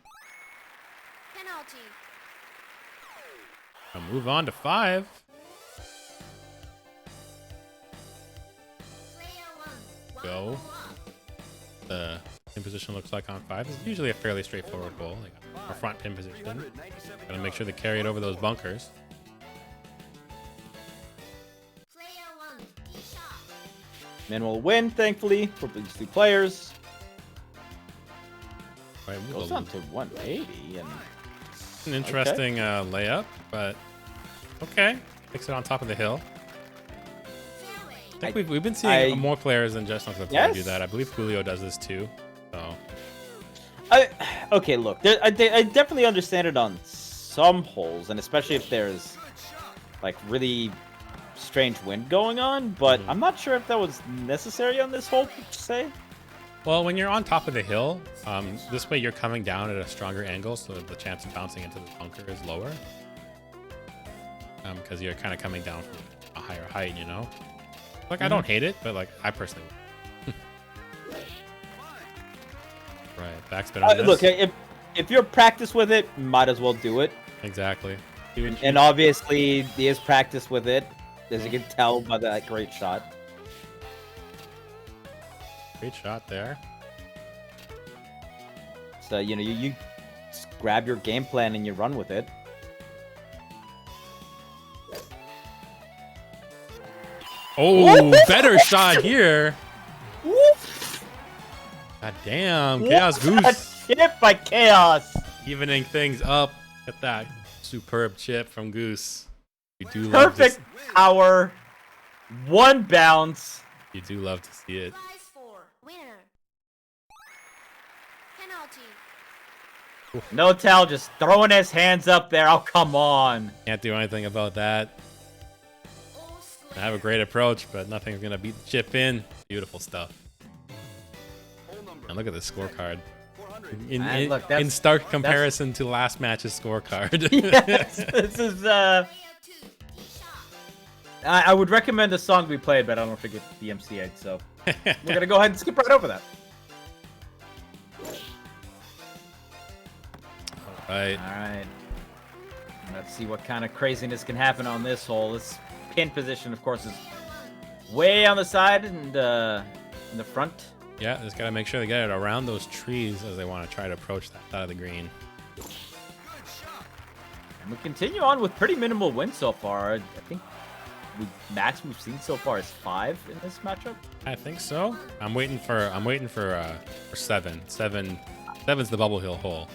I'll move on to 5. Go. The pin position looks like on 5 is usually a fairly straightforward hole. Like a front pin position. Gotta make sure they carry it over those bunkers. Minimal win, thankfully, for these two players. Right, move Goes a- on to 180, and an interesting layup, but okay. Takes it on top of the hill. I think we've been seeing more players than just Notelapuedo do Yes. that. I believe Julio does this too. So okay, look, I definitely understand it on some holes, and especially if there's like really strange wind going on, but I'm not sure if that was necessary on this hole, per se. well, when you're on top of the hill, this way you're coming down at a stronger angle, so the chance of bouncing into the bunker is lower. because you're kind of coming down from a higher height, you know? Like, I don't hate it, but like, I personally would. Right, backspin on this. Look, if you're practiced with it, might as well do it. Exactly. And obviously, he is practiced with it, as you can tell by that great shot. Great shot there. So, you know, you just grab your game plan and you run with it. Oh, better shot here. God damn, Chaos Goose. Hit by Chaos. Evening things up. At that superb chip from Goose. You do love Perfect power. One bounce. You do love to see it. 5-4. Winner. Penalty. Notel just throwing his hands up there. Oh, come on. Can't do anything about that. I have a great approach, but nothing's gonna beat the chip in. Beautiful stuff. And look at this scorecard. In stark comparison to last match's scorecard. Yes, this is I would recommend the song we played, but I don't forget the MC8, so we're gonna go ahead and skip right over that. Right. Alright. Let's see what kind of craziness can happen on this hole. This pin position, of course, is way on the side and in the front. Yeah, just gotta make sure they get it around those trees as they want to try to approach that side of the green. And we continue on with pretty minimal wins so far. I think the max we've seen so far is 5 in this matchup. I think so. I'm waiting for 7. 7's the Bubble Hill hole.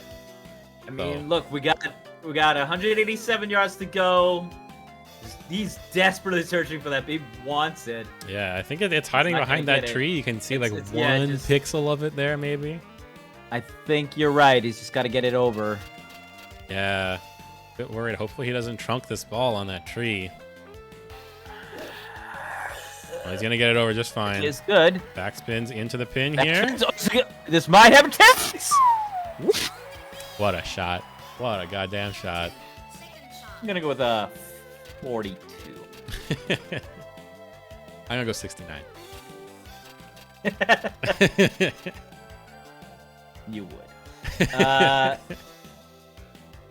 I mean, look, we got 187 yards to go. He's desperately searching for that. He wants it. Yeah, I think it's hiding behind that tree. You can see like one pixel of it there, maybe. I think you're right. He's just got to get it over. Yeah, a bit worried. Hopefully he doesn't trunk this ball on that tree. Well, he's gonna get it over just fine. It's good. Backspins into the pin here. This might have a chance. What a shot! What a goddamn shot! I'm gonna go with a 42. I'm gonna go 69. You would. All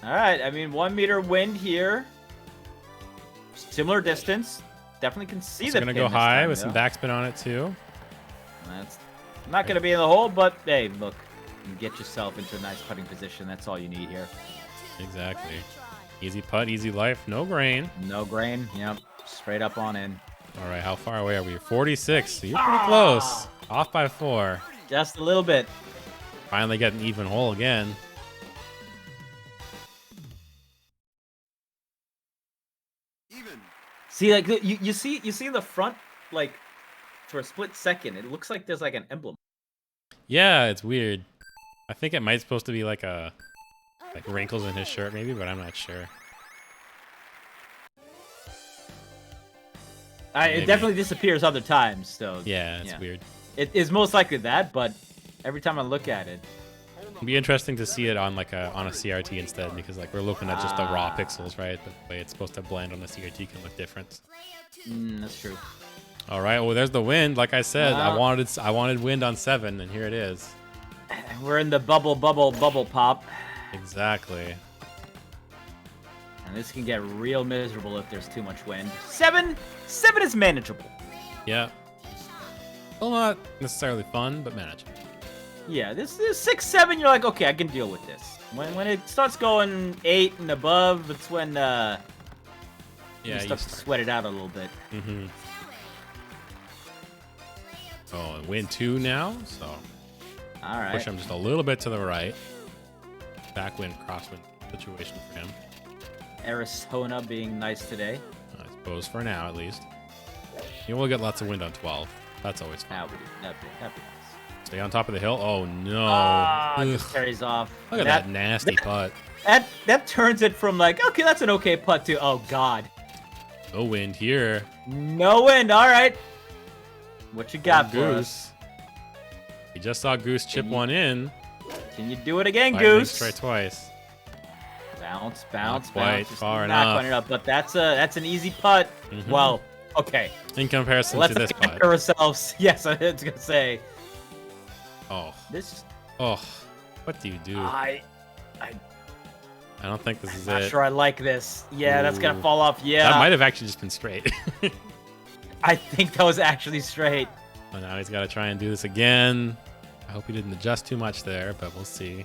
right. I mean, 1 meter wind here. Similar distance. Definitely can see It's the gonna pin go this high time, with though. some backspin on it too. That's not gonna be in the hole, but hey, look, you get yourself into a nice putting position. That's all you need here. Exactly. Easy putt, easy life, no grain. No grain. Yep. Straight up on in. All right, how far away are we? 46. So you're pretty close. Off by 4. Just a little bit. Finally get an even hole again. See, like you see in the front, like for a split second, it looks like there's like an emblem. Yeah, it's weird. I think it might supposed to be like wrinkles in his shirt maybe, but I'm not sure. It definitely disappears other times, so Yeah, it's weird. It is most likely that, but every time I look at it, It'd be interesting to see it on like on a CRT instead, because like we're looking at just the raw pixels, right? The way it's supposed to blend on the CRT can look different. that's true. All right, well there's the wind. Like I said, I wanted wind on 7, and here it is. We're in the bubble pop, Exactly. and this can get real miserable if there's too much wind. 7 is manageable. Yeah. Well, not necessarily fun, but manageable. Yeah, this is 6, 7. You're like, okay, I can deal with this. When it starts going 8 and above, it's when you start to sweat it out a little bit. Mm-hmm. Oh, and wind 2 now, so All right. push him just a little bit to the right. Backwind, crosswind situation for him. Arizona being nice today. I suppose for now, at least. You will get lots of wind on 12. That's always fun. That'd be nice. Stay on top of the hill. Oh no! It just carries off. Look at that nasty putt. That turns it from like, okay, that's an okay putt to, oh god. No wind here. No wind. All right. What you got for us? Goose. We just saw Goose chip one in. Can you do it again, Lightning Goose? strike twice. Bounce. quite Just far not enough. quite enough, but that's an easy putt. Well, okay. In comparison Let's to this get putt. ourselves. Yes, I was gonna say Oh, this. oh, what do you do? I I don't think this is not it. sure I like this. Yeah, that's gonna Ooh. fall off. Yeah, That might have actually just been straight. I think that was actually straight. But now he's got to try and do this again. I hope he didn't adjust too much there, but we'll see.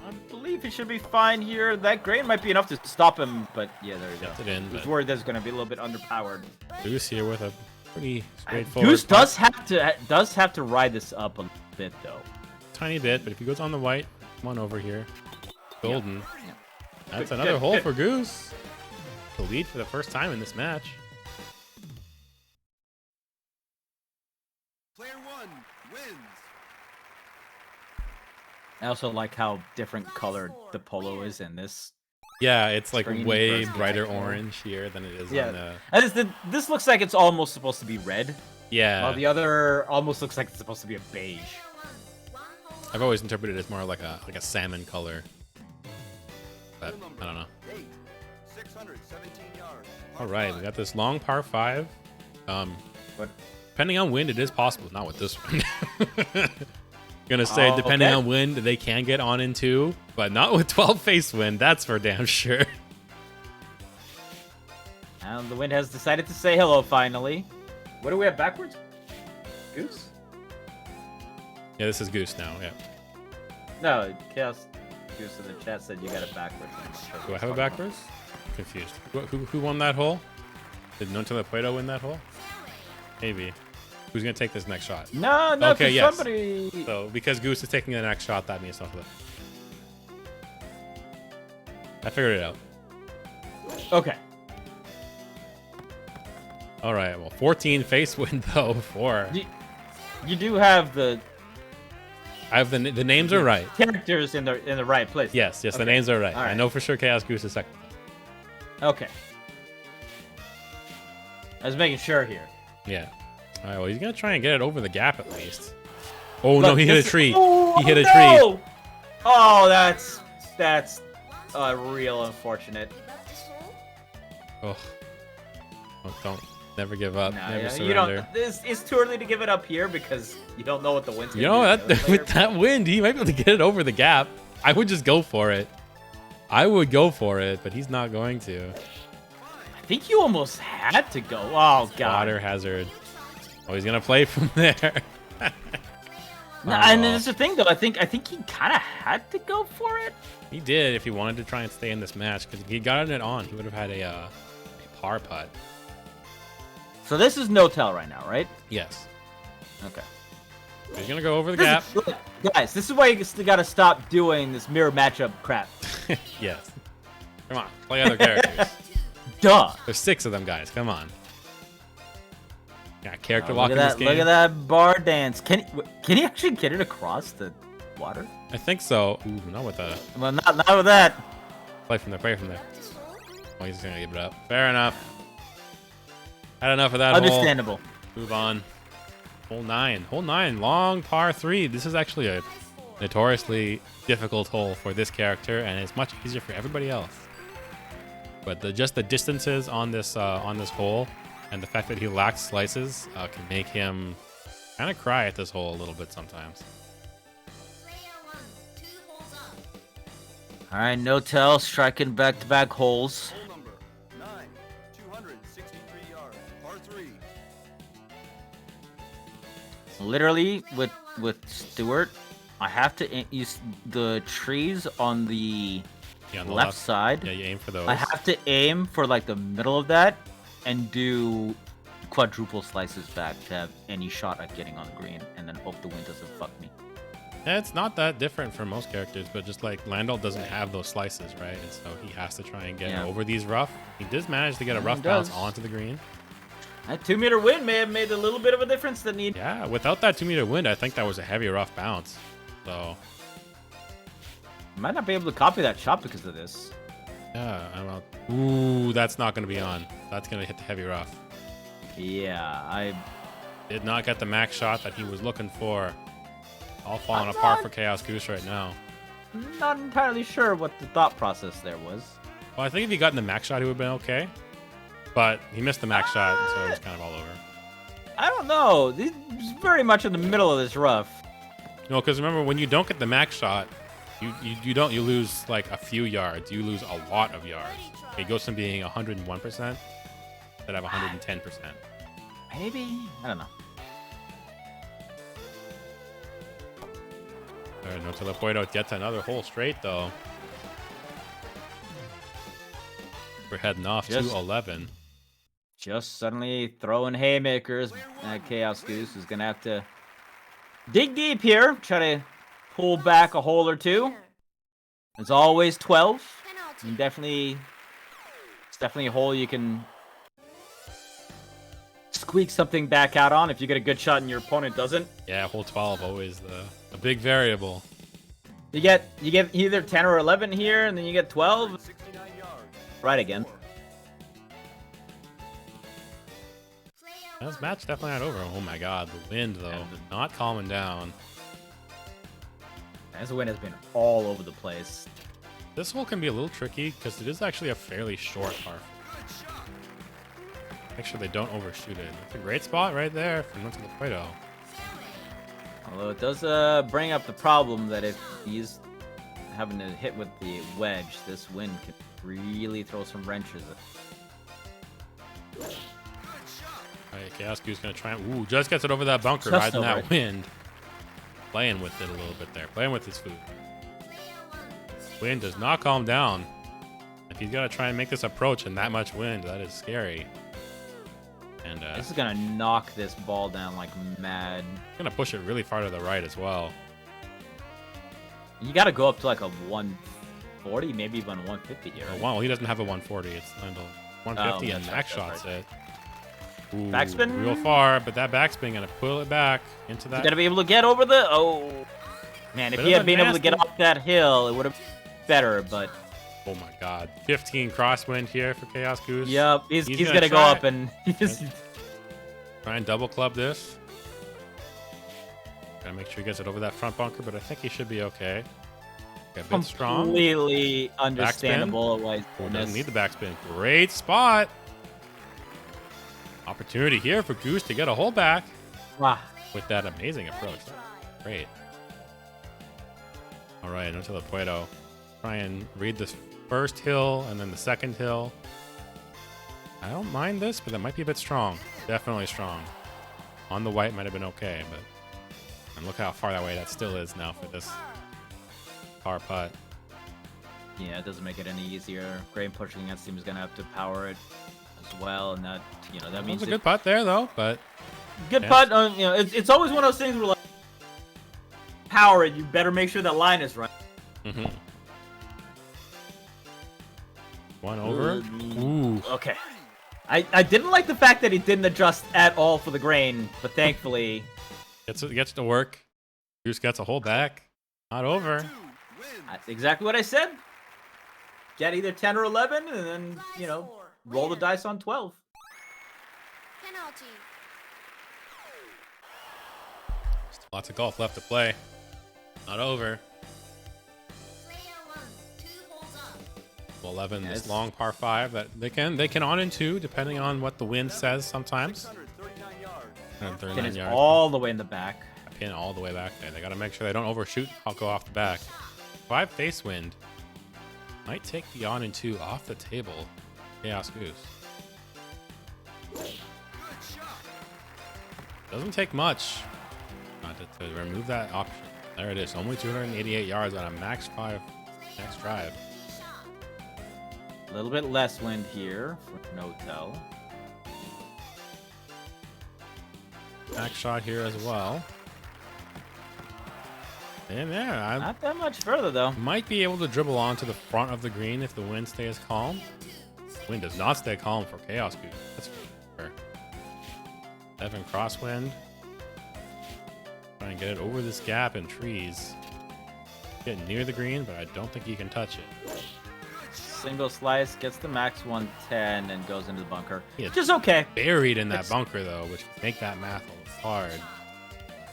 I believe he should be fine here. That grain might be enough to stop him, but yeah, there we go. Gets it in, I was but worried that's gonna be a little bit underpowered. Goose here with a pretty straightforward Goose putt. does have to ride this up a bit though. Tiny bit, but if he goes on the white, come on over here. Golden. That's Good, another good, hole good. for Goose. The lead for the first time in this match. Player 1 wins. I also like how different colored the polo is in this. Yeah, it's like Screen way versus brighter texture. orange here than it is Yeah. on the... This looks like it's almost supposed to be red, Yeah, while the other almost looks like it's supposed to be a beige. I've always interpreted it as more like a salmon color. But I don't know. 8, 617 yards. All right, we got this long par 5. But Depending on wind, it is possible. Not with this one. Gonna say, depending Okay. on wind, they can get on in 2, but not with 12 face wind. That's for damn sure. and the wind has decided to say hello finally. What do we have backwards? Goose? Yeah, this is Goose now. Yeah. No, Chaos Goose in the chat said you got it backwards. Do I have it backwards? Confused. Who won that hole? Did Notelapuedo win that hole? Maybe. Who's gonna take this next shot? No, Okay, yes. somebody. So because Goose is taking the next shot, that means Notelapuedo. I figured it out. Okay. All right. Well, 14 face wind though. 4. You do have the I have the names are right. characters in the right place. Yes, the Okay. names are right. All I right. know for sure Chaos Goose is second. Okay. I was making sure here. Yeah. All right. Well, he's gonna try and get it over the gap at least. Oh no, Look, he hit a this is- tree. Oh, He hit a no! tree. Oh, that's real unfortunate. Oh. Don't never give up. Nah, Never yeah, surrender. you don't. It's too early to give it up here because you don't know what the wind's You gonna know do that with that wind, he might be able to get it over the gap. I would just go for it. I would go for it, but he's not going to. I think you almost had to go. Oh god. Water hazard. Oh, he's gonna play from there. No, Oh, and well. that's the thing though. I think he kind of had to go for it. He did if he wanted to try and stay in this match, because if he got it on, he would have had a par putt. So this is no tell right now, right? Yes. Okay. He's gonna go over the gap. Look, guys, this is why you got to stop doing this mirror matchup crap. Yes. Come on, play other characters. Duh. There's 6 of them, guys. Come on. Yeah, character Oh, lock look in at this that! game. Look at that bar dance. Can he actually get it across the water? I think so. Ooh, not with the Well, not with that. play from there. Play from there. Oh, he's just gonna give it up. Fair enough. Had enough of that hole. Understandable. Move on. Hole 9. Hole 9. Long par 3. This is actually a notoriously difficult hole for this character, and it's much easier for everybody else. But just the distances on this hole, and the fact that he lacks slices, can make him kind of cry at this hole a little bit sometimes. All right, no tell. Striking back-to-back holes. Hole number 9, 263 yards. Par 3. Literally, with Stewart, I have to use the trees on the Yeah, on the left side. Yeah, you aim for those. I have to aim for like the middle of that and do quadruple slices back to have any shot at getting on the green, and then hope the wind doesn't fuck me. Yeah, it's not that different for most characters, but just like Landau doesn't have those slices, right? And so he has to try and get Yeah. over these rough. He does manage to get a Yeah, rough he bounce does. onto the green. That 2-meter wind may have made a little bit of a difference than need. Yeah, without that 2-meter wind, I think that was a heavy rough bounce. So, Might not be able to copy that shot because of this. yeah, I don't know. Ooh, that's not going to be on. That's going to hit the heavy rough. Yeah, I Did not get the max shot that he was looking for. All falling apart for Chaos Goose right now. not entirely sure what the thought process there was. Well, I think if he got in the max shot, he would have been okay. But he missed the max shot, so it was kind of all over. I don't know. He's very much in the middle of this rough. No, because remember, when you don't get the max shot, you lose like a few yards. You lose a lot of yards. It goes from being 101% to have 110%. Maybe? I don't know. All right, Notelapuedo gets another hole straight, though. We're heading off to 11. Just suddenly throwing haymakers. Chaos Goose is going to have to dig deep here. Try to pull back a hole or two. It's always 12. You it's definitely a hole you can squeak something back out on if you get a good shot and your opponent doesn't. Yeah, hole 12 always a big variable. You get either 10 or 11 here, and then you get 12. 69 yards. Right again. This match definitely not over. Oh my god, the wind though, not calming down. This wind has been all over the place. This hole can be a little tricky because it is actually a fairly short par. Make sure they don't overshoot it. It's a great spot right there for Notelapuedo. Although it does bring up the problem that if he's having to hit with the wedge, this wind could really throw some wrenches. Alright, Chaos Goose gonna try and just gets it over that bunker, Just riding over that it. wind. Playing with it a little bit there, playing with his food. Wind does not calm down. If he's gotta try and make this approach in that much wind, that is scary. And This is gonna knock this ball down like mad. gonna push it really far to the right as well. You gotta go up to like a 140, maybe even 150 here. Oh, wow, he doesn't have a 140. It's Lendl. 150 and that's max right, that's shots it. Ooh, Backspin? real far, but that backspin gonna pull it back into You that. gotta be able to get over the. Oh, man! If Bit he of had a been able to get nasty- off that hill, it would have been better. But Oh my god, 15 crosswind here for Chaos Goose. yep, he's He's gonna go try- up and Try and double club this. Gotta make sure he gets it over that front bunker, but I think he should be okay. Got a bit strong. completely understandable why he's Oh, doing doesn't this. need the backspin. Great spot. Opportunity here for Goose to get a hole back Wow. with that amazing approach. Great. All right, Notelapuedo. Try and read this first hill and then the second hill. I don't mind this, but that might be a bit strong. Definitely strong. On the white might have been okay, but and look how far away that still is now for this par putt. Yeah, it doesn't make it any easier. Grain pushing against him is gonna have to power it as well, and that that That means was a good putt there, though. But good yeah. putt. It's always one of those things where like power it. You better make sure that line is right. mhm. One over. Ooh. Okay. I didn't like the fact that he didn't adjust at all for the grain, but thankfully Gets to work. Goose gets a hole back. Not over. that's exactly what I said. Get either 10 or 11, and then roll the dice on 12. Penalty. Still lots of golf left to play. Not over. Player 1, 2 holes up. 11, this Yes. long par 5 that they can on in 2 depending on what the wind says sometimes. 639 yards. And Pin 39 is yards. all the way in the back. Pin all the way back there. They got to make sure they don't overshoot. I'll go off the back. 5 face wind. Might take the on and 2 off the table. Chaos Goose. Doesn't take much to remove that option. There it is. Only 288 yards on a max 5 max drive. A little bit less wind here for Notel. Back shot here as well. And there, I Not that much further though. might be able to dribble onto the front of the green if the wind stays calm. Wind does not stay calm for Chaos Goose. That's for sure. 7 crosswind. Try and get it over this gap in trees. Getting near the green, but I don't think you can touch it. Single slice, gets the max 110 and goes into the bunker. Yeah. Just okay. Buried in that It's- bunker though, which can make that math a little hard.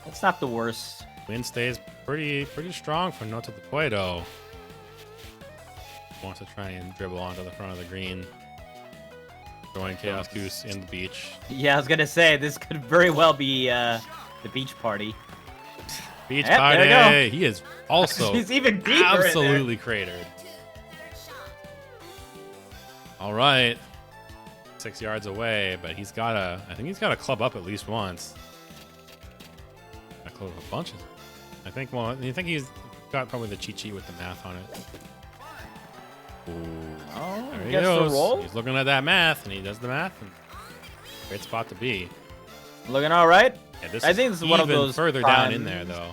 It's not the worst. Wind stays pretty strong for Notelapuedo. Wants to try and dribble onto the front of the green. Throwing Chaos Goose in the beach. Yeah, I was gonna say this could very well be the beach party. Beach Yep, party. there we go. He is also He's even deeper in there. absolutely cratered. All right, 6 yards away, but he's got to. I think he's got to club up at least once. Got to club up a bunch of. I think. Well, I think he's got probably the cheat sheet with the math on it. Ooh. Oh, There he gets the goes. roll. He's looking at that math, and he does the math. And great spot to be. Looking all right. Yeah, this I think this is one of even those further down in times there, though.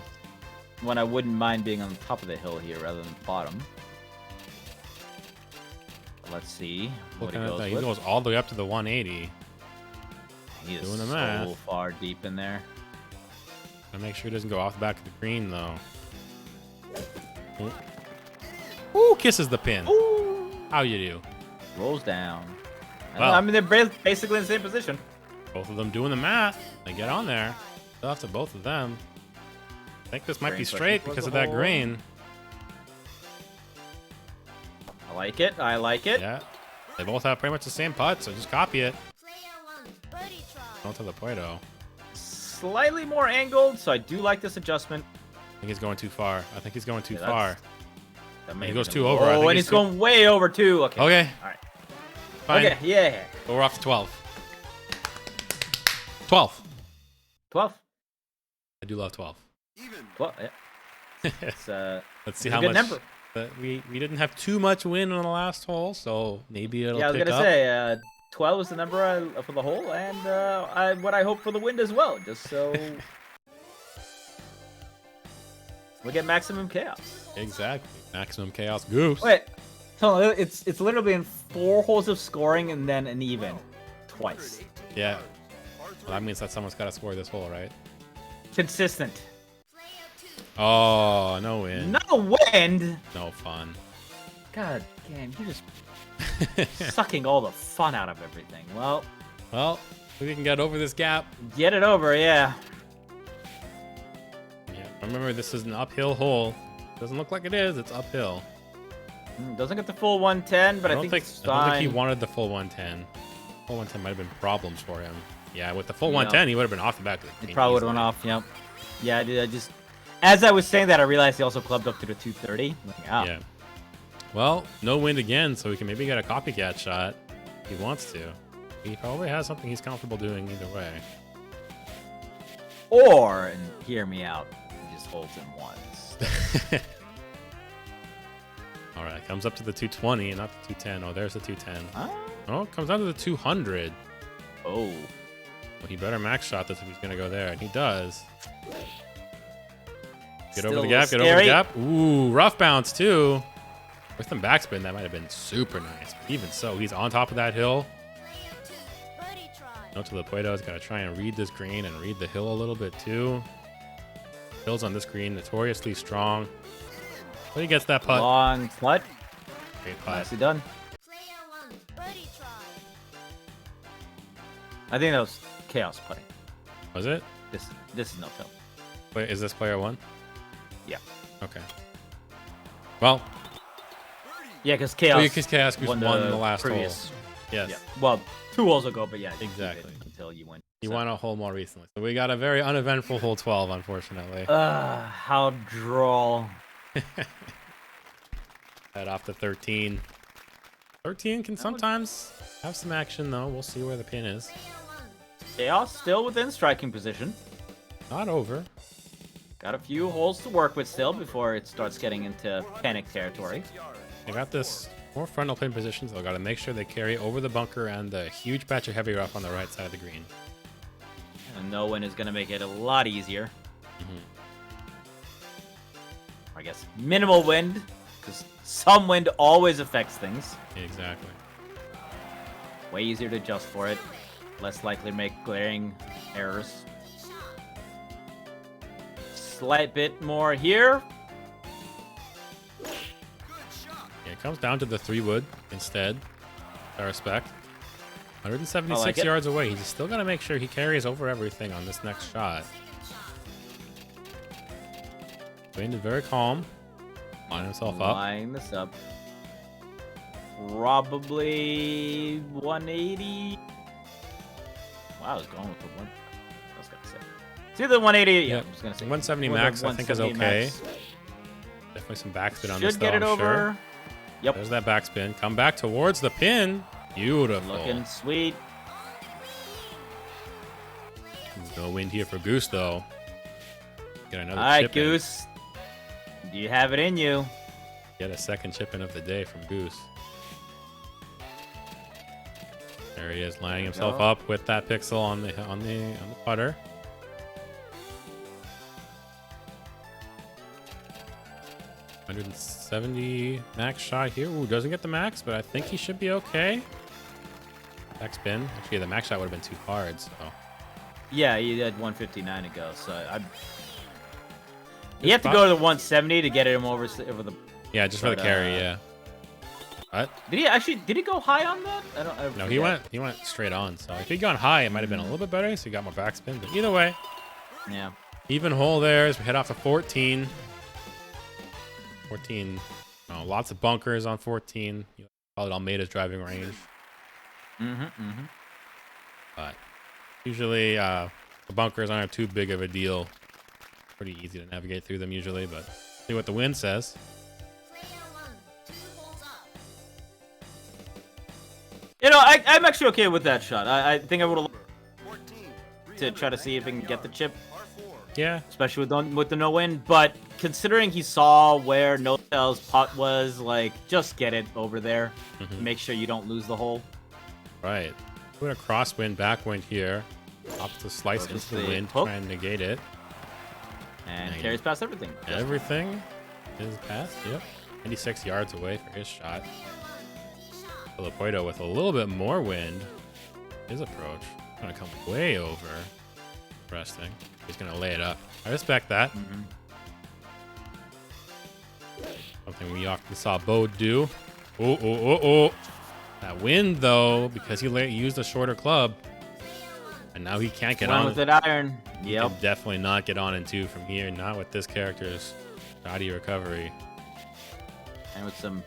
when I wouldn't mind being on the top of the hill here rather than the bottom. Let's see what he Looking at goes that, he with. goes all the way up to the 180. He is doing the so math. far deep in there. Gotta make sure he doesn't go off the back of the green, though. Ooh, kisses the pin. Ooh. How you do? Rolls down. Well. I mean, they're basically in the same position. Both of them doing the math. They get on there. Still have to both of them. I think this might be Green straight pushing because of towards that the hole. green. I like it. I like it. Yeah. They both have pretty much the same putt, so just copy it. Player 1, birdie try. Notelapuedo. Slightly more angled, so I do like this adjustment. I think he's going too far. I think he's going too Yeah, far. That may He have goes been two a- over. I Oh, think and he's he's going way over too. Okay. Okay. All right. Fine. Okay. Yeah. So we're off to 12. 12. 12. I do love 12. Even. Well, yeah. It's, Let's see it's a how good much. number. We didn't have too much win on the last hole, so maybe it'll Yeah, I was pick gonna up. say 12 is the number for the hole, and what I hope for the wind as well, just so we get maximum chaos. Exactly. Maximum chaos goose. Wait, so it's literally been 4 holes of scoring and then an even twice. Yeah. Well, that means that someone's got to score this hole, right? Consistent. Player 2, Oh, no win. No wind. No fun. God damn, you're just sucking all the fun out of everything. Well, Well, we can get over this gap. get it over, yeah. Yeah. Remember, this is an uphill hole. Doesn't look like it is. It's uphill. Doesn't get the full 110, but I, don't think think it's I don't think he fine. wanted the full 110. Full 110 might have been problems for him. Yeah, with the full Yeah. 110, he would have been off the back of the It green probably would have easily. went off, yep. Yeah, I did. I just, as I was saying that, I realized he also clubbed up to the 230. Like, ah. Yeah. Well, no wind again, so he can maybe get a copycat shot if he wants to. He probably has something he's comfortable doing either way. Or, and hear me out, he just holds him once. All right, comes up to the 220 and not the 210. Oh, there's the 210. Ah. Oh, comes down to the 200. Oh. Well, he better max shot this if he's going to go there, and he does. Get over Still the a gap, little get over the scary. gap. Ooh, rough bounce, too. With some backspin, that might have been super nice. But even so, he's on top of that hill. player 2, birdie try. Notelapuedo's got to try and read this green and read the hill a little bit, too. Hills on this green, notoriously strong. But he gets that putt. Long putt. Great putt. Nicely done. Player 1, birdie try. I think that was chaos putting. Was it? This is no film. Wait, is this player 1? Yeah. Okay. Well, Yeah, because chaos. because Chaos Goose won the last previous. hole. Yes. Yeah. Well, 2 holes ago, but yeah. Exactly. Until you win. He won a hole more recently. So we got a very uneventful hole 12, unfortunately. How droll. Head off to 13. 13 can sometimes have some action, though. We'll see where the pin is. Player 1, Chaos still within striking position. Not over. Got a few holes to work with still before it starts getting into panic territory. They got this more frontal pin positions. They've got to make sure they carry over the bunker and the huge patch of heavy rough on the right side of the green. And no wind is going to make it a lot easier. Mhm. I guess minimal wind, because some wind always affects things. Exactly. Way easier to adjust for it. Less likely to make glaring errors. Slight bit more here. Yeah, it comes down to the 3-wood instead. I respect. 176 I like it. yards away. He's still got to make sure he carries over everything on this next shot. Wayne is very calm. Line himself up. Line this up. Probably 180. Wow, I was going with the one. I was gonna say. It's either 180. Yeah, Yep. I'm just gonna say 170 Or the max, I think, is 170 okay. max. Definitely some backspin on Should this, though, get it I'm over. sure. Yep. There's that backspin. Come back towards the pin. Beautiful. Looking sweet. No wind here for Goose, though. Get another All right, chip in. Goose. Do you have it in you? Get a second chip in of the day from Goose. There he is, lining himself go. up with that pixel on the putter. $170 max shot here. Ooh, doesn't get the max, but I think he should be okay. Backspin. Actually, the max shot would have been too hard, so. Yeah, you had 159 to go, so you have to go to the 170 to get him over the. Yeah, just for the carry, yeah. What? Did he go high on that? I No, forget. he went straight on. So if he'd gone high, it might have been a little bit better. So he got more backspin. But either way, Yeah. even hole there as we head off to 14. 14. Oh, lots of bunkers on 14. You call it Almeida's driving range. But usually the bunkers aren't too big of a deal. Pretty easy to navigate through them usually. But see what the wind says. Player 1, 2 holes up. You know, I'm actually okay with that shot. I think I would have 14. to try to see if he can get the chip, Par 4. Yeah. especially with the no win. But considering he saw where Notel's putt was, like, just get it over there. Make sure you don't lose the hole. Right. Doing a crosswind, backwind here. Opts to slice into the Obviously, wind, hook. try and negate it. And Dang. carries past everything. Everything is past. Yep. 96 yards away for his shot. Ulaanbaatar with a little bit more wind. His approach. Gonna come way over. Resting. He's gonna lay it up. I respect that. Something we often saw Bo do. Oh. That wind, though, because he used a shorter club. And now he can't get Went on. with that iron. He Yep. can definitely not get on in 2 from here. Not with this character's shoddy recovery. And with some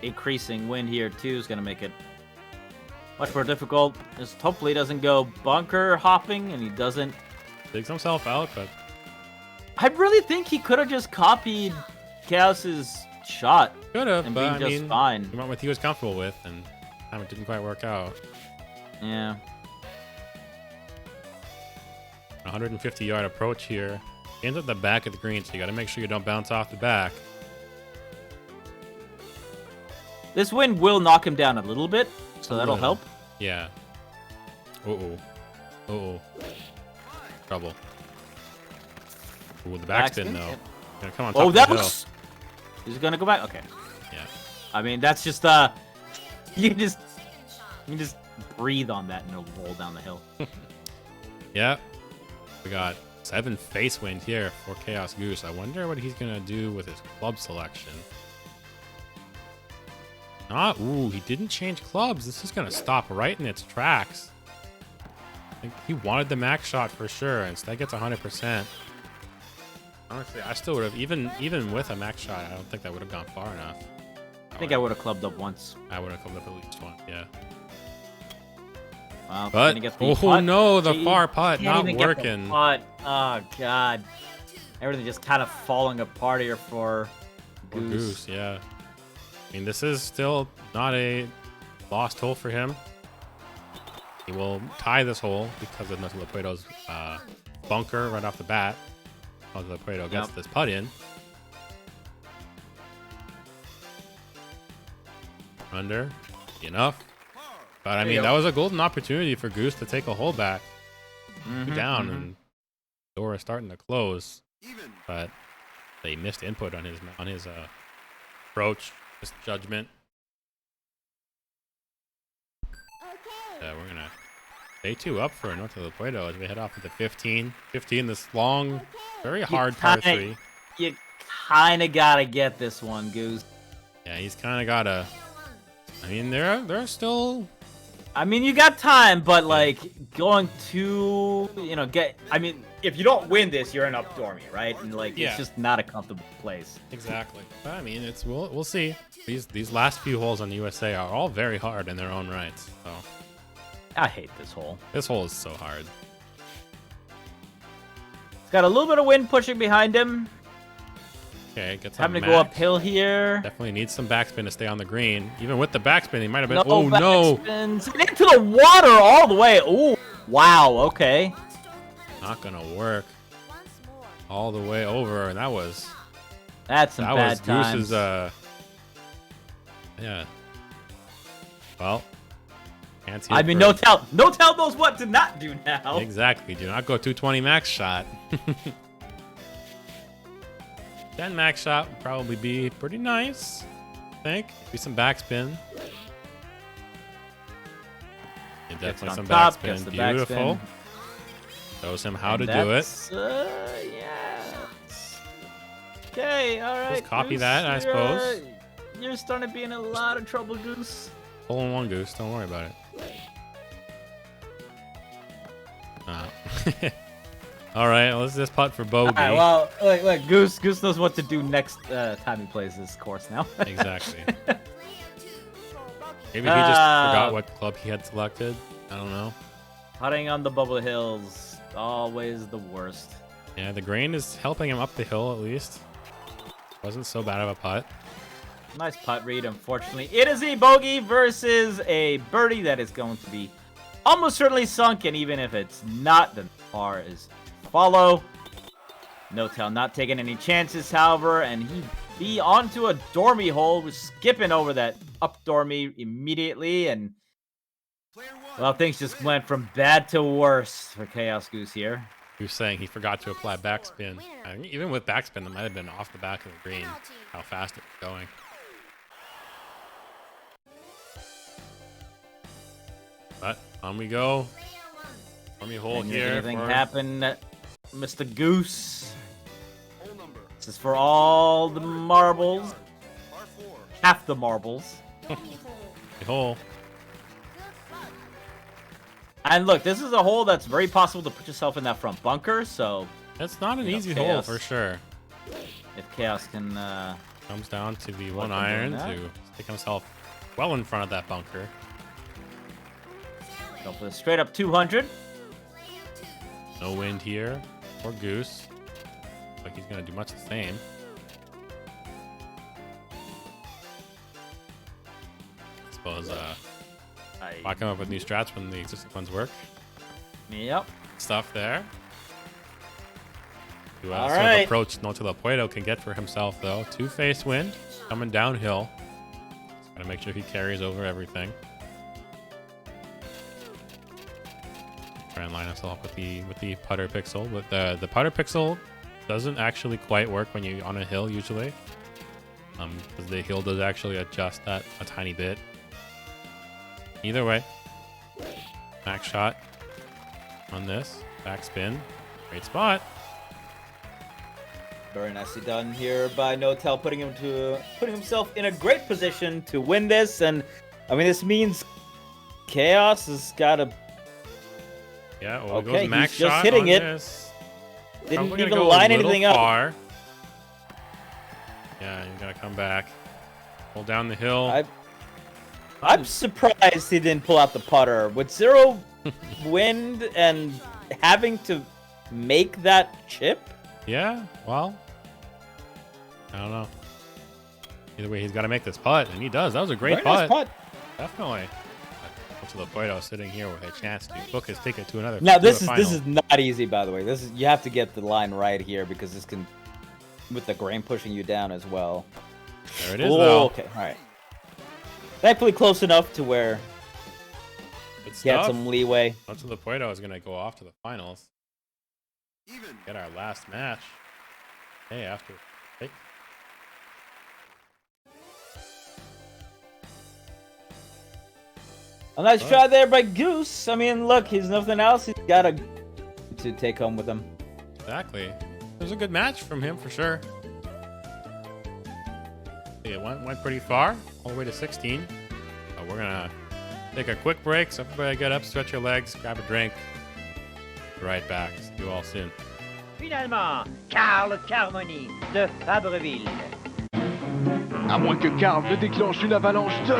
increasing wind here too is gonna make it much more difficult. Just hopefully he doesn't go bunker hopping and he doesn't. Digs himself out, but I really think he could have just copied Chaos's shot could have. and But I been just mean, fine. he went with he was comfortable with, and it didn't quite work out. Yeah. 150-yard approach here. Ends at the back of the green, so you got to make sure you don't bounce off the back. This wind will knock him down a little bit, so that'll little. help. Yeah. Uh-oh. Trouble. Ooh, the backspin, though. Yep. Gonna come on top Oh, of the that hill. was. Is he gonna go back? Okay. Yeah. I mean, that's just you can just breathe on that and it'll roll down the hill. Yeah. We got 7 face wind here for Chaos Goose. I wonder what he's gonna do with his club selection. Ooh, he didn't change clubs. This is gonna stop right in its tracks. I think he wanted the max shot for sure. Instead gets 100%. Honestly, I still would have, even with a max shot, I don't think that would have gone far enough. I think I would have clubbed up once. I would have come up at least one, yeah. Well, But, gonna get the oh putt. no, the Gee, far putt, can't not even get the working. putt. Oh, God. Everything just kind of falling apart here for Poor Goose. Goose, yeah. I mean, this is still not a lost hole for him. He will tie this hole because of Notelapuedo's bunker right off the bat. Notelapuedo gets Yep. this putt in. Under. Enough. But I mean, that was a golden opportunity for Goose to take a hole back. Down and door is starting to close. Even. But they missed input on his approach, his judgment. We're gonna stay 2 up for Notelapuedo as we head off into 15. 15, this long, very hard par 3. You kind of got to get this one, Goose. Yeah, he's kind of got to. I mean, there are still I mean, you got time, but like going to, I mean, if you don't win this, you're in up dormy, right? And like, Yeah. it's just not a comfortable place. Exactly. But, I mean, we'll see. These last few holes on the USA are all very hard in their own rights. So I hate this hole. this hole is so hard. It's got a little bit of wind pushing behind him. Okay, gets Having to match. go uphill here. Definitely needs some backspin to stay on the green. Even with the backspin, he might have been. No Oh no! backspins. Into the water all the way. Ooh, wow. Okay. Not gonna work. All the way over, and that was That's some bad times. Goose's. Yeah. Well, can't see. I mean, Notel knows what to not do now. Exactly. Do not go 220 max shot. 10 max shot would probably be pretty nice. I think. Maybe some backspin. Yeah, definitely some top, gets backspin. the Beautiful. backspin. Shows him how And to do it. Yes. Okay, all right. Just copy Goose, that, I suppose. You're starting to be in a lot of trouble, Goose. Hole in one, Goose. Don't worry about it. All right, let's just putt for bogey. All right, well, look, Goose knows what to do next time he plays this course now. Exactly. Maybe he just forgot what club he had selected. I don't know. Putting on the bubble hills, always the worst. Yeah, the grain is helping him up the hill at least. Wasn't so bad of a putt. Nice putt read, unfortunately. It is a bogey versus a birdie that is going to be almost certainly sunk, and even if it's not, the par is follow. Notel not taking any chances, however, and he be onto a dormy hole, was skipping over that up dormy immediately, and well, things just went from bad to worse for Chaos Goose here. He was saying he forgot to apply backspin. I think even with backspin, it might have been off the back of the green. How fast it was going. But on we go. Stormy hole And here. if anything for- happened, Mr. Goose. This is for all the marbles. Half the marbles. The hole. And look, this is a hole that's very possible to put yourself in that front bunker, so It's not an You know, easy hole Chaos. for sure. if Chaos can Comes down to the What one can iron do that? to stick himself well in front of that bunker. go for the straight up 200. No wind here for Goose. Looks like he's gonna do much the same. I suppose I come up with new strats when the existing ones work. Yep. Stuff there. To All sort of right. approach Notelapuedo can get for himself though. Two-face wind coming downhill. Just gotta make sure he carries over everything. Try and line himself with the putter pixel, but the putter pixel doesn't actually quite work when you're on a hill usually. Because the hill does actually adjust that a tiny bit. Either way, max shot on this backspin, great spot. Very nicely done here by Notel, putting himself in a great position to win this, and I mean this means Chaos has got a Yeah, well, it Okay, goes max he's just shot hitting on it. this. didn't Probably gonna even go a line little anything up. far. Yeah, you gotta come back. Pull down the hill. I'm surprised he didn't pull out the putter with zero wind and having to make that chip. Yeah, well, I don't know. Either way, he's got to make this putt, and he does. That was a great Very nice putt. putt. Definitely. Notelapuedo sitting here with a chance to book his ticket to another. Now to this a is final. not easy, by the way. This is, you have to get the line right here because this can, with the grain pushing you down as well. There it is, Oh, though. okay, all right. Thankfully, close enough to where Good get stuff. some leeway. Notelapuedo is going to go off to the finals. Even. Get our last match. Hey, after. Hey. A nice Alright. try there by Goose. I mean, look, he's nothing else. He's got to take home with him. Exactly. It was a good match from him for sure. It went pretty far, all the way to 16. But we're gonna take a quick break. So everybody get up, stretch your legs, grab a drink. Right back. See you all soon. Finalement, Carl Carmoni de Fabreville. À moins que Carl ne déclenche une avalanche de...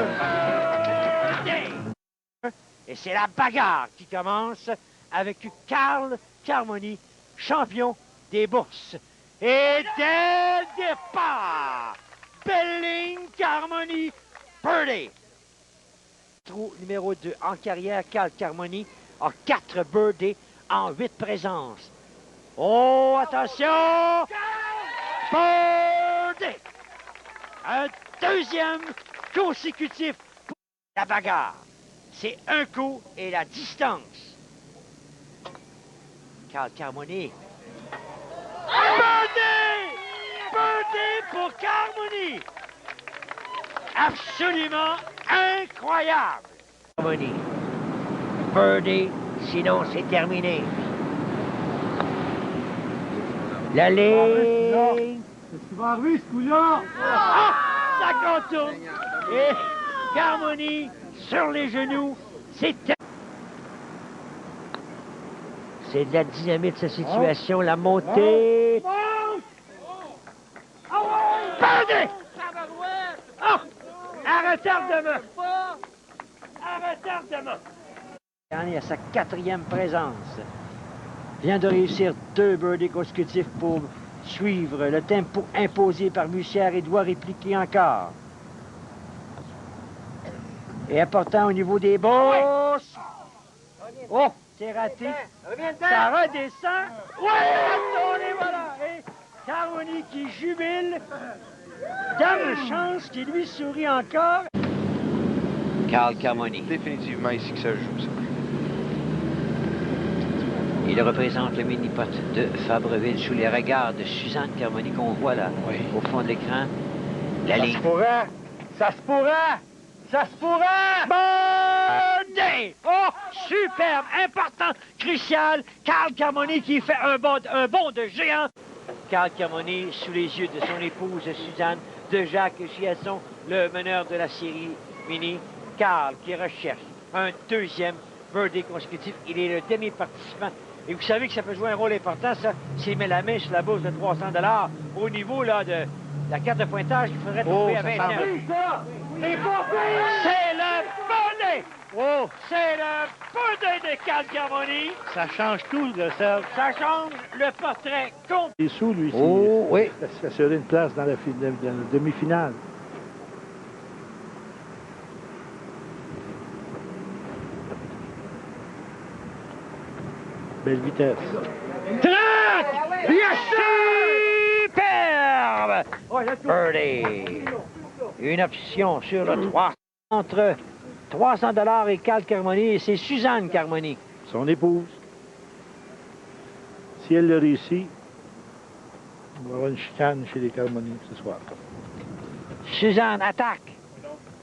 Et c'est la bagarre qui commence avec Carl Carmoni, champion des bourses. Et dès le départ, Belling Carmoni, birdie. Trou numéro 2 en carrière, Carl Carmoni a 4 birdies en 8 présences. Oh, attention! Birdie! Un deuxième consécutif pour la bagarre. C'est un coup et la distance. Carl Carmoni. Birdie! Birdie pour Carmoni! Absolument incroyable! Carmoni. Birdie, sinon c'est terminé. La ligne. Tu vas arriver, ce coup-là! Ah! Ça contourne! Et Carmoni sur les genoux. C'est de la dynamite, cette situation. La montée. Birdie! Oh! À retardement! À retardement! Il est à sa 4e présence. Vient de réussir 2 birdies consécutifs pour suivre le tempo imposé par Bussière et doit répliquer encore. Et important au niveau des bourses. Oh, c'est raté. Ça redescend. Oui, et voilà. Et Carmoni qui jubile. Dame chance qui lui sourit encore. Carl Carmoni. Définitivement ici que ça joue, ça. Il représente le mini-pot de Fabreville sous les regards de Suzanne Carmoni qu'on voit là, au fond de l'écran. La ligne. Ça se pourrait! Ça se pourrait! Birdie! Oh, superbe, important, crucial. Carl Carmoni qui fait un bond de géant. Carl Carmoni sous les yeux de son épouse Suzanne, de Jacques Chiasson, le meneur de la série mini. Carl qui recherche un 2e birdie consécutif. Il est le demi-participant. Et vous savez que ça peut jouer un rôle important, ça, s'il met la main sur la bourse de 300 $ au niveau là, de la carte de pointage qu'il faudrait trouver à 29. C'est le birdie! Oh, c'est le birdie de Carl Carmoni. Ça change tout, le Serge. Ça change le portrait complet. Il est sous, lui. Oh, oui. S'assurer une place dans la demi-finale. Belle vitesse. Superbe! Birdie. Une option sur le 3. Entre 300 $ et Carl Carmoni, et c'est Suzanne Carmoni. Son épouse. Si elle le réussit, on va avoir une chicane chez les Carmoni ce soir. Suzanne attaque.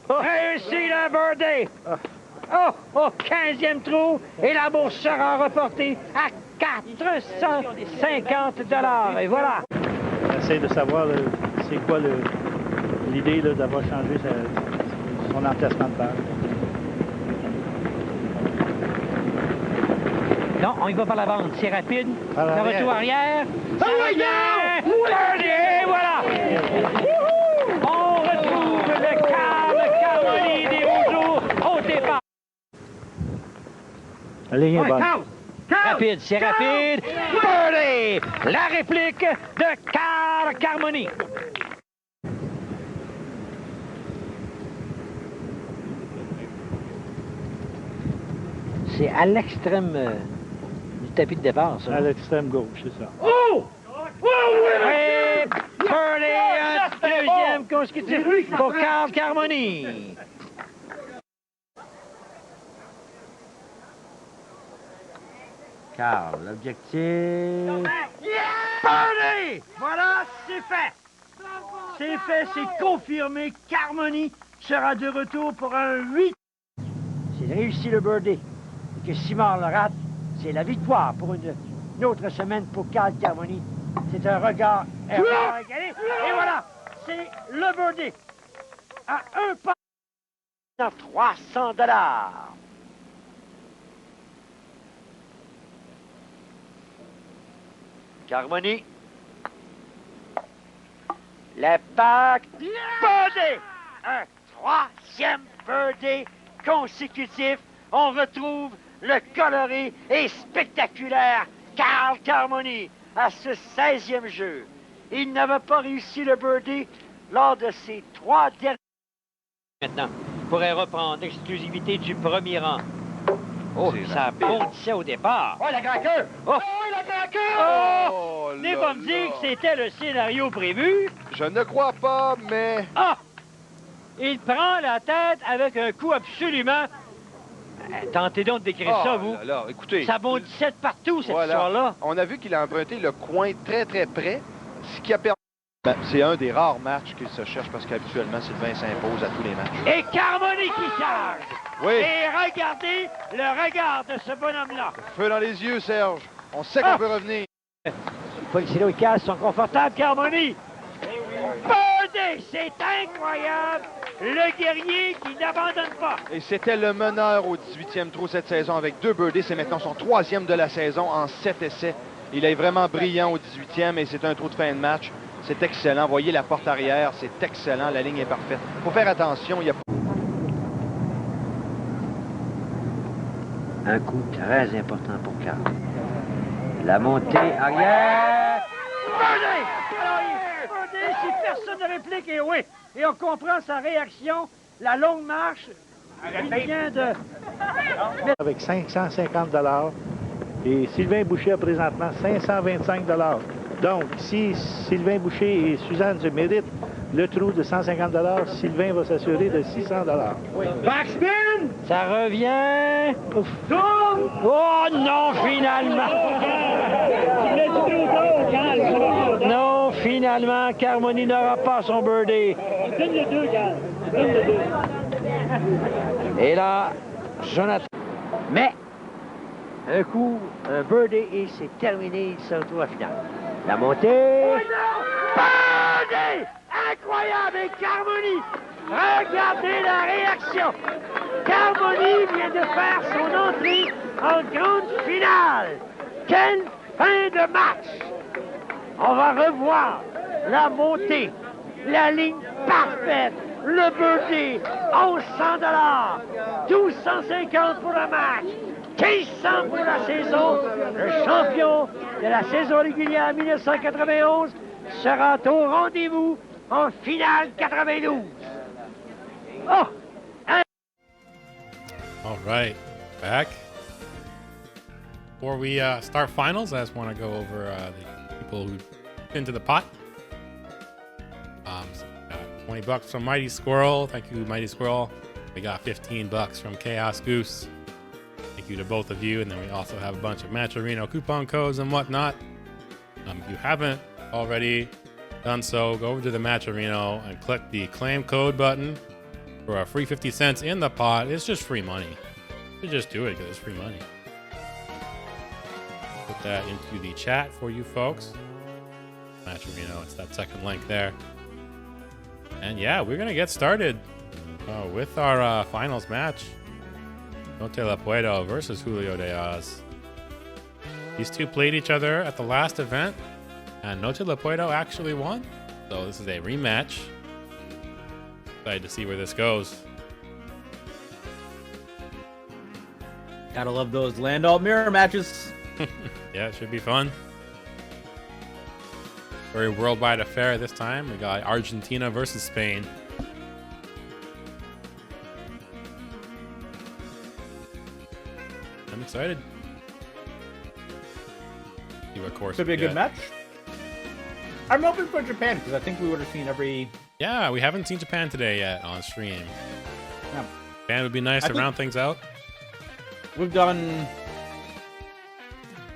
Réussit le birdie. Oh, au 15e trou, et la bourse sera reportée à 450 $. Et voilà. J'essaie de savoir c'est quoi l'idée d'avoir changé son emplacement de balle. Non, on y va par la bande. C'est rapide. Par Le l'arrière. retour arrière. Et voilà. On retrouve le Carl Carmoni des hauts jours au départ. La ligne est bonne. Rapide, c'est rapide. Birdie! La réplique de Carl Carmoni. C'est à l'extrême du tapis de départ, ça. À l'extrême gauche, c'est ça. Oh! Et birdie, un deuxième consécutif pour Carl Carmoni. Carl, l'objectif... Birdie! Voilà, c'est fait! C'est fait, c'est confirmé. Carmoni sera de retour pour un 8. S'il réussit le birdie et que Simard le rate, c'est la victoire pour une autre semaine pour Carl Carmoni. C'est un regard égalé. Et voilà, c'est le birdie à un pas. $300. Carmoni. L'impact. Birdie! Un troisième birdie consécutif. On retrouve le coloré et spectaculaire Carl Carmoni à ce 16e jeu. Il n'avait pas réussi le birdie lors de ses 3 derniers. Maintenant, il pourrait reprendre l'exclusivité du premier rang. Oh, ça bondissait au départ. Oh, la craqueur! Oh, la craqueur! Oh! N'est pas me dire que c'était le scénario prévu. Je ne crois pas, mais... Ah! Il prend la tête avec un coup absolument... Tentez donc de décrire ça, vous. Là, écoutez, Ça bondissait de partout, cette histoire-là. on a vu qu'il a emprunté le coin très, très près, ce qui a permis... Ben, c'est un des rares matchs qu'il se cherche parce qu'habituellement, Sylvain s'impose à tous les matchs. Et Carmoni qui charge. Oui. Et regardez le regard de ce bonhomme-là. Feu dans les yeux, Serge. On sait qu'on peut revenir. Policino et Cass sont confortables. Carmoni. Birdie, c'est incroyable. Le guerrier qui n'abandonne pas. Et c'était le meneur au 18e trou cette saison avec 2 birdies. C'est maintenant son 3e de la saison en 7 essais. Il est vraiment brillant au 18e et c'est un trou de fin de match. C'est excellent. Voyez la porte arrière, c'est excellent. La ligne est parfaite. Il faut faire attention. Il y a... Un coup très important pour Carl. La montée arrière. Birdie! Birdie, si personne ne réplique, et oui. Et on comprend sa réaction. La longue marche. Il vient de... Avec 550 $. Et Sylvain Boucher a présentement 525 $. Donc, si Sylvain Boucher et Suzanne se méritent le trou de 150 $, Sylvain va s'assurer de 600 $. Oui. Backspin! Ça revient. Ouf. Oh non, finalement! Non, finalement, Carmoni n'aura pas son birdie. Et là, Jonathan. Mais, un coup, un birdie et c'est terminé. Il se retrouve à finale. La montée. Birdie! Incroyable! Et Carmoni! Regardez la réaction! Carmoni vient de faire son entrée en grande finale! Quelle fin de match! On va revoir la montée, la ligne parfaite, le birdie, 1100 $, 1250 pour le match, 1500 pour la saison. Le champion de la saison régulière 1991 sera au rendez-vous en finale 92. Oh! All right, back. Before we start finals, I just want to go over the people who into the pot. So we got 20 bucks from Mighty Squirrel. Thank you, Mighty Squirrel. We got 15 bucks from Chaos Goose. Thank you to both of you. And then we also have a bunch of Matcherino coupon codes and whatnot. If you haven't already done so, go over to the Matcherino and click the claim code button for a free 50 cents in the pot. It's just free money. You just do it because it's free money. Put that into the chat for you folks. Matcherino, it's that second link there. And yeah, we're gonna get started with our finals match. Notelapuedo versus JuliodeOz. These two played each other at the last event, and Notelapuedo actually won. So this is a rematch. Excited to see where this goes. Gotta love those land all mirror matches. Yeah, it should be fun. Very worldwide affair this time. We got Argentina versus Spain. I'm excited. See what course Could be a good match. I'm hoping for Japan because I think we would have seen every. Yeah, we haven't seen Japan today yet on stream. Yeah. Japan would be nice to round things out. We've done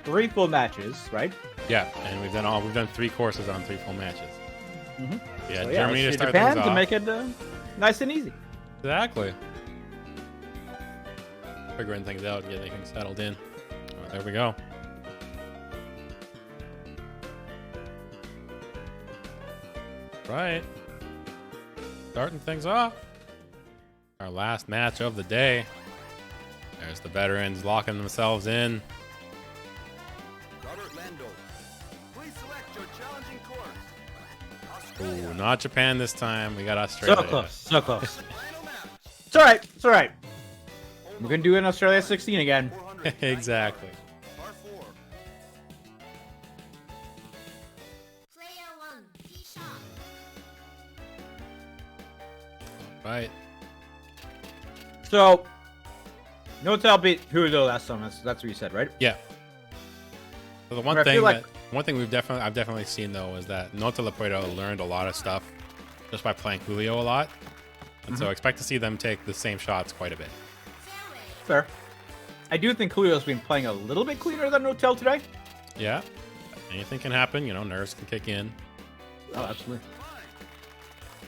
3 full matches, right? Yeah, and we've done 3 courses on 3 full matches. Mm-hmm. Yeah, So, Germany to let's see start Japan things to off. make it nice and easy. Exactly. Figuring things out, getting things settled in. There we go. Right. Starting things off. Our last match of the day. There's the veterans locking themselves in. Ooh, not Japan this time. We got Australia. So close. So close. It's all right. It's all right. We're going to do it in Australia 16 again. Exactly. Player 1, tee shot. Right. So, Notel beat Julio last time. That's what you said, right? Yeah. So the I one feel thing like- I've definitely seen though is that Notelapuedo learned a lot of stuff just by playing Julio a lot, and so expect to see them take the same shots quite a bit. Fair. I do think Julio's been playing a little bit cleaner than Notel today. Yeah. Anything can happen. You know, nerves can kick in. Oh, absolutely.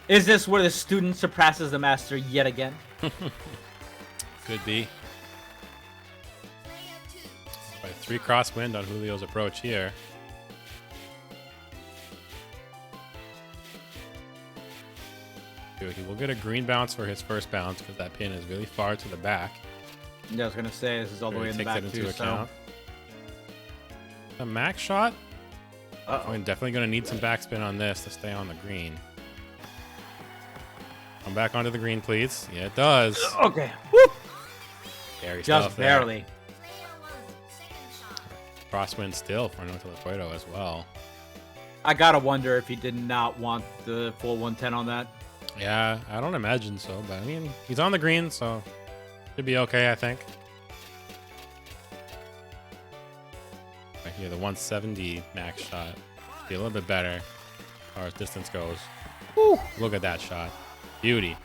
Is this where the student surpasses the master yet again? Could be. Player 2, By 3 crosswind on Julio's approach here. Dude, he will get a green bounce for his first bounce because that pin is really far to the back. Yeah, I was gonna say this is all the way in the back too. So, A max shot? uh-oh. I'm definitely going to need some backspin on this to stay on the green. Come back onto the green, please. Yeah, it does. Okay. Woo! Scary Just stuff there. player barely. 1, second shot. Crosswind still for Notelapuedo as well. I gotta wonder if he did not want the full 110 on that. Yeah, I don't imagine so, but I mean, he's on the green, so should be okay, I think. Right here, the 170 max shot. Be a little bit better as far as distance goes. Woo, look at that shot. Beauty.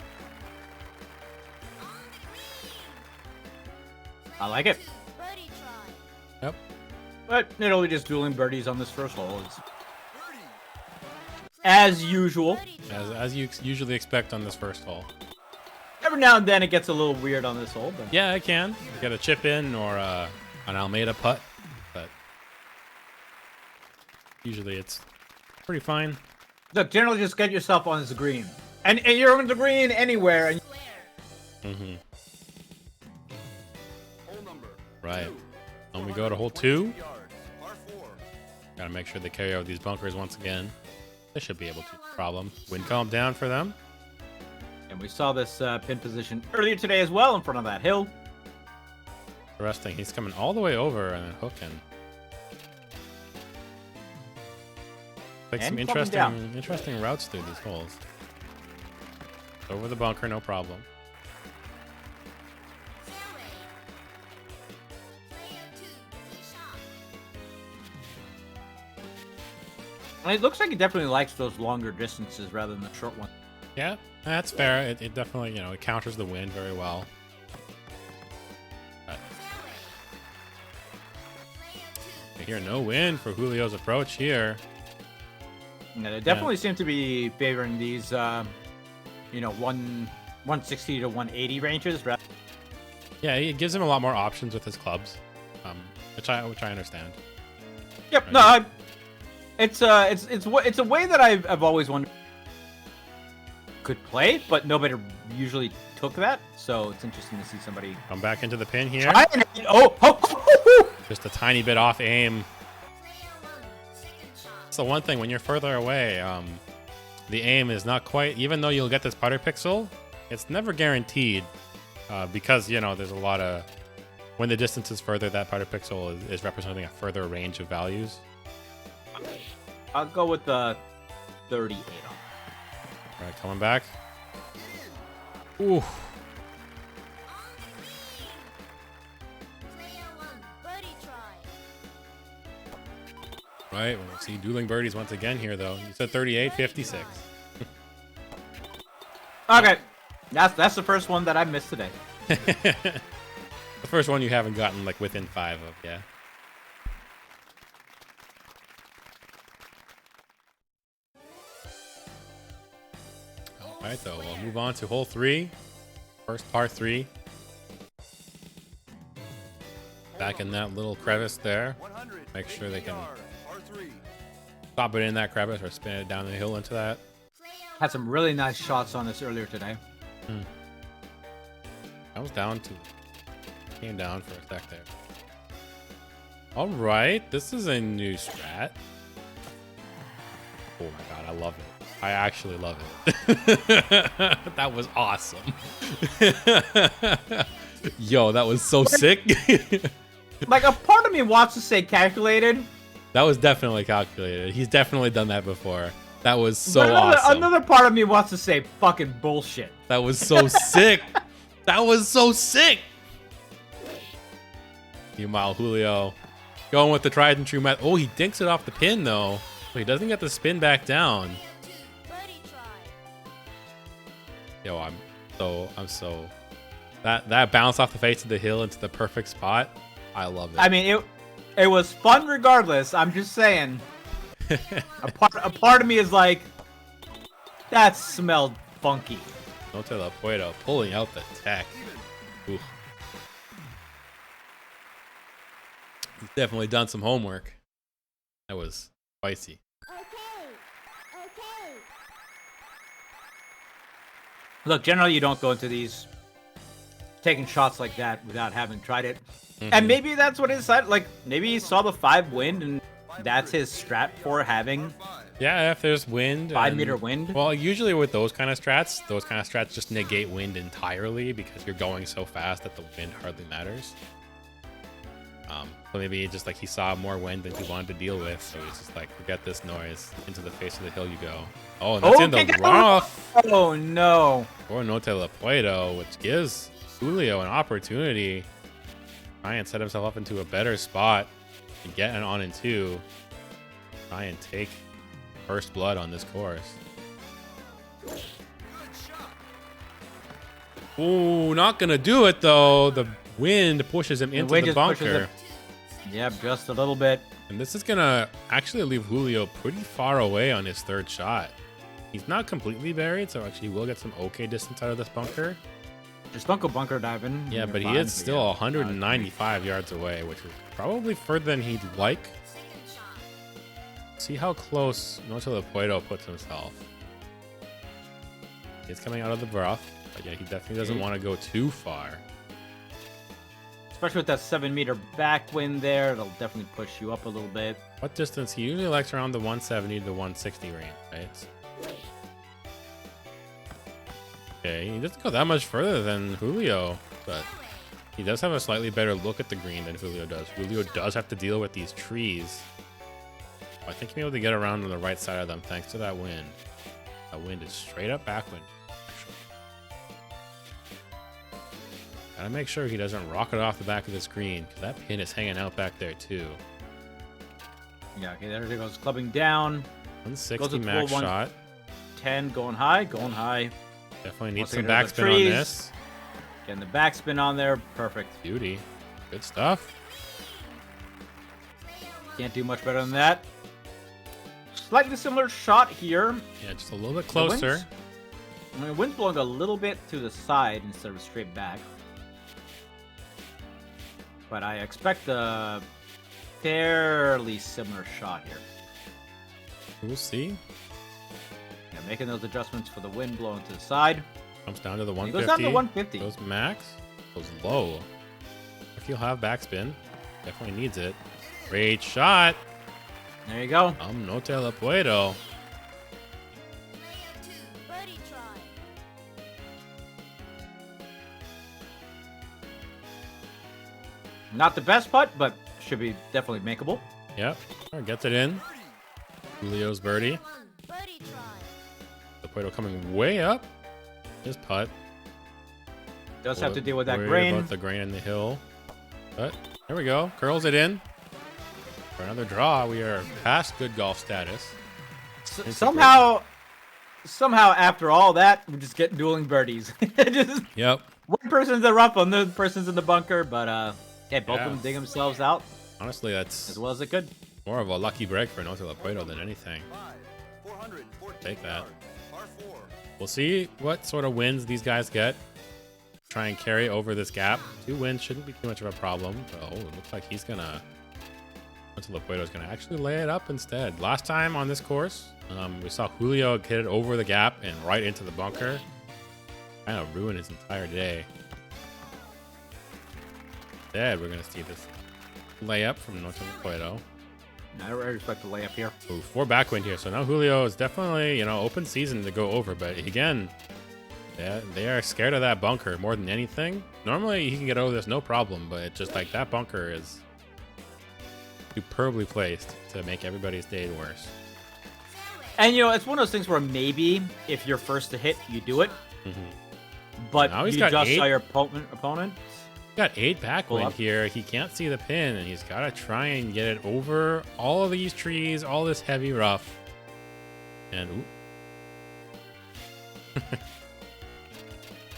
I like it. Birdie try. Yep. But Italy just dueling birdies on this first hole is, as usual. Birdie try. As you usually expect on this first hole. Every now and then it gets a little weird on this hole, but Yeah, I can. Get a chip in or an Almeida putt, but usually it's pretty fine. look, generally just get yourself on this green, and you're on the green anywhere. And Square. Mm-hmm. Right. When we go to hole 2, gotta make sure they carry out these bunkers once again. They should be able to. Problem. Wind calm down for them. And we saw this pin position earlier today as well in front of that hill. Interesting. He's coming all the way over and then hooking. Like some And clubbing down. interesting routes through these holes. Over the bunker, no problem. Fairway. Player 2, tee shot. And it looks like he definitely likes those longer distances rather than the short ones. Yeah, that's fair. It definitely, you know, it counters the wind very well. But I hear no wind for Julio's approach here. Yeah, they definitely seem to be favoring these, 160 to 180 ranges. Yeah, it gives him a lot more options with his clubs, which I understand. Yep. Right. No, it's a way that I've always wondered could play, but nobody usually took that. So it's interesting to see somebody. Come back into the pin here. Oh! Just a tiny bit off aim. Player 1, second shot. That's the one thing when you're further away, the aim is not quite. Even though you'll get this putter pixel, it's never guaranteed because there's a lot of when the distance is further, that putter pixel is representing a further range of values. I'll go with the 38 on. All right, coming back. Ooh. Player 1, birdie try. Right, we'll see dueling birdies once again here, though. You said 38, 56. Okay, that's the first one that I missed today. The first one you haven't gotten like within 5 of, yeah. All right, though, we'll move on to hole 3. First par 3. Back in that little crevice there. Make sure they can stop it in that crevice or spin it down the hill into that. Had some really nice shots on this earlier today. I was down to came down for a sec there. All right, this is a new strat. Oh my god, I love it. I actually love it. That was awesome. Yo, that was so sick. Like, a part of me wants to say calculated. That was definitely calculated. He's definitely done that before. That was so But awesome. another part of me wants to say fucking bullshit. That was so sick. That was so sick. Meanwhile, Julio going with the tried and true method. Oh, he dinks it off the pin though. So he doesn't get the spin back down. Birdie try. Yo, I'm so that bounce off the face of the hill into the perfect spot. I love it. I mean, it was fun regardless. I'm just saying. a part of me is like, that smelled funky. Notelapuedo pulling out the tech. Ooh. He's definitely done some homework. That was spicy. Look, generally you don't go into these taking shots like that without having tried it. Mm-hmm. And maybe that's what his side, like, maybe he saw the 5 wind and that's his strat for having Yeah, if there's wind. 5-meter wind. Well, usually with those kind of strats just negate wind entirely because you're going so fast that the wind hardly matters. So maybe just like he saw more wind than he wanted to deal with, so he's just like, forget this noise. Into the face of the hill you go. Oh, and that's in the rough Oh no. for Notelapuedo, which gives Julio an opportunity to try and set himself up into a better spot and get an on and 2. Try and take first blood on this course. Ooh, not gonna do it though. The wind pushes him into wind the just pushes bunker. him. Yep, just a little bit. And this is gonna actually leave Julio pretty far away on his 3rd shot. He's not completely buried, so actually will get some okay distance out of this bunker. Just bunker diving. Yeah, You're but he fine, is so still yeah. 195 yards away, which is probably further than he'd like. See how close Notelapuedo puts himself. He's coming out of the rough, but yeah, he definitely doesn't want to go too far. Especially with that 7-meter backwind there, it'll definitely push you up a little bit. What distance? He usually likes around the 170 to 160 range, right? Okay, he doesn't go that much further than Julio, but he does have a slightly better look at the green than Julio does. Julio does have to deal with these trees. I think he'll be able to get around on the right side of them thanks to that wind. That wind is straight up backwind. Gotta make sure he doesn't rocket off the back of the screen, because that pin is hanging out back there too. Yeah, okay, there it goes, clubbing down. 160 Goes max full shot. 10 going high. Definitely needs Once some they get to the backspin on trees. this. Getting the backspin on there, perfect. Beauty. Good stuff. Can't do much better than that. Slightly similar shot here. Yeah, just a little bit The wind's- closer. I mean, the wind's blowing a little bit to the side instead of straight back. But I expect a fairly similar shot here. We'll see. Yeah, making those adjustments for the wind blowing to the side. Comes down to the It 150. goes down to 150. Goes max. Goes low. If you'll have backspin. Definitely needs it. Great shot. There you go. Notelapuedo. Birdie try. Not the best putt, but should be definitely makeable. Yep. Gets it in. Julio's birdie. Birdie try. Notelapuedo coming way up. His putt. Does have to deal with that Worried grain. about the grain in the hill. But there we go. Curls it in. For another draw, we are past good golf status. Somehow after all that, we're just getting dueling birdies. Just Yep. one person's in the rough, another person's in the bunker, but yeah, both Yeah. of them dig themselves out Honestly, that's as well as it could. more of a lucky break for Notelapuedo than anything. Take that. We'll see what sort of wins these guys get. Try and carry over this gap. 2 wins shouldn't be too much of a problem. But, oh, it looks like he's gonna... Notelapuedo's gonna actually lay it up instead. Last time on this course, we saw Julio hit it over the gap and right into the bunker. Kind of ruined his entire day. Instead, we're going to see this layup from Notelapuedo. I respect the layup here. Ooh, 4 backwind here. So now Julio is definitely, open season to go over. But again, yeah, they are scared of that bunker more than anything. Normally, he can get over this no problem. But it's just like that bunker is superbly placed to make everybody's day worse. And, it's one of those things where maybe if you're first to hit, you do it. But Now he's you got just 8. saw your opponent. Got 8 backwind here. He can't see the pin, and he's got to try and get it over all of these trees, all this heavy rough. And, ooh.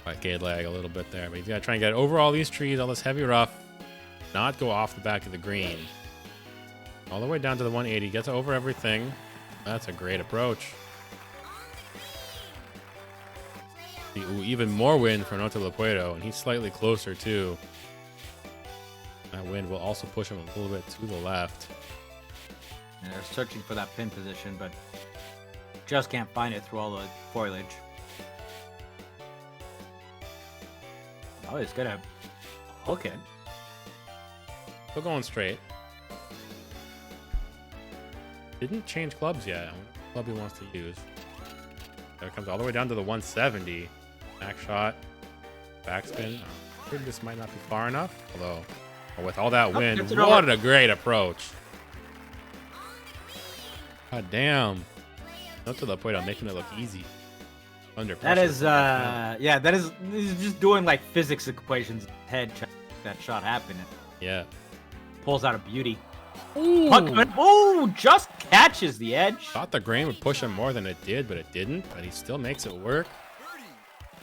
Arcade lag a little bit there, but he's got to try and get over all these trees, all this heavy rough, not go off the back of the green. All the way down to the 180. Gets over everything. That's a great approach. Ooh, even more wind for Notelapuedo, and he's slightly closer too. That wind will also push him a little bit to the left. And they're searching for that pin position, but just can't find it through all the foliage. Oh, he's gonna hook it. Still going straight. Didn't change clubs yet. I wonder what club he wants to use. There it comes all the way down to the 170. Back shot. Backspin. I think this might not be far enough. Although, with all that wind, gets it what over. a great approach. God damn. Notelapuedo making it look easy. Under pressure. That is, yeah, that is, he's just doing like physics equations in his head. That shot happened. Yeah. Pulls out a beauty. Ooh. Ooh, just catches the edge. Thought the grain would push him more than it did, but it didn't. But he still makes it work.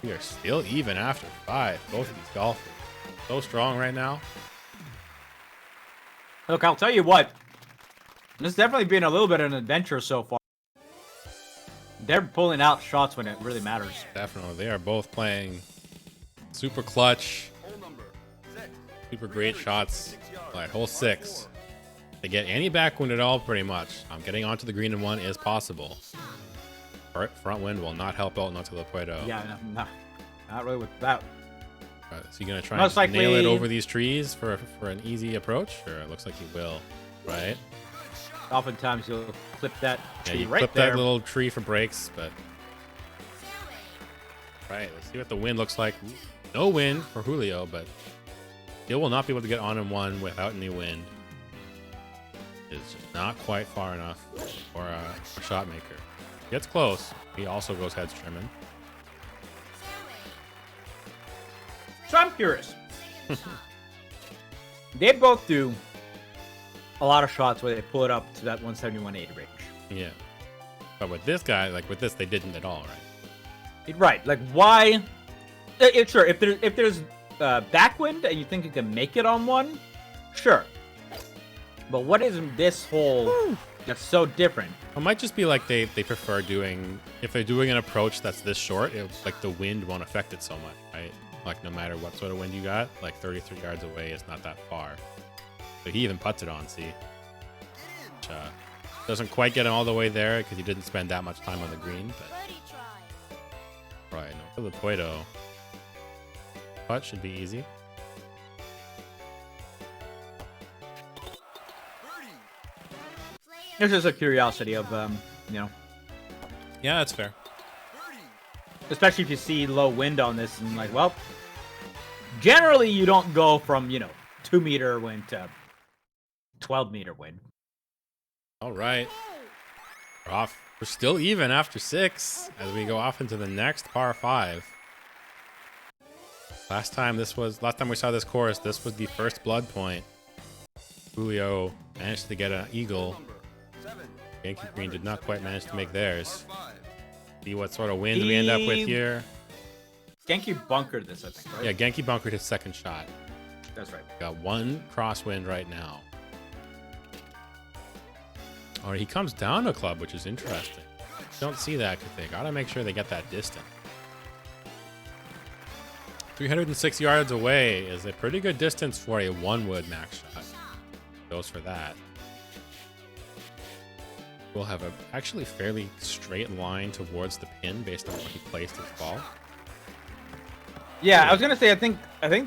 We are still even after 5. Both of these golfers. So strong right now. Look, I'll tell you what. This has definitely been a little bit of an adventure so far. They're pulling out shots when it really matters. Definitely. They are both playing super clutch. Super great shots. All right, hole 6. They get any backwind at all, pretty much. Getting onto the green in 1 is possible. Front wind will not help out Notelapuedo. Yeah, no, not really with that. Is he going to try Most and nail it likely- over these trees for an easy approach? Or it looks like he will, right? Oftentimes you'll clip that Yeah, tree you right clip there. that little tree for breaks, but... Right, let's see what the wind looks like. No wind for Julio, but still will not be able to get on in 1 without any wind. It's just not quite far enough for a shot maker. Gets close. He also goes heads trimming. So I'm curious. They both do a lot of shots where they pull it up to that 170-180 range. Yeah. But with this guy, like with this, they didn't at all, right? Right. Like, why? Sure, if there's backwind and you think you can make it on 1, sure. But what is in this hole that's so different? It might just be like they prefer doing, if they're doing an approach that's this short, like the wind won't affect it so much, right? Like no matter what sort of wind you got, like 33 yards away is not that far. So he even puts it on, see? Which, doesn't quite get him all the way there because he didn't spend that much time on the green, but... Birdie try. Right, no, Notelapuedo. Putt should be easy. It's just a curiosity of, Yeah, that's fair. especially if you see low wind on this and like, well, generally you don't go from, 2-meter wind to 12-meter wind. All right. We're off. We're still even after 6 as we go off into the next par 5. Last time we saw this course, this was the first blood point. Julio managed to get an eagle. Genki Green did not quite manage to make theirs. See what sort of wind we end up with here. Genki bunkered this, I think, right? Yeah, Genki bunkered his second shot. That's right. Got 1 crosswind right now. Or he comes down a club, which is interesting. Don't see that because they gotta make sure they get that distance. 306 yards away is a pretty good distance for a 1-wood max shot. Goes for that. We'll have a actually fairly straight line towards the pin based on where he placed his ball. Yeah, I was gonna say I think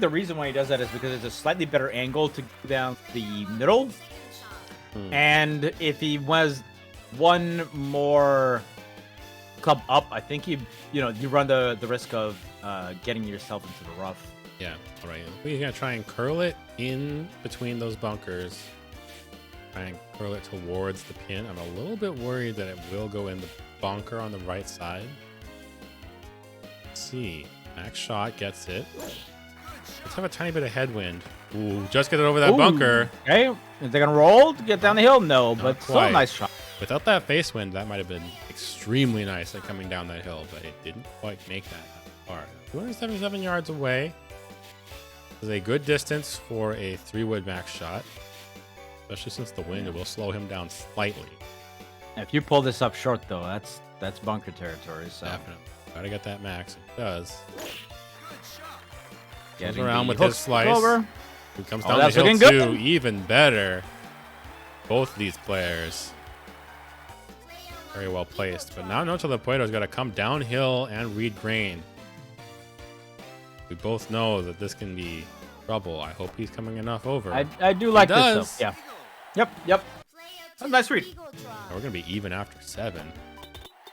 the reason why he does that is because it's a slightly better angle to go down the middle, and if he was one more club up, I think you run the risk of getting yourself into the rough. Yeah, all right. We're gonna try and curl it in between those bunkers. Try and curl it towards the pin. I'm a little bit worried that it will go in the bunker on the right side. Let's see. Max shot gets it. Let's have a tiny bit of headwind. Ooh, just get it over that bunker. Okay, is they gonna roll to get down the hill? No, but still a nice shot. Without that face wind, that might have been extremely nice at coming down that hill, but it didn't quite make that far. 277 yards away is a good distance for a 3-wood max shot, especially since the wind will slow him down slightly. If you pull this up short, though, that's bunker territory. So Definitely. Gotta get that max. It does. Getting Goes around the with hook his slice. over. He comes Oh, down the that's hill looking too. good. Even better. Both of these players. Very well placed. But now Notelapuedo's got to come downhill and read grain. We both know that this can be trouble. I hope he's coming enough over. I do like this, does. though. Yeah. Yep. A nice read. We're going to be even after 7.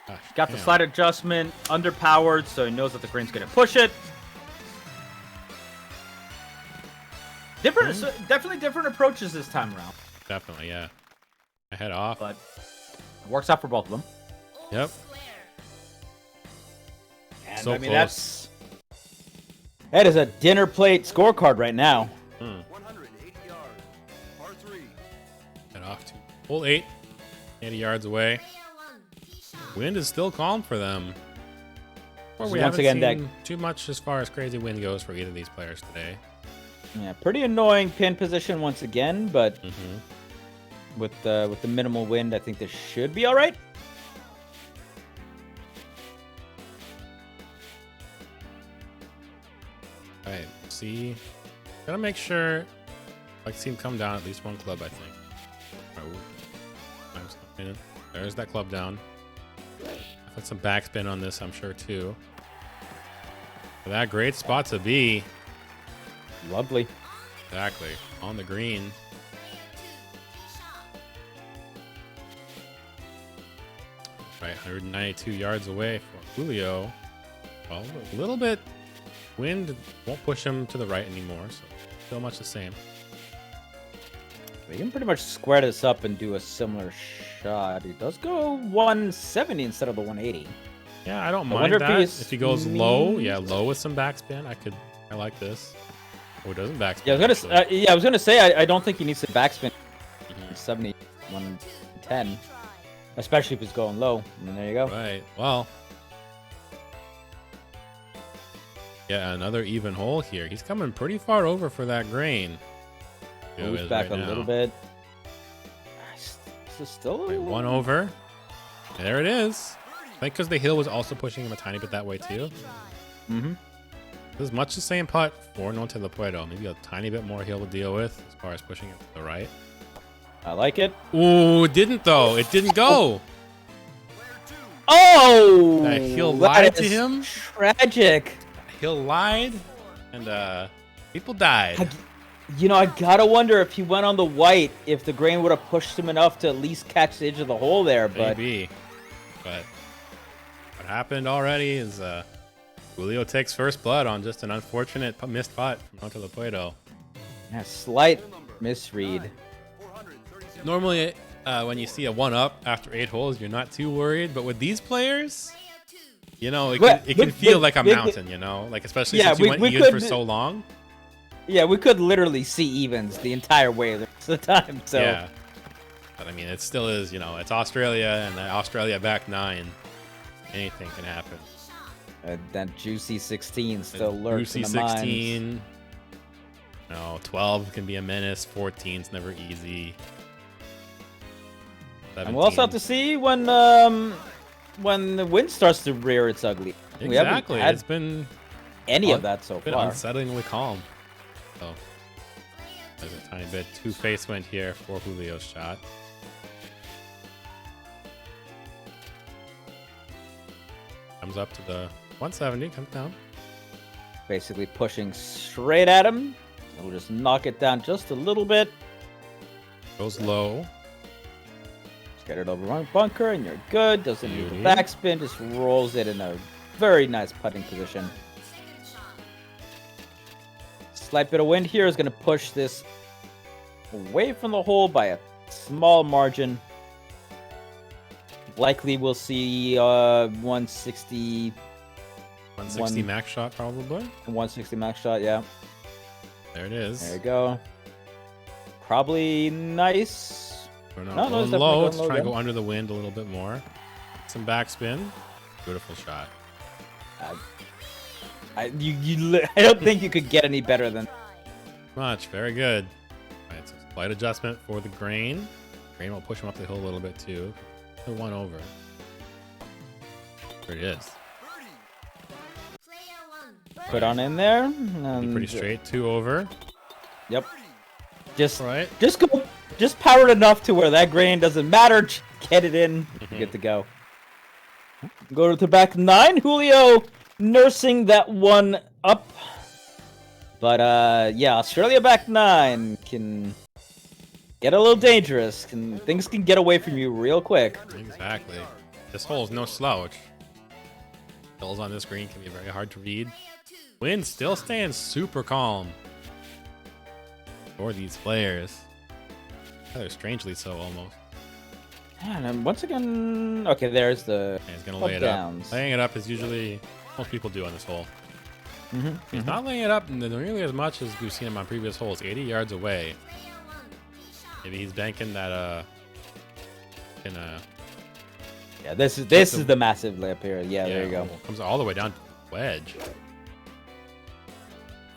Gosh, Got the damn. slide adjustment, underpowered, so he knows that the grain's going to push it. Definitely different approaches this time around. Definitely, yeah. I head off. But it works out for both of them. Yep. And So I mean, close. that is a dinner plate scorecard right now. 180 yards. Par 3. Head off to hole 8. 80 yards away. Wind is still calm for them. Well, we Once haven't again, seen too much as far as crazy wind goes for either of these players today. Yeah, pretty annoying pin position once again, but Mm-hmm. with the minimal wind, I think this should be all right. All right, see. Gotta make sure. Like, see him come down at least one club, I think. Oh, there's that club down. I'll put some backspin on this, I'm sure, too. That great spot to be. Lovely. Exactly. On the green. Right, 192 yards away for Julio. Well, a little bit. Wind won't push him to the right anymore, so still much the same. We can pretty much square this up and do a similar shot. He does go 170 instead of the 180. Yeah, I don't I mind wonder if that. he's If he goes low, yeah, low with some backspin, I like this. Oh, it doesn't backspin. Yeah, I was gonna say I don't think he needs to backspin 70, 110, especially if he's going low. And there you go. Right. Well. Yeah, another even hole here. He's coming pretty far over for that grain. Moves back a little bit. This is still Wait, one over. There it is. I think because the hill was also pushing him a tiny bit that way too. Mm-hmm. This is much the same putt for Notelapuedo. Maybe a tiny bit more hill to deal with as far as pushing it to the right. I like it. Ooh, it didn't though. It didn't go. Oh! That hill lied to him. Tragic. Hill lied, and people died. I gotta wonder if he went on the white, if the grain would have pushed him enough to at least catch the edge of the hole there. But Maybe. But what happened already is Julio takes first blood on just an unfortunate missed putt from Notelapuedo. yeah, slight misread. Normally, when you see a 1-up after 8 holes, you're not too worried. But with these players, it can feel like a mountain, like especially since you went even for so long. Yeah, we could literally see evens the entire way the rest of the time. So Yeah, but I mean, it still is. It's Australia and the Australia back 9. Anything can happen. That juicy 16 still lurks Juicy in the 16. 12 can be a menace. 14's never easy. And we'll also have to see when the wind starts to rear its ugly. We haven't Exactly. had It's been any of that so been far. unsettlingly calm. So there's a tiny bit too face wind here for Julio's shot. Comes up to the 170, comes down. basically pushing straight at him. We'll just knock it down just a little bit. Goes low. Just get it over one bunker, and you're good. Doesn't need the Beauty. backspin. Just rolls it in a very nice putting position. Slight bit of wind here is going to push this away from the hole by a small margin. Likely we'll see 160 160 max shot, probably. 160 max shot, yeah. There it is. There you go. Probably nice. Going No, going it's definitely low. going Let's low try to again. go under the wind a little bit more. Some backspin. Beautiful shot. I don't think you could get any better than. Much. Very good. All right, so slight adjustment for the grain. Grain will push him up the hill a little bit too. Put one over. There it is. Put on in there. Pretty straight. 2 over. Yep. Just Right. just power it enough to where that grain doesn't matter. Just get it in. You're good to go. Go to the back 9. Julio nursing that one up. But yeah, Australia back 9 can get a little dangerous. Things can get away from you real quick. Exactly. This hole is no slouch. Hills on this green can be very hard to read. Wind still staying super calm for these players. Rather strangely so, almost. And then once again, okay, there's the. And he's gonna club lay it downs. up. Laying it up is usually most people do on this hole. He's not laying it up nearly as much as we've seen him on previous holes. 80 yards away. Maybe he's banking that Yeah, this is the massive layup here. Yeah, there you go. Comes all the way down to the wedge.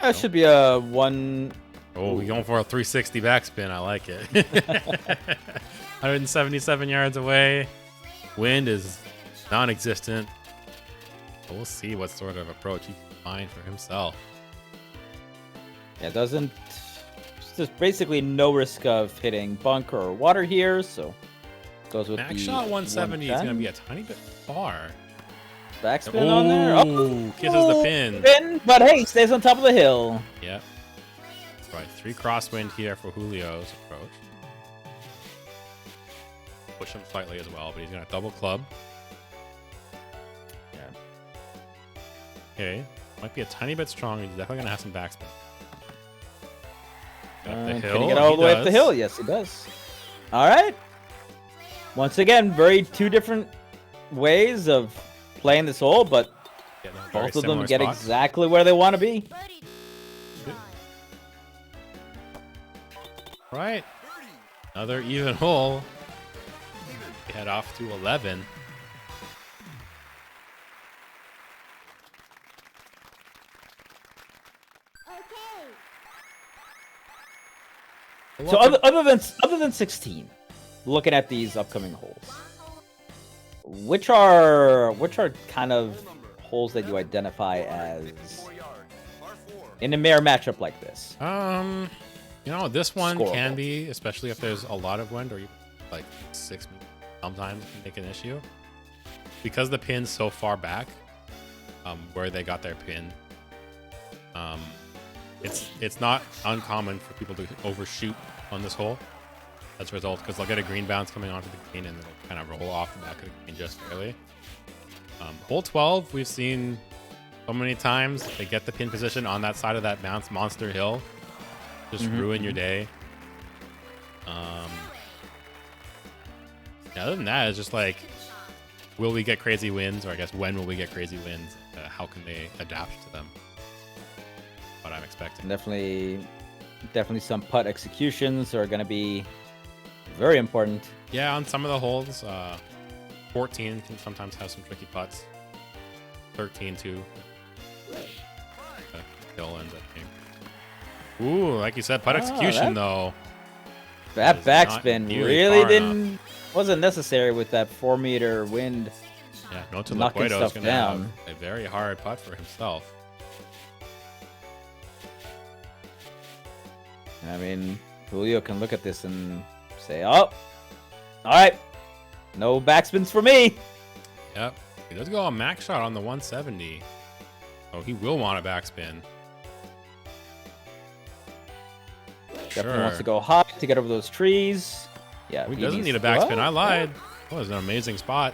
That should be a one. Oh, we're going for a 360 backspin. I like it. 177 yards away. Wind is non-existent. But we'll see what sort of approach he can find for himself. Yeah, doesn't. There's basically no risk of hitting bunker or water here, so goes with Max the shot 170 is going to 110. be a tiny bit far. Backspin on there. Oh, kisses the pin. Pin, but hey, stays on top of the hill. Yep. Right, 3 crosswind here for Julio's approach. Push him slightly as well, but he's going to double club. Yeah. Okay. Might be a tiny bit strong. He's definitely going to have some backspin. Up the hill. Can he get all the way up the hill? Yes, he does. All right. Once again, two different ways of playing this hole, but both of them get exactly where they want to be. Right. Another even hole. We head off to 11. So other than 16, looking at these upcoming holes, which are kind of holes that you identify as in a mirror matchup like this? You know, this one Scoreable. can be, especially if there's a lot of wind or even like 6 meters, sometimes can make an issue. Because the pin's so far back, where they got their pin, it's not uncommon for people to overshoot on this hole as a result, because they'll get a green bounce coming onto the green and it'll kind of roll off the back of the green just barely. Hole 12, we've seen so many times they get the pin position on that side of that bounce monster hill. Just ruin your day. Other than that, it's just like, will we get crazy wins? Or I guess, when will we get crazy wins? How can they adapt to them? What I'm expecting. Definitely some putt executions are going to be very important. Yeah, on some of the holes, 14 can sometimes have some tricky putts. 13 too. Hill ends up being. Ooh, like you said, putt execution though. That That is backspin not nearly really wasn't necessary with that 4-meter wind. Yeah, knocking Notelapuedo is stuff going to down. have a very hard putt for himself. I mean, Julio can look at this and say, "Oh, all right, no backspins for me." Yep. He does go a max shot on the 170. Oh, he will want a backspin. Definitely wants to go high to get over those trees. Yeah, He he doesn't needs need a to- backspin. Oh, I lied. Oh, that was an amazing spot.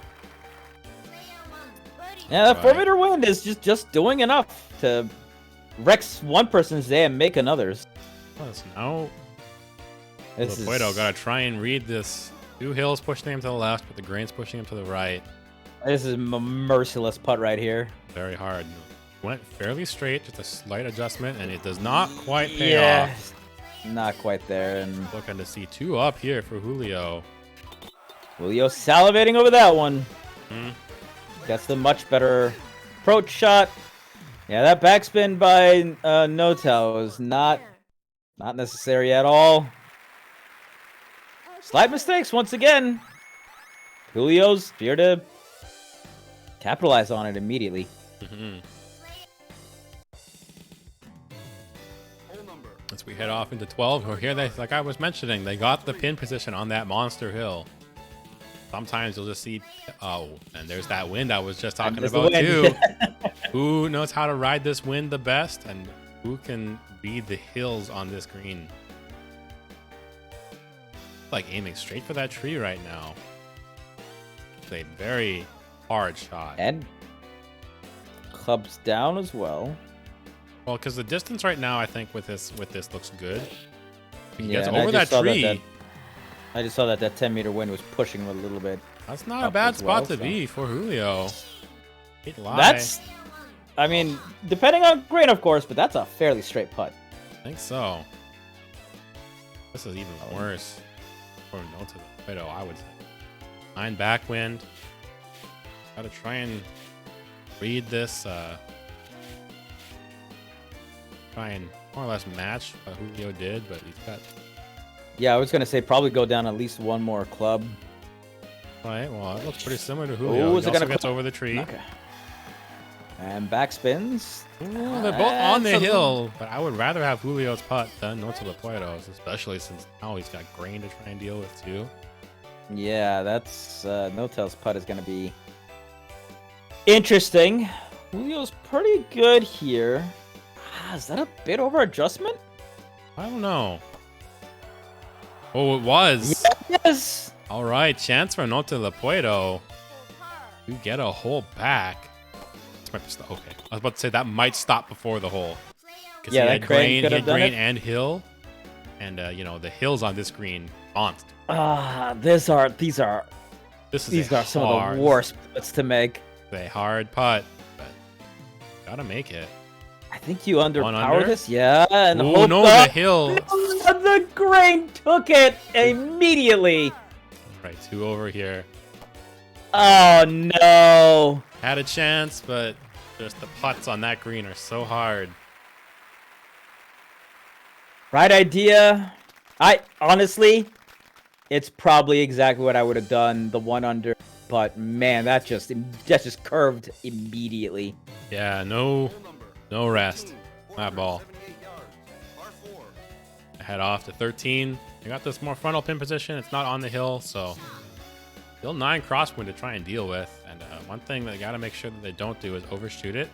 Yeah, that Right. 4-meter wind is just doing enough to wreck one person's day and make another's. Oh, so now This is Notelapuedo gotta try and read this. 2 hills pushing him to the left, but the grain's pushing him to the right. this is a merciless putt right here. Very hard. Went fairly straight, just a slight adjustment, and it does not quite pay off. Not quite there, and Looking to see 2 up here for Julio. Julio salivating over that one. Hmm. Gets the much better approach shot. Yeah, that backspin by Notel was not necessary at all. Slight mistakes once again. Julio's here to capitalize on it immediately. Mhm. As we head off into 12, or here they, like I was mentioning, they got the pin position on that monster hill. Sometimes you'll just see, oh, and there's that wind I was just talking there's the about wind. too. Who knows how to ride this wind the best, and who can read the hills on this green? Like aiming straight for that tree right now. It's a very hard shot. And clubs down as well. Well, because the distance right now, I think with this looks good. He Yeah, gets and I over just that saw tree. I just saw that 10-meter wind was pushing him a little bit. That's not a up bad as spot well, to so. be for Julio. Can't lie. That's, I mean, depending on grain, of course, but that's a fairly straight putt. I think so. This is even worse for Notelapuedo, I would say. 9 backwind. Gotta try and read this. Try and more or less match what Julio did, but he's got. Yeah, I was gonna say probably go down at least one more club. Right, well, it looks pretty similar to Julio. Oh, is He it also gonna gets over the tree. Okay. And backspins. Ooh, they're both on the That's a- hill, but I would rather have Julio's putt than Notelapuedo's, especially since now he's got grain to try and deal with too. Yeah, that's Notel's putt is gonna be interesting. Julio's pretty good here. Is that a bit over adjustment? I don't know. Oh, it was. Yes. All right, chance for Notelapuedo. You get a hole back. This might be okay, I was about to say that might stop before the hole. Because Yeah, he that had crane grain, could he have had done grain it. and hill, and you know the hills on this green monster. These are This is these a are some of hard, the worst putts to make. a hard putt, but gotta make it. I think you underpowered under? this. Yeah, and Oh hope no, up. the hill. The grain took it immediately. Right, 2 over here. Oh no. Had a chance, but just the putts on that green are so hard. Right idea. I honestly, it's probably exactly what I would have done. The 1 under, but man, that just curved immediately. Yeah, no rest. That ball. I head off to 13. I got this more frontal pin position. It's not on the hill, so still 9 crosswind to try and deal with. And one thing that they got to make sure that they don't do is overshoot it.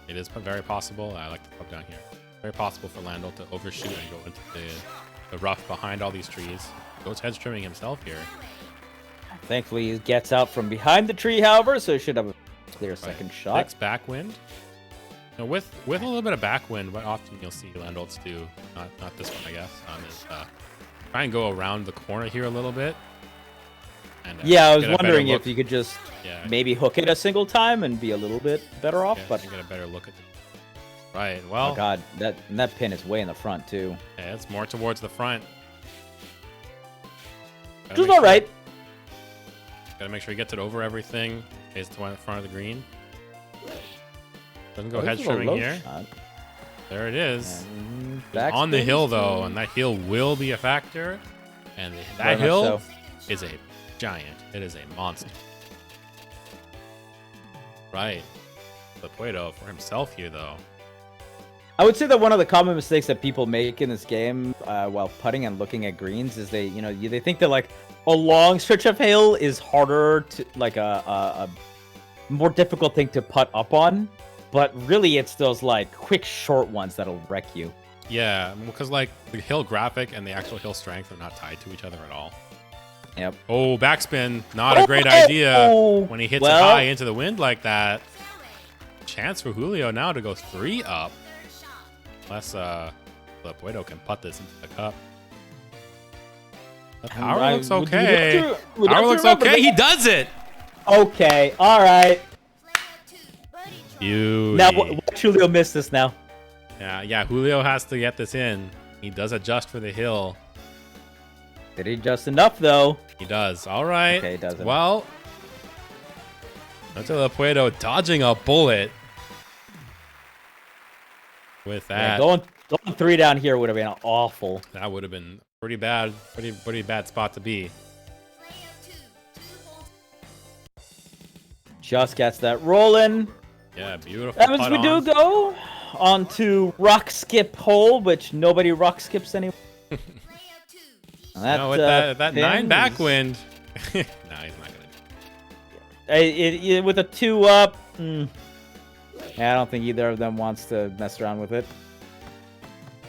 It is very possible. I like to put down here. Very possible for Lando to overshoot and go into the rough behind all these trees. Goes hedge trimming himself here. Thankfully, he gets out from behind the tree, however, so he should have a clear second shot. 6 backwind. Now with a little bit of backwind, what often you'll see Landolts do, not this one, I guess, is try and go around the corner here a little bit. And, Yeah, I was get a better wondering look. if you could just Yeah. maybe hook it a single time and be a little bit better off. Yeah, But and get a better look at the. Right. Well, oh god, that pin is way in the front too. yeah, it's more towards the front. Gotta Just make all sure- right. Gotta make sure he gets it over everything. Stays to the front of the green. Doesn't go Oh, hedge this is a trimming low here. shot. There it is. And It's on the backspin. hill though, and that hill will be a factor. And Very that much hill so. is a giant. It is a monster. Right. Notelapuedo for himself here though. I would say that one of the common mistakes that people make in this game while putting and looking at greens is they think that like a long stretch of hill is harder to like a more difficult thing to putt up on, but really it's those like quick short ones that'll wreck you. Yeah, because like the hill graphic and the actual hill strength are not tied to each other at all. Yep. Oh, backspin. Not a great idea when he hits it high into the wind like that. Chance for Julio now to go 3 up. Unless Ulaanbaatar can putt this into the cup. The power looks okay. Power looks okay. He does it. Okay. All right. Beauty. Now, watch Julio miss this now. Yeah. Julio has to get this in. He does adjust for the hill. Did he adjust enough, though? He does. All right. Okay, he does it. Well, Notelapuedo dodging a bullet. With that. Yeah, going 3 down here would have been awful. That would have been pretty bad. Pretty bad spot to be. Just gets that rolling. Yeah, beautiful. That means we do go on to rock skip hole, which nobody rock skips anymore. With that 9 backwind. No, he's not gonna. With a 2 up. I don't think either of them wants to mess around with it.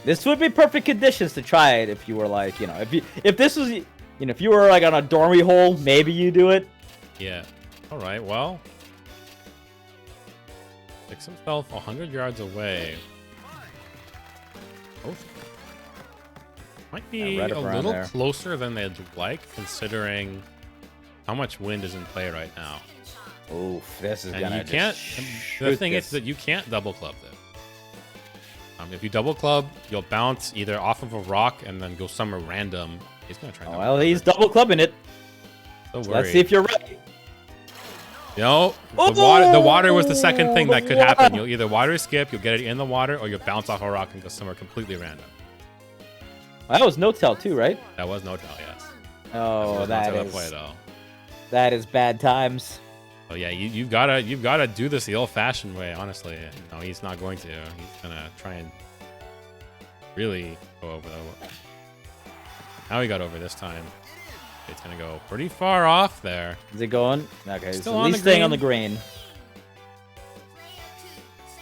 This would be perfect conditions to try it if you were like, if this was, if you were like on a dormy hole, maybe you do it. Yeah. All right. Well, picks himself 100 yards away. Both might be right a around little there. closer than they'd like, considering how much wind is in play right now. Oof, this is And gonna. you can't. The thing is that you can't double club this. If you double club, you'll bounce either off of a rock and then go somewhere random. He's gonna try. Well, he's double clubbing it. So Let's see if you're right. No, the water was the second thing that could happen. You'll either water skip, you'll get it in the water, or you'll bounce off a rock and go somewhere completely random. Well, that was no tell too, right? That was no tell, yes. Oh, that is Notelapuedo. that is bad times. Oh yeah, you've gotta do this the old-fashioned way. Honestly, no, he's not going to. He's gonna try and really go over. Now he got over this time. It's gonna go pretty far off there. Is it going? Okay, it's Still at on least the staying on the green.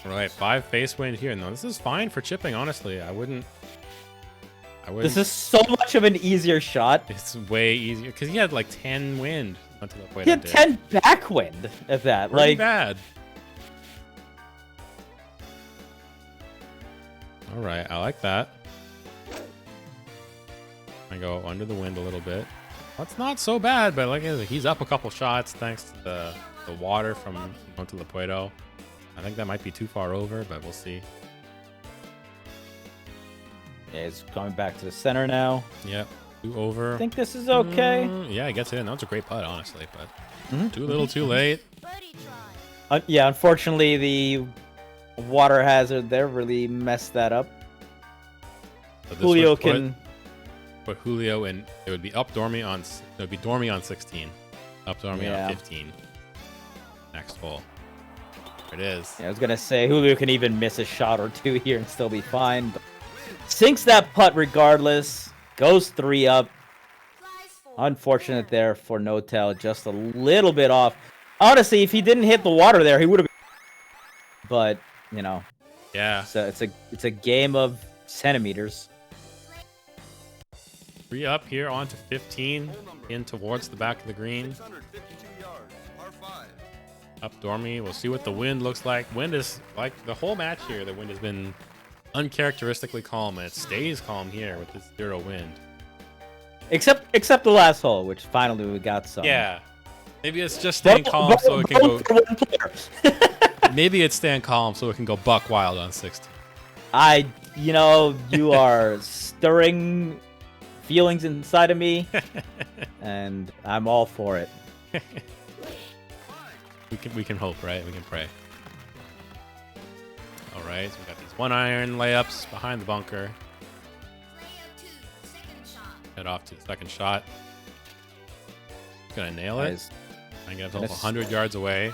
green. Right, 5 face wind here. No, this is fine for chipping. Honestly, I wouldn't. This is so much of an easier shot. It's way easier because he had like 10 wind. He had 10 backwind at that. Pretty like bad. All right, I like that. I go under the wind a little bit. That's not so bad, but like he's up a couple shots thanks to the water from Notelapuedo. I think that might be too far over, but we'll see. Yeah, he's going back to the center now. Yep, 2 over. I think this is okay. Yeah, he gets it in. That was a great putt, honestly, but too little, too late. Yeah, unfortunately, the water hazard there really messed that up. Julio can put Julio in. It would be up dormy on. It would be dormy on 16, up dormy on 15. Next hole. There it is. Yeah, I was gonna say Julio can even miss a shot or 2 here and still be fine. But sinks that putt regardless. Goes 3 up. Unfortunate there for Notel, just a little bit off. Honestly, if he didn't hit the water there, he would have. But yeah. So it's a game of centimeters. 3 up here onto 15, in towards the back of the green. Up dormy. We'll see what the wind looks like. Wind is like the whole match here. The wind has been uncharacteristically calm, and it stays calm here with this 0 wind. Except the last hole, which finally we got some. Yeah. Maybe it's just staying calm so it can go. Maybe it's staying calm so it can go buck wild on 16. You are stirring feelings inside of me, and I'm all for it. We can hope, right? We can pray. All right, so we got these 1-iron layups behind the bunker. Head off to the second shot. Gonna nail it. And get himself 100 yards away,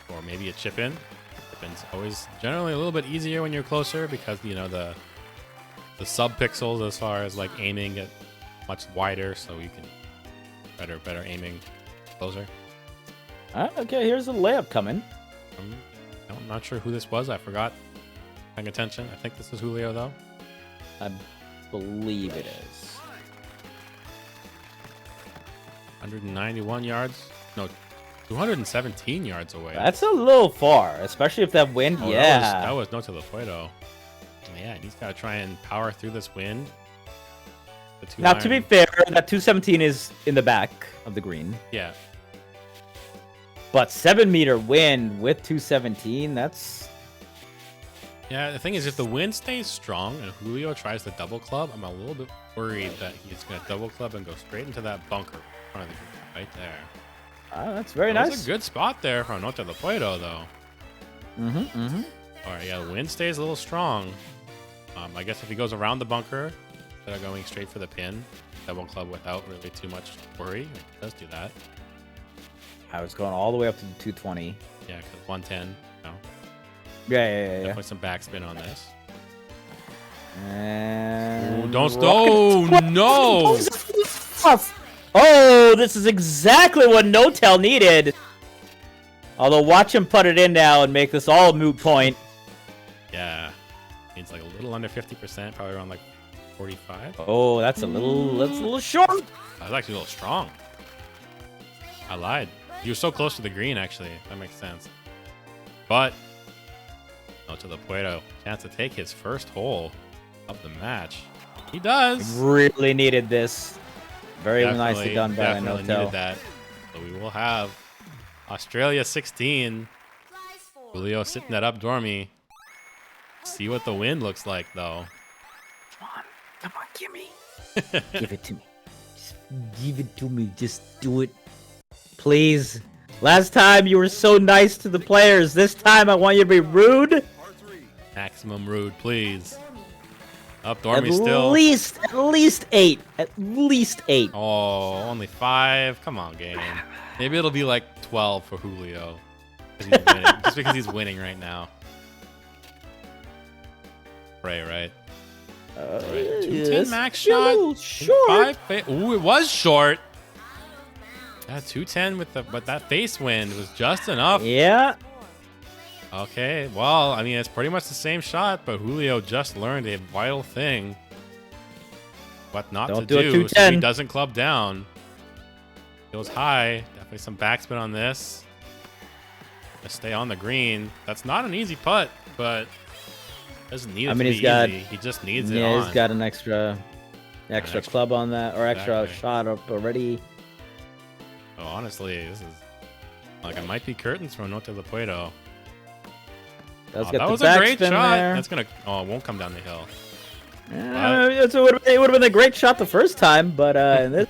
or maybe a chip in. Chip in's always generally a little bit easier when you're closer because the sub pixels as far as like aiming get much wider, so you can better aiming closer. Okay, here's a layup coming. I'm not sure who this was. I forgot. Paying attention. I think this is Julio, though. I believe it is. 191 yards. No, 217 yards away. That's a little far, especially if that wind. Oh, yeah. That was Notelapuedo. Yeah, and he's got to try and power through this wind. Now, to be fair, that 217 is in the back of the green. Yeah. But 7-meter wind with 217, that's... Yeah, the thing is, if the wind stays strong and Julio tries the double club, I'm a little bit worried that he's going to double club and go straight into that bunker in front of the green, right there. That's very nice. That's a good spot there for Notelapuedo, though. All right, yeah, the wind stays a little strong. I guess if he goes around the bunker, instead of going straight for the pin, double club without really too much worry, he does do that. I was going all the way up to the 220. Yeah, because 110, no. Yeah. Definitely some backspin on this. And... Ooh, don't stop! No! Oh, this is exactly what Notel needed. Although, watch him put it in now and make this all a moot point. Yeah. Needs like a little under 50%, probably around like 45. Oh, that's a little short. That's actually a little strong. I lied. You were so close to the green, actually. That makes sense. But Notelapuedo, chance to take his first hole of the match. He does. Really needed this. Very Definitely, nicely done by definitely needed Notel. that. So we will have Australia 16. Julio sitting that up dormy. See what the wind looks like, though. Come on, give me. Give it to me. Just give it to me. Just do it. Please. Last time you were so nice to the players. This time I want you to be rude. Maximum rude, please. Up dormy still. At least 8. At least 8. Oh, only 5. Come on, game. Maybe it'll be like 12 for Julio. 'Cause he's winning. Just because he's winning right now. Right. Right. 210 max shot. Short. Ooh, it was short. Yeah, 210 but that face wind was just enough. Yeah. Okay, well, I mean, it's pretty much the same shot, but Julio just learned a vital thing. What not Don't to do a do, so 210. he doesn't club down. Goes high. Definitely some backspin on this. Gonna stay on the green. That's not an easy putt, but doesn't need it to be easy. He just needs it on. Yeah, he's got an extra club on that, or extra Exactly. shot up already. Oh, honestly, this is like it might be curtains from Notelapuedo. That was a great shot. There. That's gonna. Oh, it won't come down the hill. It would have been a great shot the first time, but in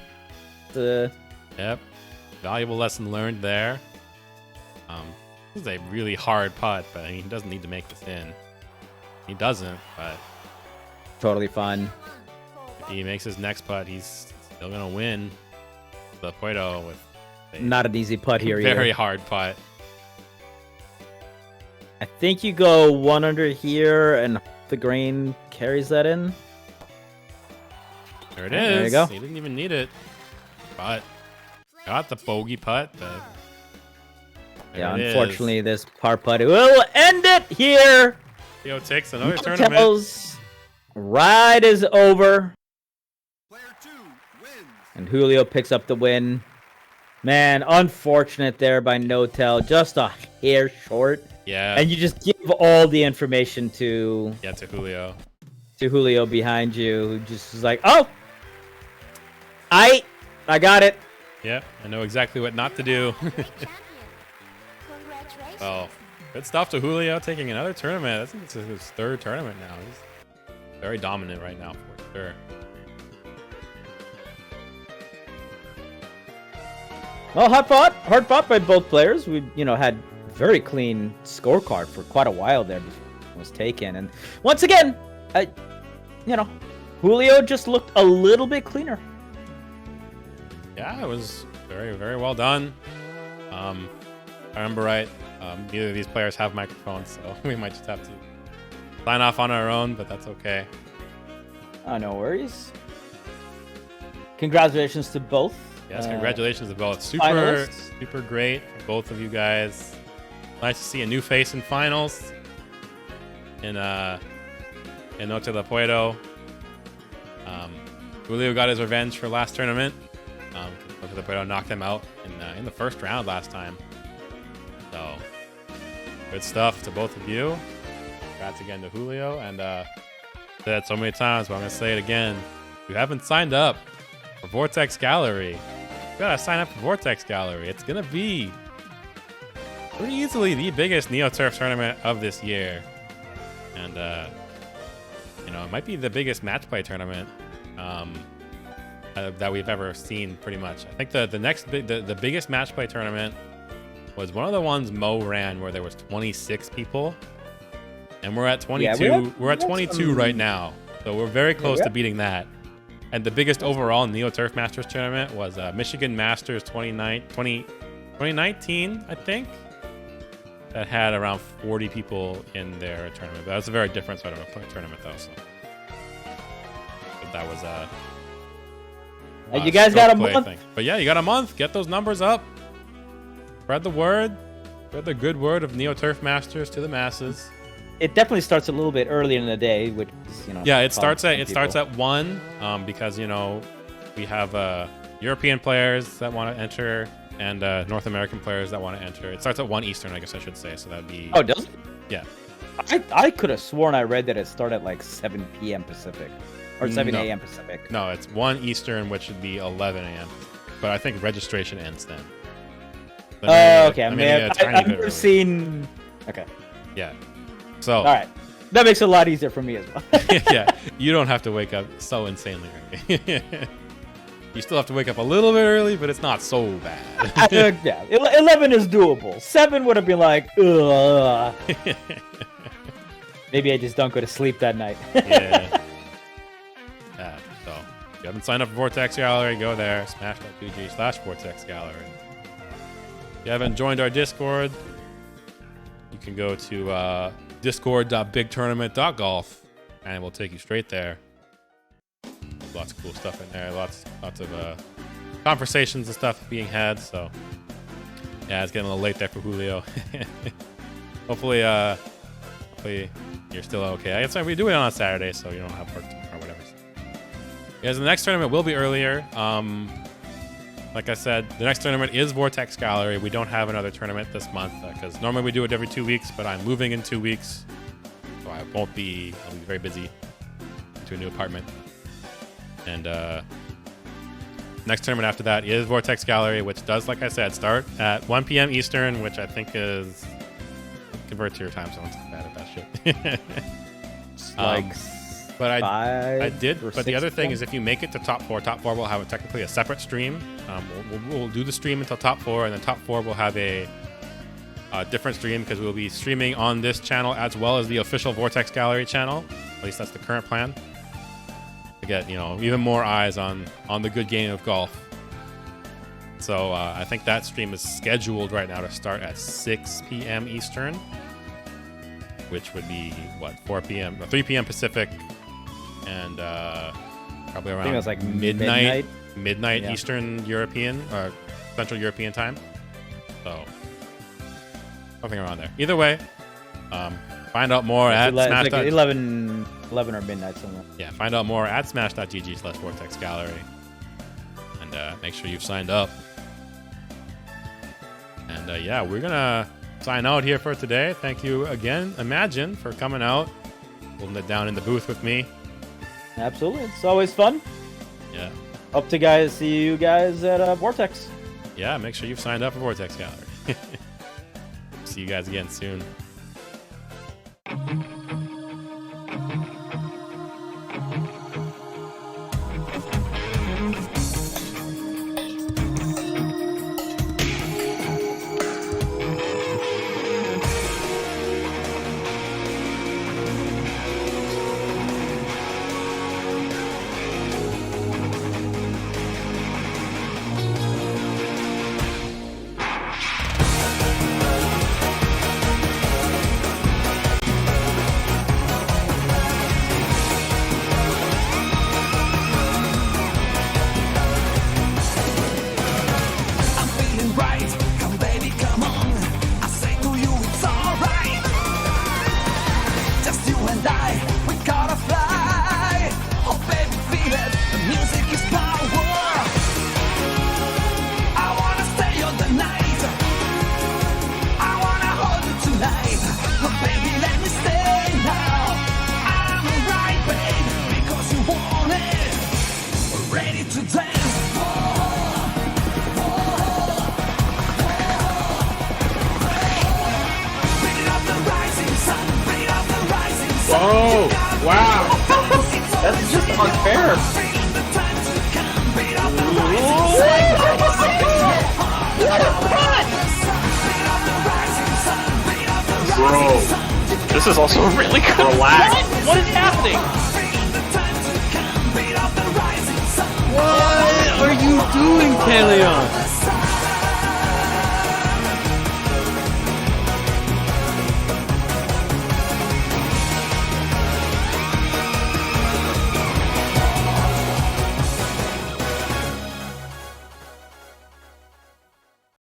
this, Yep. Valuable lesson learned there. This is a really hard putt, but he doesn't need to make this in. He doesn't, but totally fine. if he makes his next putt, he's still gonna win the Puedo with a Not an easy putt here very either. hard putt. I think you go 1 under here, and the green carries that in. There it Oh, is. there you go. He didn't even need it, but got the bogey putt. But Yeah, there it is. unfortunately, this par putt will end it here. Julio takes another tournament. Notel's ride is over. And Julio picks up the win. Man, unfortunate there by Notel. Just a hair short. Yeah. And you just give all the information to Julio. To Julio behind you, who just is like, oh, I got it. Yep, I know exactly what not to do. Well, good stuff to Julio taking another tournament. I think it's his 3rd tournament now. He's very dominant right now for sure. Well, hard fought by both players. We, had very clean scorecard for quite a while there before it was taken. And once again, Julio just looked a little bit cleaner. Yeah, it was very, very well done. If I remember right, neither of these players have microphones, so we might just have to sign off on our own, but that's okay. Oh, no worries. Congratulations to both. Yes, congratulations to both. Super finalists. great for both of you guys. Nice to see a new face in finals. In Notelapuedo. Julio got his revenge for last tournament. Notelapuedo knocked him out in the first round last time. So good stuff to both of you. Congrats again to Julio. And said it so many times, but I'm gonna say it again. If you haven't signed up for Vortex Gallery, you gotta sign up for Vortex Gallery. It's gonna be pretty easily the biggest NeoTurf tournament of this year. And you know, it might be the biggest match play tournament that we've ever seen, pretty much. I think the biggest match play tournament was one of the ones Mo ran where there was 26 people, and we're at 22. Yeah, we're at 22 right now, so we're very close to beating that. And the biggest overall NeoTurf Masters tournament was Michigan Masters 2019, I think. That had around 40 people in their tournament. That was a very different sort of a tournament, though. So. But that was you guys got a month. Thing. But yeah, you got a month. Get those numbers up. Spread the word. Spread the good word of NeoTurf Masters to the masses. It definitely starts a little bit earlier in the day, which is, you know. Yeah, it starts at 1 because, you know, we have European players that want to enter. And North American players that want to enter. It starts at 1 Eastern, I guess I should say. So that'd be... Oh, does it? Yeah. I could have sworn I read that it started at like 7 p.m. Pacific. Or 7 a.m. Pacific. No, it's 1 Eastern, which would be 11 a.m. But I think registration ends then. Okay. I've never seen... Okay. Yeah. So... All right. That makes it a lot easier for me as well. Yeah. You don't have to wake up so insanely early. You still have to wake up a little bit early, but it's not so bad. Yeah, 11 is doable. 7 would have been like, ugh. Maybe I just don't go to sleep that night. Yeah. So, if you haven't signed up for Vortex Gallery, go there. Smash.gg/Vortex Gallery. If you haven't joined our Discord, you can go to discord.bigtournament.golf, and it will take you straight there. Lots of cool stuff in there. Lots of conversations and stuff being had. So yeah, it's getting a little late there for Julio. hopefully you're still okay. I guess we do it on a Saturday, so you don't have work tomorrow or whatever. Yeah, the next tournament will be earlier. Like I said, the next tournament is Vortex Gallery. We don't have another tournament this month because normally we do it every 2 weeks, but I'm moving in 2 weeks, so I'll be very busy to a new apartment. And next tournament after that is Vortex Gallery, which does, like I said, start at 1 p.m. Eastern, which I think is... Convert to your time zones. I'm bad at that shit. But I did. But the other thing is, if you make it to top 4 will have technically a separate stream. We'll do the stream until top 4, and then top 4 will have a different stream because we'll be streaming on this channel as well as the official Vortex Gallery channel. At least that's the current plan. To get, you know, even more eyes on the good game of golf. So I think that stream is scheduled right now to start at 6 p.m. Eastern, which would be what, 3 p.m. Pacific, and probably around like midnight yeah. Eastern European or Central European time. So something around there. Either way, find out more at Smash. Like 11 or midnight somewhere. Yeah, find out more at smash.gg/Vortex Gallery, and make sure you've signed up. And yeah, we're gonna sign out here for today. Thank you again, Imagine, for coming out, holding it down in the booth with me. Absolutely, it's always fun. Yeah. Hope to see you guys at Vortex. Yeah, make sure you've signed up for Vortex Gallery. See you guys again soon. right. Come baby, come on. I say to you it's alright. Just you and I, we gotta fly. Oh baby, feel it. The music is power. I wanna stay on the night. I wanna hold you tonight. Oh baby, let me stay now. I'm right, babe, because you want it. Ready to dance. Oh, wow. That's just unfair. Bro. This is also really good. Relax. What is happening? What are you doing, Kaleon?